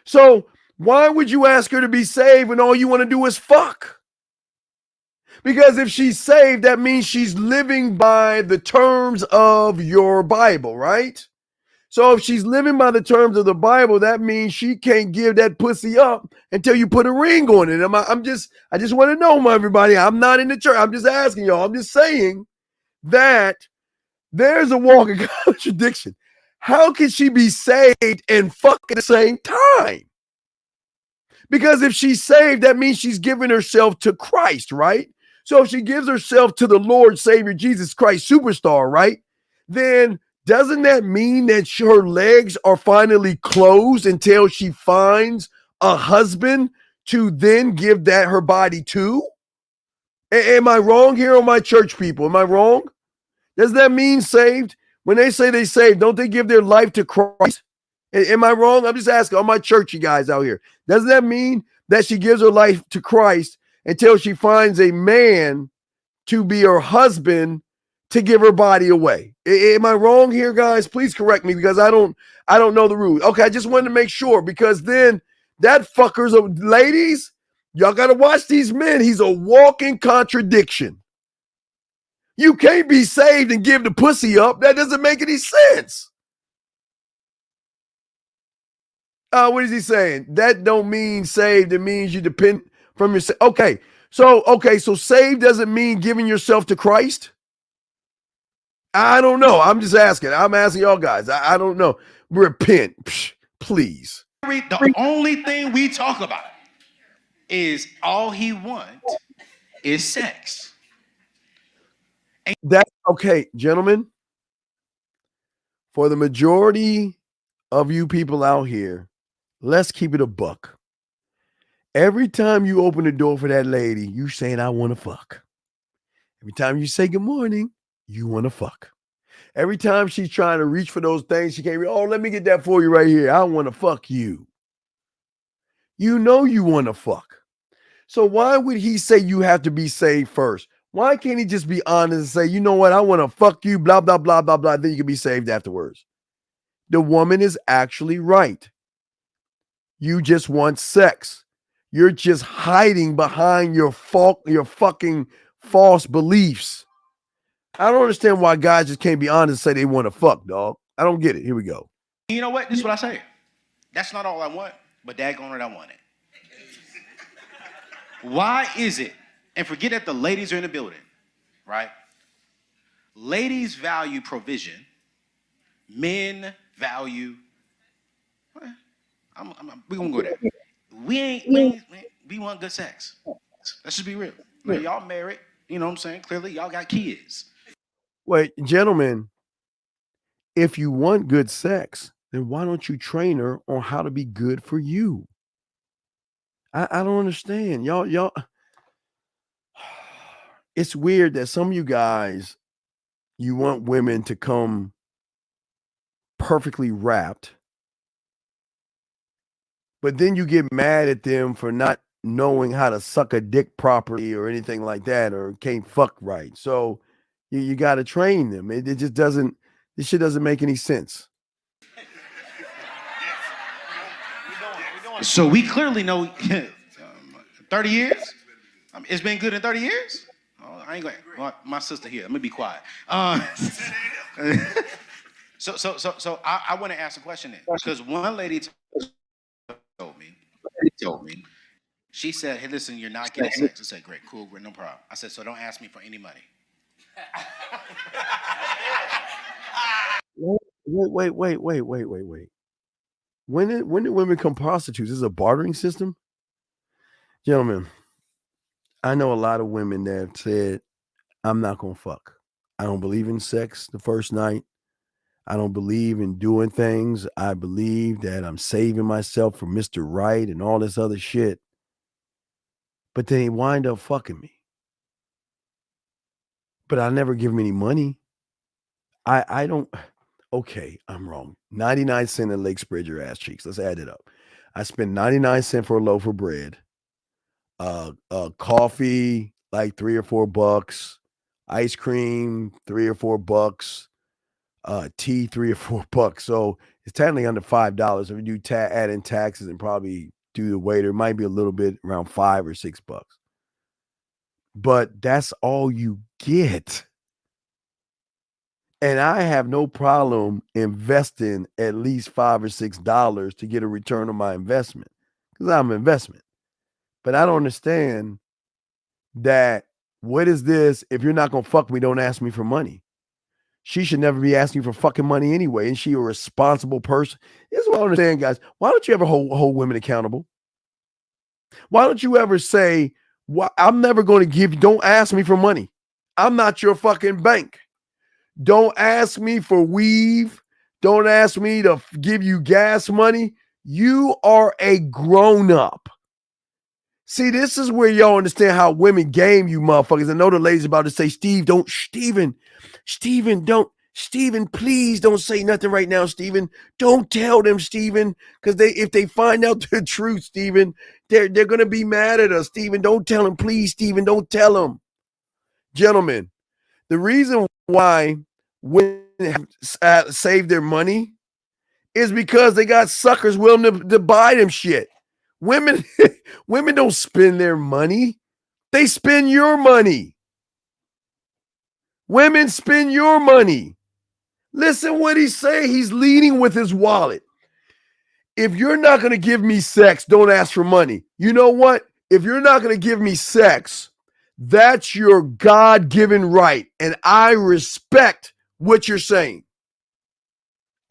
So why would you ask her to be saved when all you want to do is fuck? Because if she's saved, that means she's living by the terms of your Bible, right? So if she's living by the terms of the Bible, that means she can't give that pussy up until you put a ring on it. I just want to know, everybody. I'm not in the church. I'm just asking y'all. I'm just saying that there's a walking contradiction. How can she be saved and fuck at the same time? Because if she's saved, that means she's giving herself to Christ, right? So if she gives herself to the Lord Savior Jesus Christ superstar, right? Then doesn't that mean that her legs are finally closed until she finds a husband to then give that her body to? Am I wrong here on my church people? Am I wrong? Does that mean saved? When they say they saved, don't they give their life to Christ? Am I wrong? I'm just asking all my churchy guys out here. Doesn't that mean that she gives her life to Christ until she finds a man to be her husband to give her body away? Am I wrong here, guys? Please correct me because I don't know the rules. Okay, I just wanted to make sure because then that fucker's ladies, y'all got to watch these men. He's a walking contradiction. You can't be saved and give the pussy up. That doesn't make any sense. What is he saying? That don't mean saved. It means you depend from your. Okay, so saved doesn't mean giving yourself to Christ. I don't know. I'm just asking. I'm asking y'all guys. I don't know. Repent, please. The only thing we talk about is all he wants is sex. That's okay, gentlemen. For the majority of you people out here, let's keep it a buck. Every time you open the door for that lady, you saying, I want to fuck. Every time you say good morning, you want to fuck. Every time she's trying to reach for those things, she can't reach. Oh, let me get that for you right here. I want to fuck you. You know you want to fuck. So why would he say you have to be saved first? Why can't he just be honest and say, you know what, I want to fuck you, blah, blah, blah, blah, blah. Then you can be saved afterwards. The woman is actually right. You just want sex. You're just hiding behind your fucking false beliefs. I don't understand why guys just can't be honest and say they want to fuck, dog. I don't get it. Here we go. You know what? This is what I say. That's not all I want, but daggone it, I want it. Why is it? And forget that the ladies are in the building, right? Ladies value provision. Men value. We're going to go there. We want good sex. Let's just be real. Now, y'all married. You know what I'm saying? Clearly, y'all got kids. Wait, gentlemen, if you want good sex, then why don't you train her on how to be good for you? I don't understand. Y'all, it's weird that some of you guys, you want women to come perfectly wrapped, but then you get mad at them for not knowing how to suck a dick properly or anything like that, or can't fuck right. So you got to train them. It just doesn't, this shit doesn't make any sense. So we clearly know 30 years? It's been good in 30 years? Oh, I ain't going. Well, my sister here. Let me be quiet. So I want to ask a question then, because one lady told me, she said, "Hey, listen, you're not getting sex." I said, "Great, cool, no problem." I said, "So don't ask me for any money." Wait. When did women become prostitutes? Is this a bartering system? Gentlemen, I know a lot of women that have said, I'm not going to fuck. I don't believe in sex the first night. I don't believe in doing things. I believe that I'm saving myself from Mr. Right and all this other shit. But they wind up fucking me. But I never give them any money. I don't. Okay, I'm wrong. 99 cents in Lake spread your ass cheeks. Let's add it up. I spend 99 cents for a loaf of bread. Coffee like $3 or $4, ice cream $3 or $4, tea $3 or $4. So it's technically under $5. If you do add in taxes and probably do the waiter, it might be a little bit around $5 or $6. But that's all you get. And I have no problem investing at least $5 or $6 to get a return on my investment because I'm an investment. But I don't understand that. What is this? If you're not going to fuck me, don't ask me for money. She should never be asking for fucking money anyway. And she a responsible person. This is what I understand, guys. Why don't you ever hold women accountable? Why don't you ever say, I'm never going to give you, don't ask me for money. I'm not your fucking bank. Don't ask me for weave. Don't ask me to give you gas money. You are a grown-up. See, this is where y'all understand how women game you motherfuckers. I know the ladies about to say, Stephen, please don't say nothing right now, Stephen. Don't tell them, Stephen, because if they find out the truth, Stephen, they're going to be mad at us, Stephen. Don't tell them, please, Stephen, don't tell them. Gentlemen, the reason why women have saved their money is because they got suckers willing to buy them shit. Women don't spend their money. They spend your money. Women spend your money. Listen what he's saying. He's leading with his wallet. If you're not going to give me sex, don't ask for money. You know what? If you're not going to give me sex, that's your God-given right. And I respect what you're saying.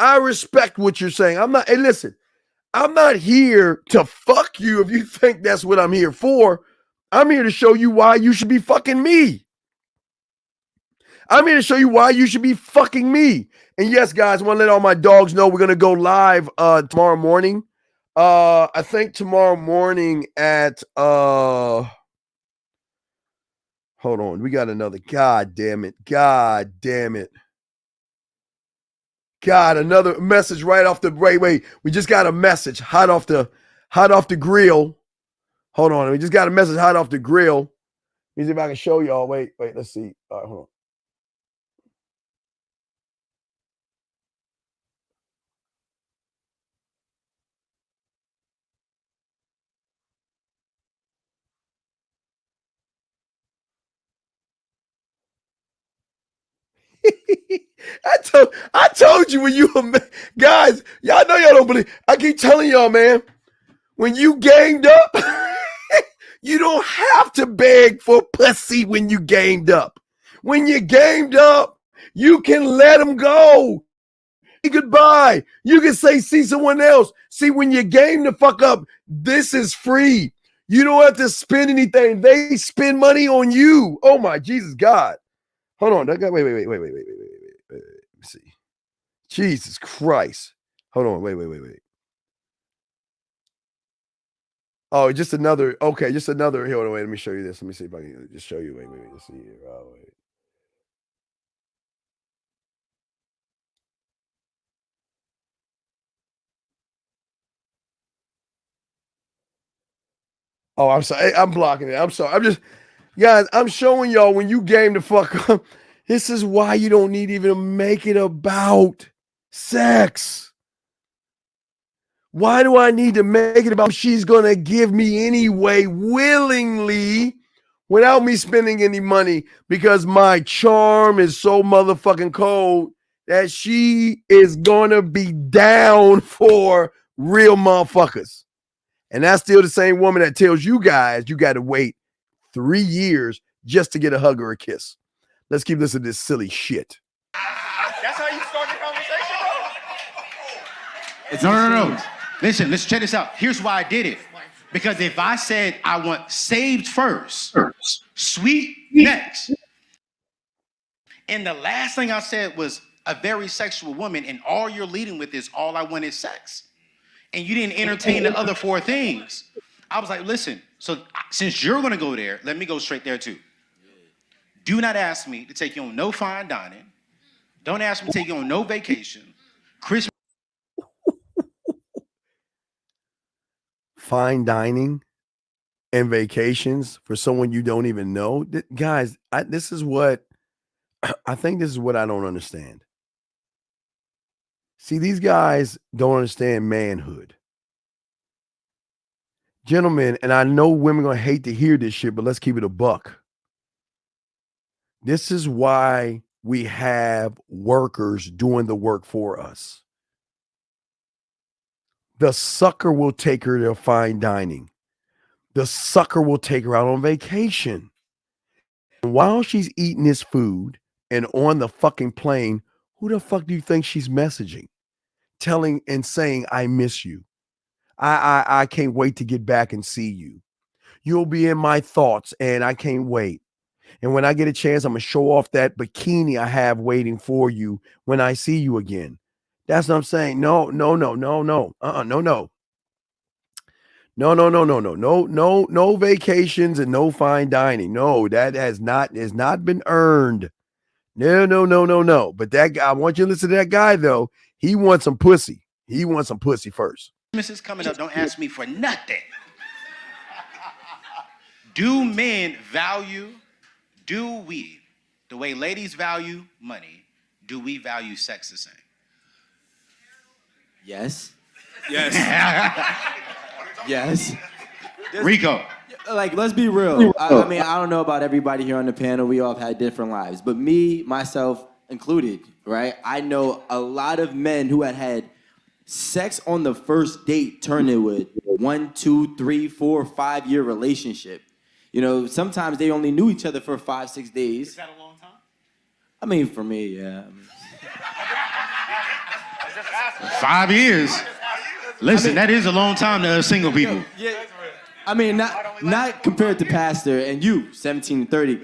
I respect what you're saying. Hey, listen, I'm not here to fuck you if you think that's what I'm here for. I'm here to show you why you should be fucking me. I'm here to show you why you should be fucking me. And yes, guys, I want to let all my dogs know we're going to go live tomorrow morning. I think tomorrow morning at hold on. We got another. God damn it. God, another message right off the wait. We just got a message hot off the grill. Hold on. We just got a message hot off the grill. Let me see if I can show y'all. Wait, let's see. All right, hold on. I told you when you guys, y'all know y'all don't believe. I keep telling y'all, man, when you gamed up, you don't have to beg for pussy when you gamed up. When you gamed up, you can let them go. Goodbye. You can say, see someone else. See, when you game the fuck up, this is free. You don't have to spend anything. They spend money on you. Oh my Jesus God. Hold on. Wait. Let me see. Jesus Christ. Hold on. Wait. Oh, just another. Okay, just another. Hold on. Wait. Let me show you this. Let me see if I can just show you. Wait. Let's see here. Oh, wait. Oh, I'm sorry. I'm blocking it. I'm sorry. I'm just, guys, I'm showing y'all when you game the fuck up. This is why you don't need even to make it about sex. Why do I need to make it about she's going to give me anyway willingly without me spending any money because my charm is so motherfucking cold that she is going to be down for real motherfuckers. And that's still the same woman that tells you guys you got to wait 3 years just to get a hug or a kiss. Let's keep listening to this silly shit. That's how you start the conversation, bro? No. Listen, let's check this out. Here's why I did it. Because if I said I want saved first, sweet next, and the last thing I said was a very sexual woman, and all you're leading with is all I want is sex, and you didn't entertain the other 4 things, I was like, listen, so since you're going to go there, let me go straight there too. Do not ask me to take you on no fine dining. Don't ask me to take you on no vacation. Christmas. Fine dining? and vacations for someone you don't even know. Guys, this is what I think this is what I don't understand. See, these guys don't understand manhood. Gentlemen, and I know women gonna hate to hear this shit, but let's keep it a buck. This is why we have workers doing the work for us. The sucker will take her to fine dining. The sucker will take her out on vacation. And while she's eating this food and on the fucking plane, who the fuck do you think she's messaging? Telling and saying, I miss you. I can't wait to get back and see you. You'll be in my thoughts and I can't wait. And when I get a chance, I'm going to show off that bikini I have waiting for you when I see you again. That's what I'm saying. No. No. No vacations and no fine dining. No, that has not been earned. No. But that guy, I want you to listen to that guy though. He wants some pussy. He wants some pussy first. Christmas is coming up. Don't ask me for nothing. Do men value, do we, the way ladies value money, do we value sex the same? Yes. Yes. Yes. Rico. Like, let's be real. I mean, I don't know about everybody here on the panel. We all have had different lives. But me, myself included, right? I know a lot of men who had sex on the first date turn into a 1, 2, 3, 4, 5 year relationship. You know, sometimes they only knew each other for 5, 6 days. Is that a long time? I mean, for me, yeah. 5 years. Listen, that is a long time to single people. Yeah. I mean, not compared to Pastor and you, 17 and 30.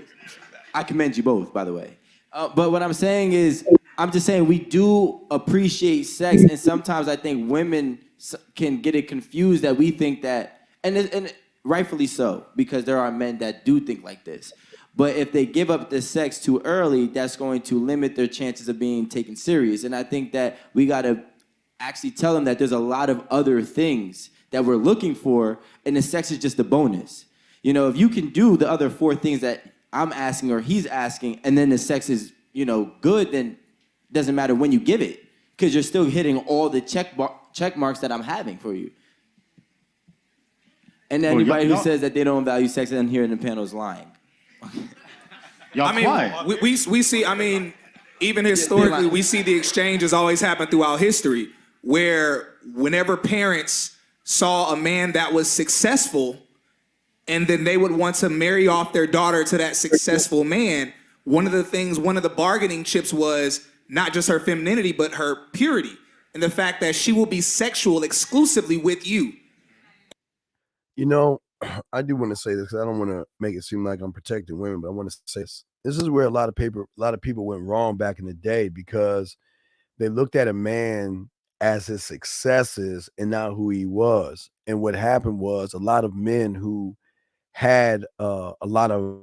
I commend you both, by the way. But what I'm saying is, I'm just saying we do appreciate sex, and sometimes I think women can get it confused that we think that, and rightfully so, because there are men that do think like this. But if they give up the sex too early, that's going to limit their chances of being taken serious. And I think that we got to actually tell them that there's a lot of other things that we're looking for, and the sex is just a bonus. You know, if you can do the other 4 things that I'm asking or he's asking, and then the sex is, good, then it doesn't matter when you give it, because you're still hitting all the check marks that I'm having for you. And anybody who says that they don't value sex and here in the panel is lying. We see, even historically, we see the exchanges always happen throughout history, where whenever parents saw a man that was successful, and then they would want to marry off their daughter to that successful man, one of the bargaining chips was not just her femininity, but her purity, and the fact that she will be sexual exclusively with you. I do want to say this because I don't want to make it seem like I'm protecting women, but I want to say this. This is where a lot of people went wrong back in the day, because they looked at a man as his successes and not who he was. And what happened was a lot of men who had a lot of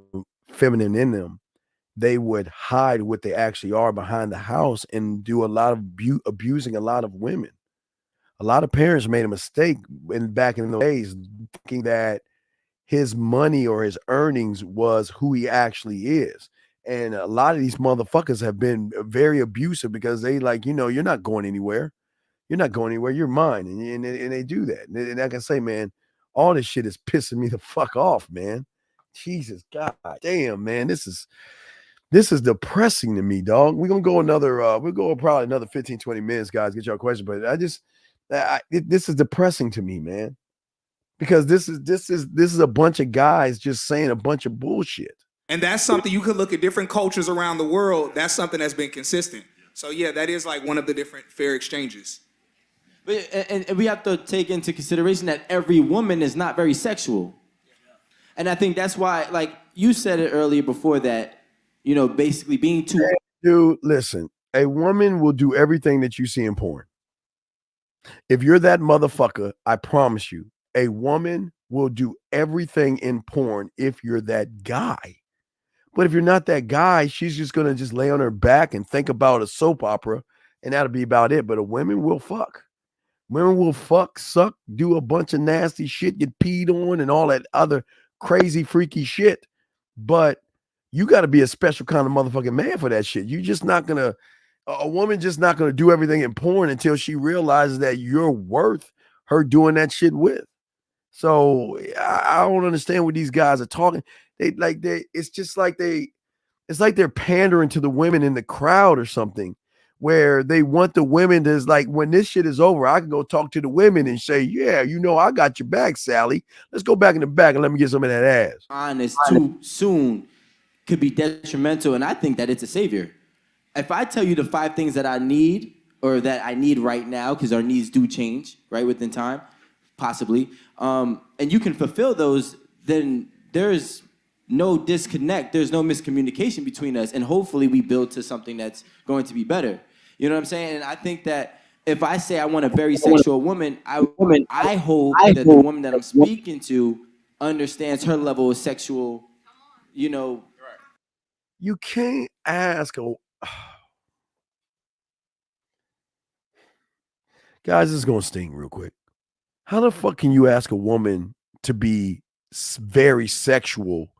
feminine in them, they would hide what they actually are behind the house and do a lot of abusing a lot of women. A lot of parents made a mistake back in those days, thinking that his money or his earnings was who he actually is. And a lot of these motherfuckers have been very abusive because they you're not going anywhere. You're not going anywhere. You're mine. And they do that. And I can say, man, all this shit is pissing me the fuck off, man. Jesus, God damn, man. This is depressing to me, dog. We're going to go we'll go probably another 15, 20 minutes, guys, get your question. But this is depressing to me, man. Because this is a bunch of guys just saying a bunch of bullshit. And that's something you could look at different cultures around the world. That's something that's been consistent. So yeah, that is like one of the different fair exchanges. But, and we have to take into consideration that every woman is not very sexual. And I think that's why, like you said it earlier before that, basically being too... Dude, listen, a woman will do everything that you see in porn. If you're that motherfucker, I promise you, a woman will do everything in porn if you're that guy. But if you're not that guy, she's just going to just lay on her back and think about a soap opera, and that'll be about it. But a woman will fuck. Women will fuck, suck, do a bunch of nasty shit, get peed on, and all that other crazy, freaky shit. But you got to be a special kind of motherfucking man for that shit. You just not gonna, a woman just not gonna do everything in porn until she realizes that you're worth her doing that shit with. So I don't understand what these guys are talking. It's just like it's like they're pandering to the women in the crowd or something, where they want the women to, like, when this shit is over, I can go talk to the women and say, yeah, I got your back, Sally. Let's go back in the back and let me get some of that ass. Honest too soon could be detrimental, and I think that it's a savior. If I tell you the 5 things that I need, or that I need right now, because our needs do change, right, within time, possibly, and you can fulfill those, then there's no disconnect, there's no miscommunication between us, and hopefully we build to something that's going to be better. You know what I'm saying? And I think that if I say I want a very sexual woman, I hope that the woman that I'm speaking to understands her level of sexual, You can't ask guys, this is gonna sting real quick. How the fuck can you ask a woman to be very sexual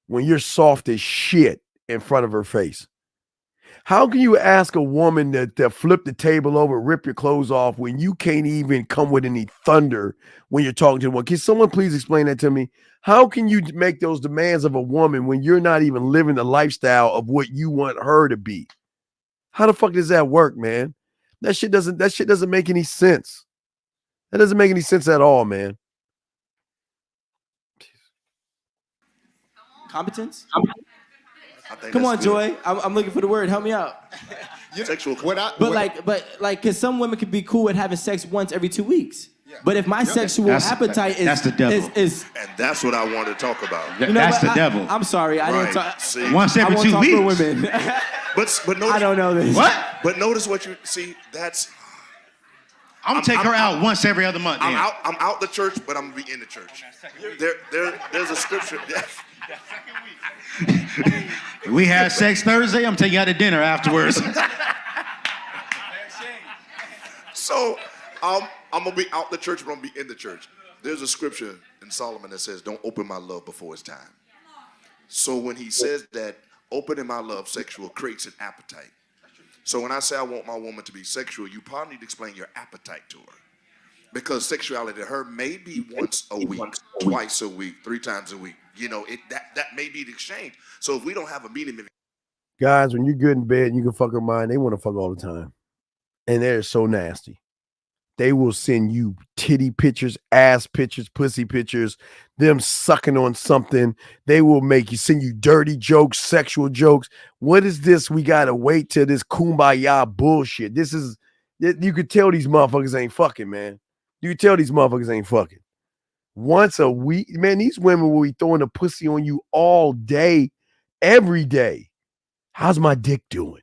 when you're soft as shit in front of her face? How can you ask a woman to flip the table over, rip your clothes off when you can't even come with any thunder when you're talking to one? Can someone please explain that to me? How can you make those demands of a woman when you're not even living the lifestyle of what you want her to be? How the fuck does that work, man? That shit doesn't make any sense. That doesn't make any sense at all, man. competence. Come on, Joy. I'm looking for the word. Help me out. Sexual. But because some women could be cool with having sex once every 2 weeks. But if my sexual appetite that's the devil. is and that's what I want to talk about. that's the devil. I'm sorry, I didn't talk. See, Once every 2 weeks. For women. but notice, I don't know this. What? But notice what you see. That's. I'm gonna take her out once every other month. I'm out the church, but I'm gonna be in the church. There's a scripture. We had sex Thursday. I'm taking you out to dinner afterwards. So I'm gonna be out the church, but I'm gonna be in the church. There's a scripture in Solomon that says, "Don't open my love before it's time." So when he says that, opening my love sexual creates an appetite. So when I say I want my woman to be sexual, you probably need to explain your appetite to her. Because sexuality to her may be once a week, twice a week, 3 times a week. You know, that may be the exchange. So if we don't have a meeting, Guys, when you're good in bed and you can fuck her mind, they want to fuck all the time. And they're so nasty. They will send you titty pictures, ass pictures, pussy pictures, them sucking on something. They will send you dirty jokes, sexual jokes. What is this? We got to wait till this kumbaya bullshit. You could tell these motherfuckers ain't fucking, man. You could tell these motherfuckers ain't fucking. Once a week, man, these women will be throwing a pussy on you all day, every day. How's my dick doing?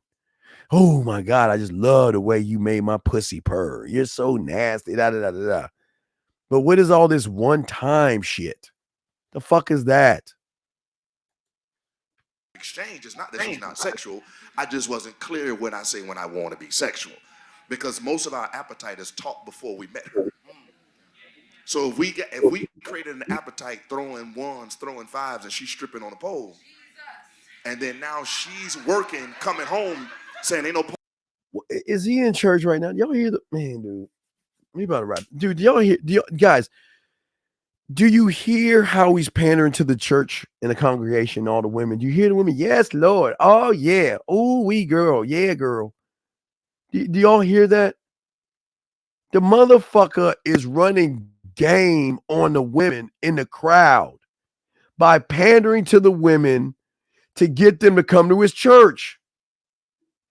Oh my God, I just love the way you made my pussy purr. You're so nasty. Da, da, da, da, da. But what is all this one-time shit? The fuck is that? exchange, it's not that she's not sexual. I just wasn't clear when I say when I want to be sexual. Because most of our appetite is taught before we met her. So if we created an appetite throwing ones, throwing fives, and she's stripping on a pole, and then now she's working, coming home, saying ain't no pole. Is he in church right now? Y'all hear the man, dude? We about to wrap. Dude, y'all hear guys? Do you hear how he's pandering to the church and the congregation, all the women? Do you hear the women? Yes, Lord. Oh, yeah. Oh, we girl. Yeah, girl. Do y'all hear that? The motherfucker is running game on the women in the crowd by pandering to the women to get them to come to his church.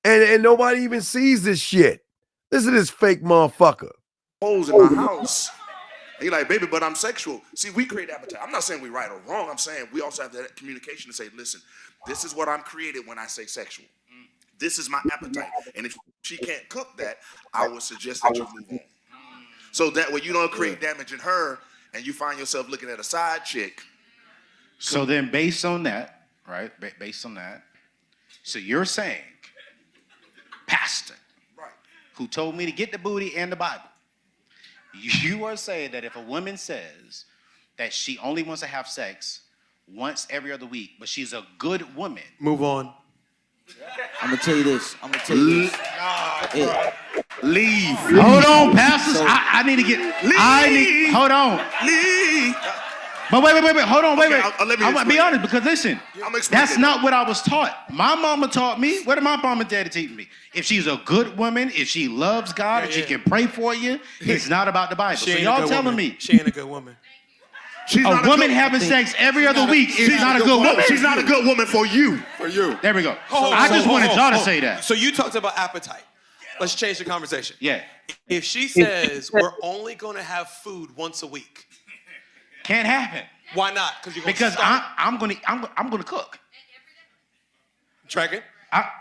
And nobody even sees this shit. Listen to this fake motherfucker. Holes in my house. And you're like, baby, but I'm sexual. See, we create appetite. I'm not saying we're right or wrong. I'm saying we also have that communication to say, listen, this is what I'm created when I say sexual. This is my appetite. And if she can't cook that, I would suggest that you move on. So that way you don't create damage in her and you find yourself looking at a side chick. So then based on that, right, based on that, so you're saying, pastor, right, who told me to get the booty and the Bible, You are saying that if a woman says that she only wants to have sex once every other week, but she's a good woman. Move on. I'm gonna tell you this. Leave. Hold on, pastors. I need to get. Leave. Hold on. Leave. But wait. Hold on. Wait. Let me I'm gonna be explain. honest because listen, that's not what I was taught. My mama taught me. What did my mama and daddy teach me? If she's a good woman, if she loves God, if she can pray for you, it's not about the Bible. So y'all telling me she ain't a good woman. She's a woman having sex every other week is not a good woman. She's not a good woman for you. For you. There we go. I just wanted y'all to say that. So you talked about appetite. Let's change the conversation. Yeah. If she says we're only going to have food once a week, can't happen. Why not? Because I'm gonna cook. Tracking?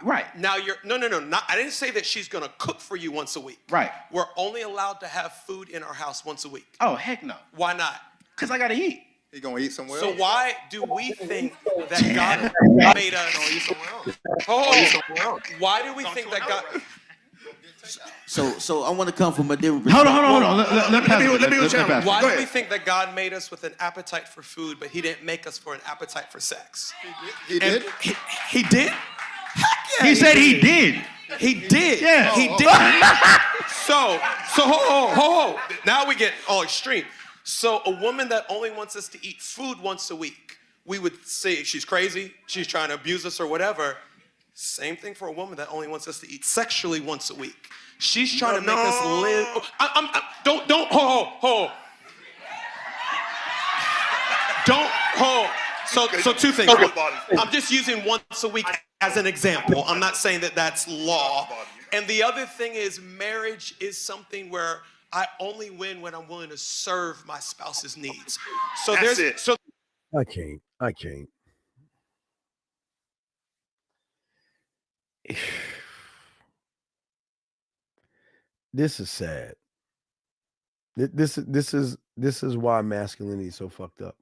Right. Now you're no. Not, I didn't say that she's gonna cook for you once a week. Right. We're only allowed to have food in our house once a week. Oh heck no. Why not? Because I gotta eat. You gonna eat somewhere So else? why do we think that God made us? Why do we think that God? So I want to come from a different perspective. Hold on. Let me challenge. Why do we think that God made us with an appetite for food, but He didn't make us for an appetite for sex? He did? He did? Heck yeah, He said he did. He did. Yeah. He did. So ho. Now we get all extreme. So a woman that only wants us to eat food once a week, we would say she's crazy, she's trying to abuse us or whatever. Same thing for a woman that only wants us to eat sexually once a week. She's trying to make us live. Don't ho. Don't ho. So two things. I'm just using once a week as an example. I'm not saying that that's law. And the other thing is marriage is something where I only win when I'm willing to serve my spouse's needs. So That's there's it. so I can't. This is sad. This is why masculinity is so fucked up.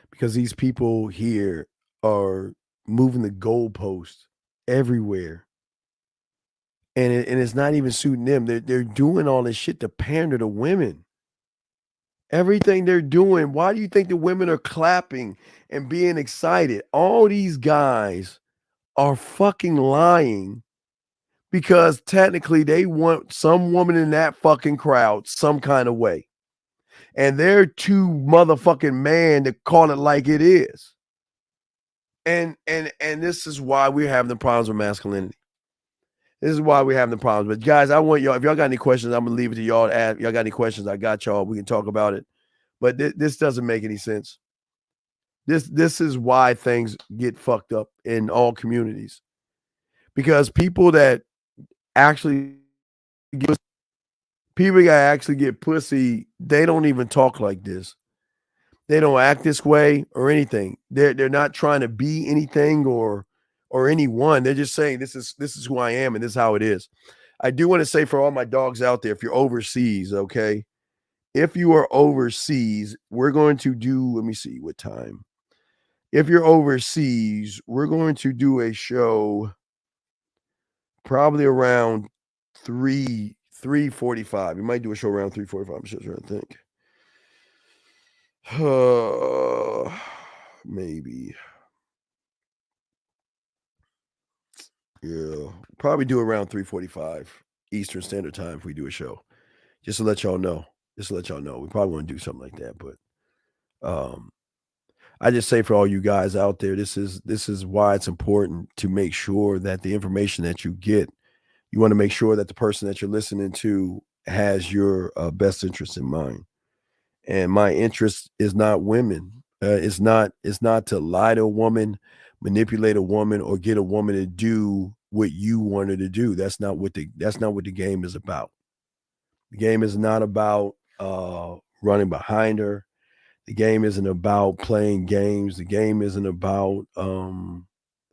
Because these people here are moving the goalposts everywhere. And it's not even suiting them. They're doing all this shit to pander to women. Everything they're doing, why do you think the women are clapping and being excited? All these guys are fucking lying because technically they want some woman in that fucking crowd some kind of way. And they're too motherfucking man to call it like it is. And this is why we're having the problems with masculinity. This is why we're having the problems. But guys, I want y'all, if y'all got any questions, I'm gonna leave it to y'all to ask. Y'all got any questions? I got y'all. We can talk about it. But this doesn't make any sense. This is why things get fucked up in all communities. Because people that actually get pussy, they don't even talk like this. They don't act this way or anything. They're not trying to be anything or anyone. They're just saying this is who I am and this is how it is. I do want to say for all my dogs out there, if you're overseas, okay? If you are overseas, we're going to do, let me see what time. If you're overseas, we're going to do a show probably around 3:45. We might do a show around 3:45. I'm just trying to think. Maybe. Yeah, probably do around 3:45 Eastern Standard Time if we do a show. Just to let y'all know. We probably want to do something like that, but I just say for all you guys out there, this is why it's important to make sure that the information that you get, you want to make sure that the person that you're listening to has your best interest in mind. And my interest is not women. It's not to lie to a woman, manipulate a woman, or get a woman to do what you want her to do. That's not what the game is about. The game is not about running behind her. The game isn't about playing games. The game isn't about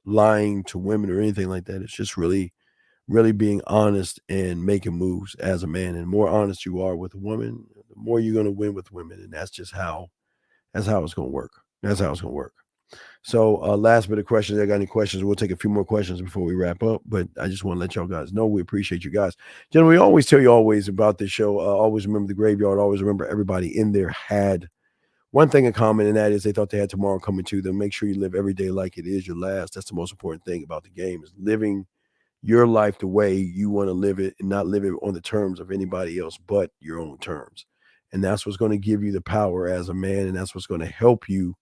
lying to women or anything like that. It's just really, really being honest and making moves as a man. And the more honest you are with a woman, the more you're going to win with women. And that's just how it's going to work. That's how it's going to work. So last bit of questions. I got any questions? We'll take a few more questions before we wrap up. But I just want to let y'all guys know we appreciate you guys. Gentlemen, we always tell you always about this show. Always remember the graveyard. Always remember everybody in there had one thing in common, and that is they thought they had tomorrow coming to them. Make sure you live every day like it is your last. That's the most important thing about the game, is living your life the way you want to live it and not live it on the terms of anybody else but your own terms. And that's what's going to give you the power as a man, and that's what's going to help you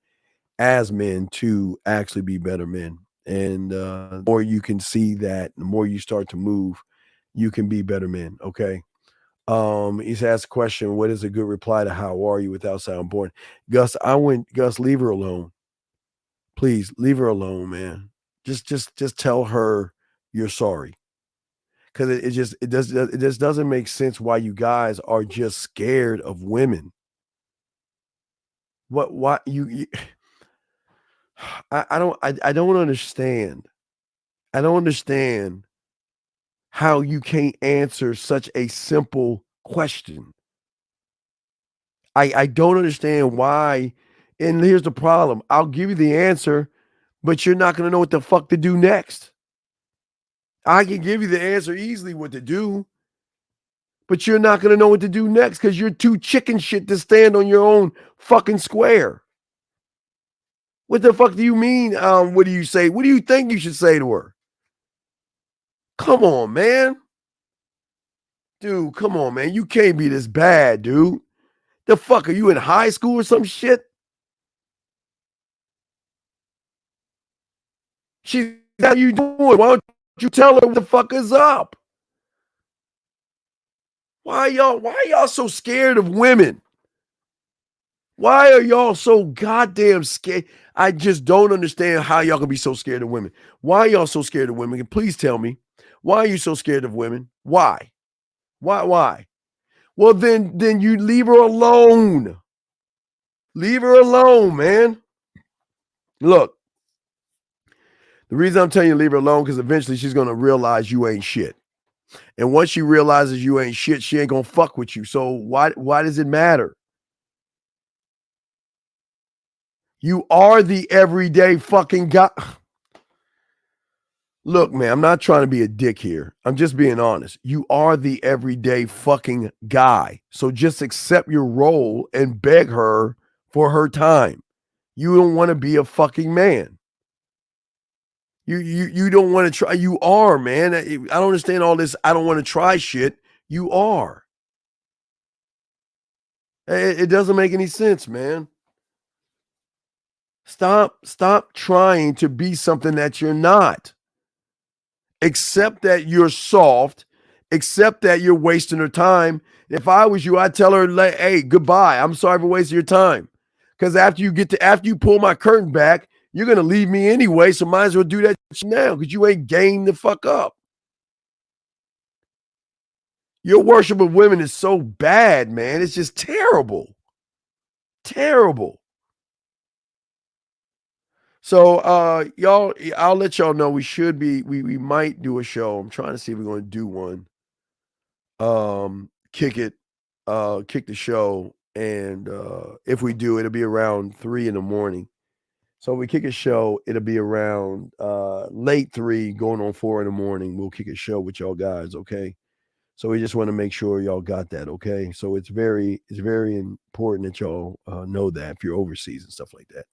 as men to actually be better men. And the more you can see that, the more you start to move, you can be better men, okay? He's asked a question, what is a good reply to how are you without sounding boring? Gus, leave her alone. Please, leave her alone, man. Just tell her you're sorry. Because it just doesn't make sense why you guys are just scared of women. Why you I don't understand. I don't understand how you can't answer such a simple question. I don't understand why. And here's the problem. I'll give you the answer, but you're not going to know what the fuck to do next. I can give you the answer easily what to do, but you're not going to know what to do next because you're too chicken shit to stand on your own fucking square. What the fuck do you mean? What do you say? What do you think you should say to her? Come on, man. Dude, come on, man. You can't be this bad, dude. The fuck, are you in high school or some shit? She's how you doing? Why don't you tell her what the fuck is up? Why y'all so scared of women? Why are y'all so goddamn scared? I just don't understand how y'all can be so scared of women. Why are y'all so scared of women? Please tell me. Why are you so scared of women? Why? Why? Well, then you leave her alone. Leave her alone, man. Look, the reason I'm telling you to leave her alone because eventually she's going to realize you ain't shit. And once she realizes you ain't shit, she ain't going to fuck with you. So why does it matter? You are the everyday fucking guy. Look, man, I'm not trying to be a dick here. I'm just being honest. You are the everyday fucking guy. So just accept your role and beg her for her time. You don't want to be a fucking man. You don't want to try. You are, man. I don't understand all this. I don't want to try shit. You are. It doesn't make any sense, man. Stop trying to be something that you're not. Accept that you're soft. Accept that you're wasting her time. If I was you, I'd tell her, hey, goodbye. I'm sorry for wasting your time. Because after you pull my curtain back, you're gonna leave me anyway. So might as well do that now because you ain't gained the fuck up. Your worship of women is so bad, man. It's just terrible. Terrible. So y'all, I'll let y'all know we might do a show. I'm trying to see if we're going to do one. Kick the show. And if we do, it'll be around 3 a.m. So if we kick a show, it'll be around late 3, going on 4 a.m. We'll kick a show with y'all guys, okay? So we just want to make sure y'all got that, okay? So it's very important that y'all know that if you're overseas and stuff like that.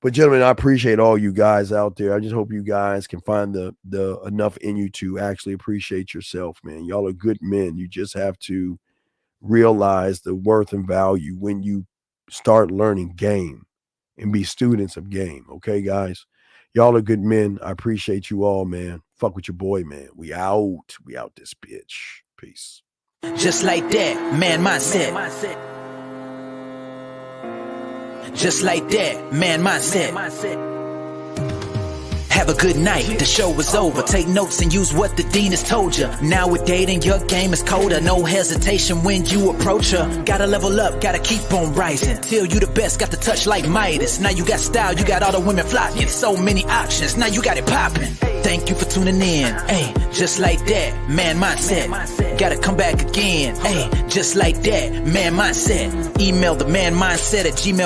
But gentlemen, I appreciate all you guys out there. I just hope you guys can find the enough in you to actually appreciate yourself, man. Y'all are good men. You just have to realize the worth and value when you start learning game and be students of game. Okay, guys? Y'all are good men. I appreciate you all, man. Fuck with your boy, man. We out this bitch. Peace. Just like that, man mindset. Just like that, man mindset. Have a good night, the show is over. Take notes and use what the dean has told you. Now with dating, your game is colder. No hesitation when you approach her. Gotta level up, gotta keep on rising. Till you the best, got the touch like Midas. Now you got style, you got all the women flocking. So many options, now you got it popping. Thank you for tuning in. Hey, just like that, man mindset. Gotta come back again. Hey, just like that, man mindset. Email the man mindset at gmail.com.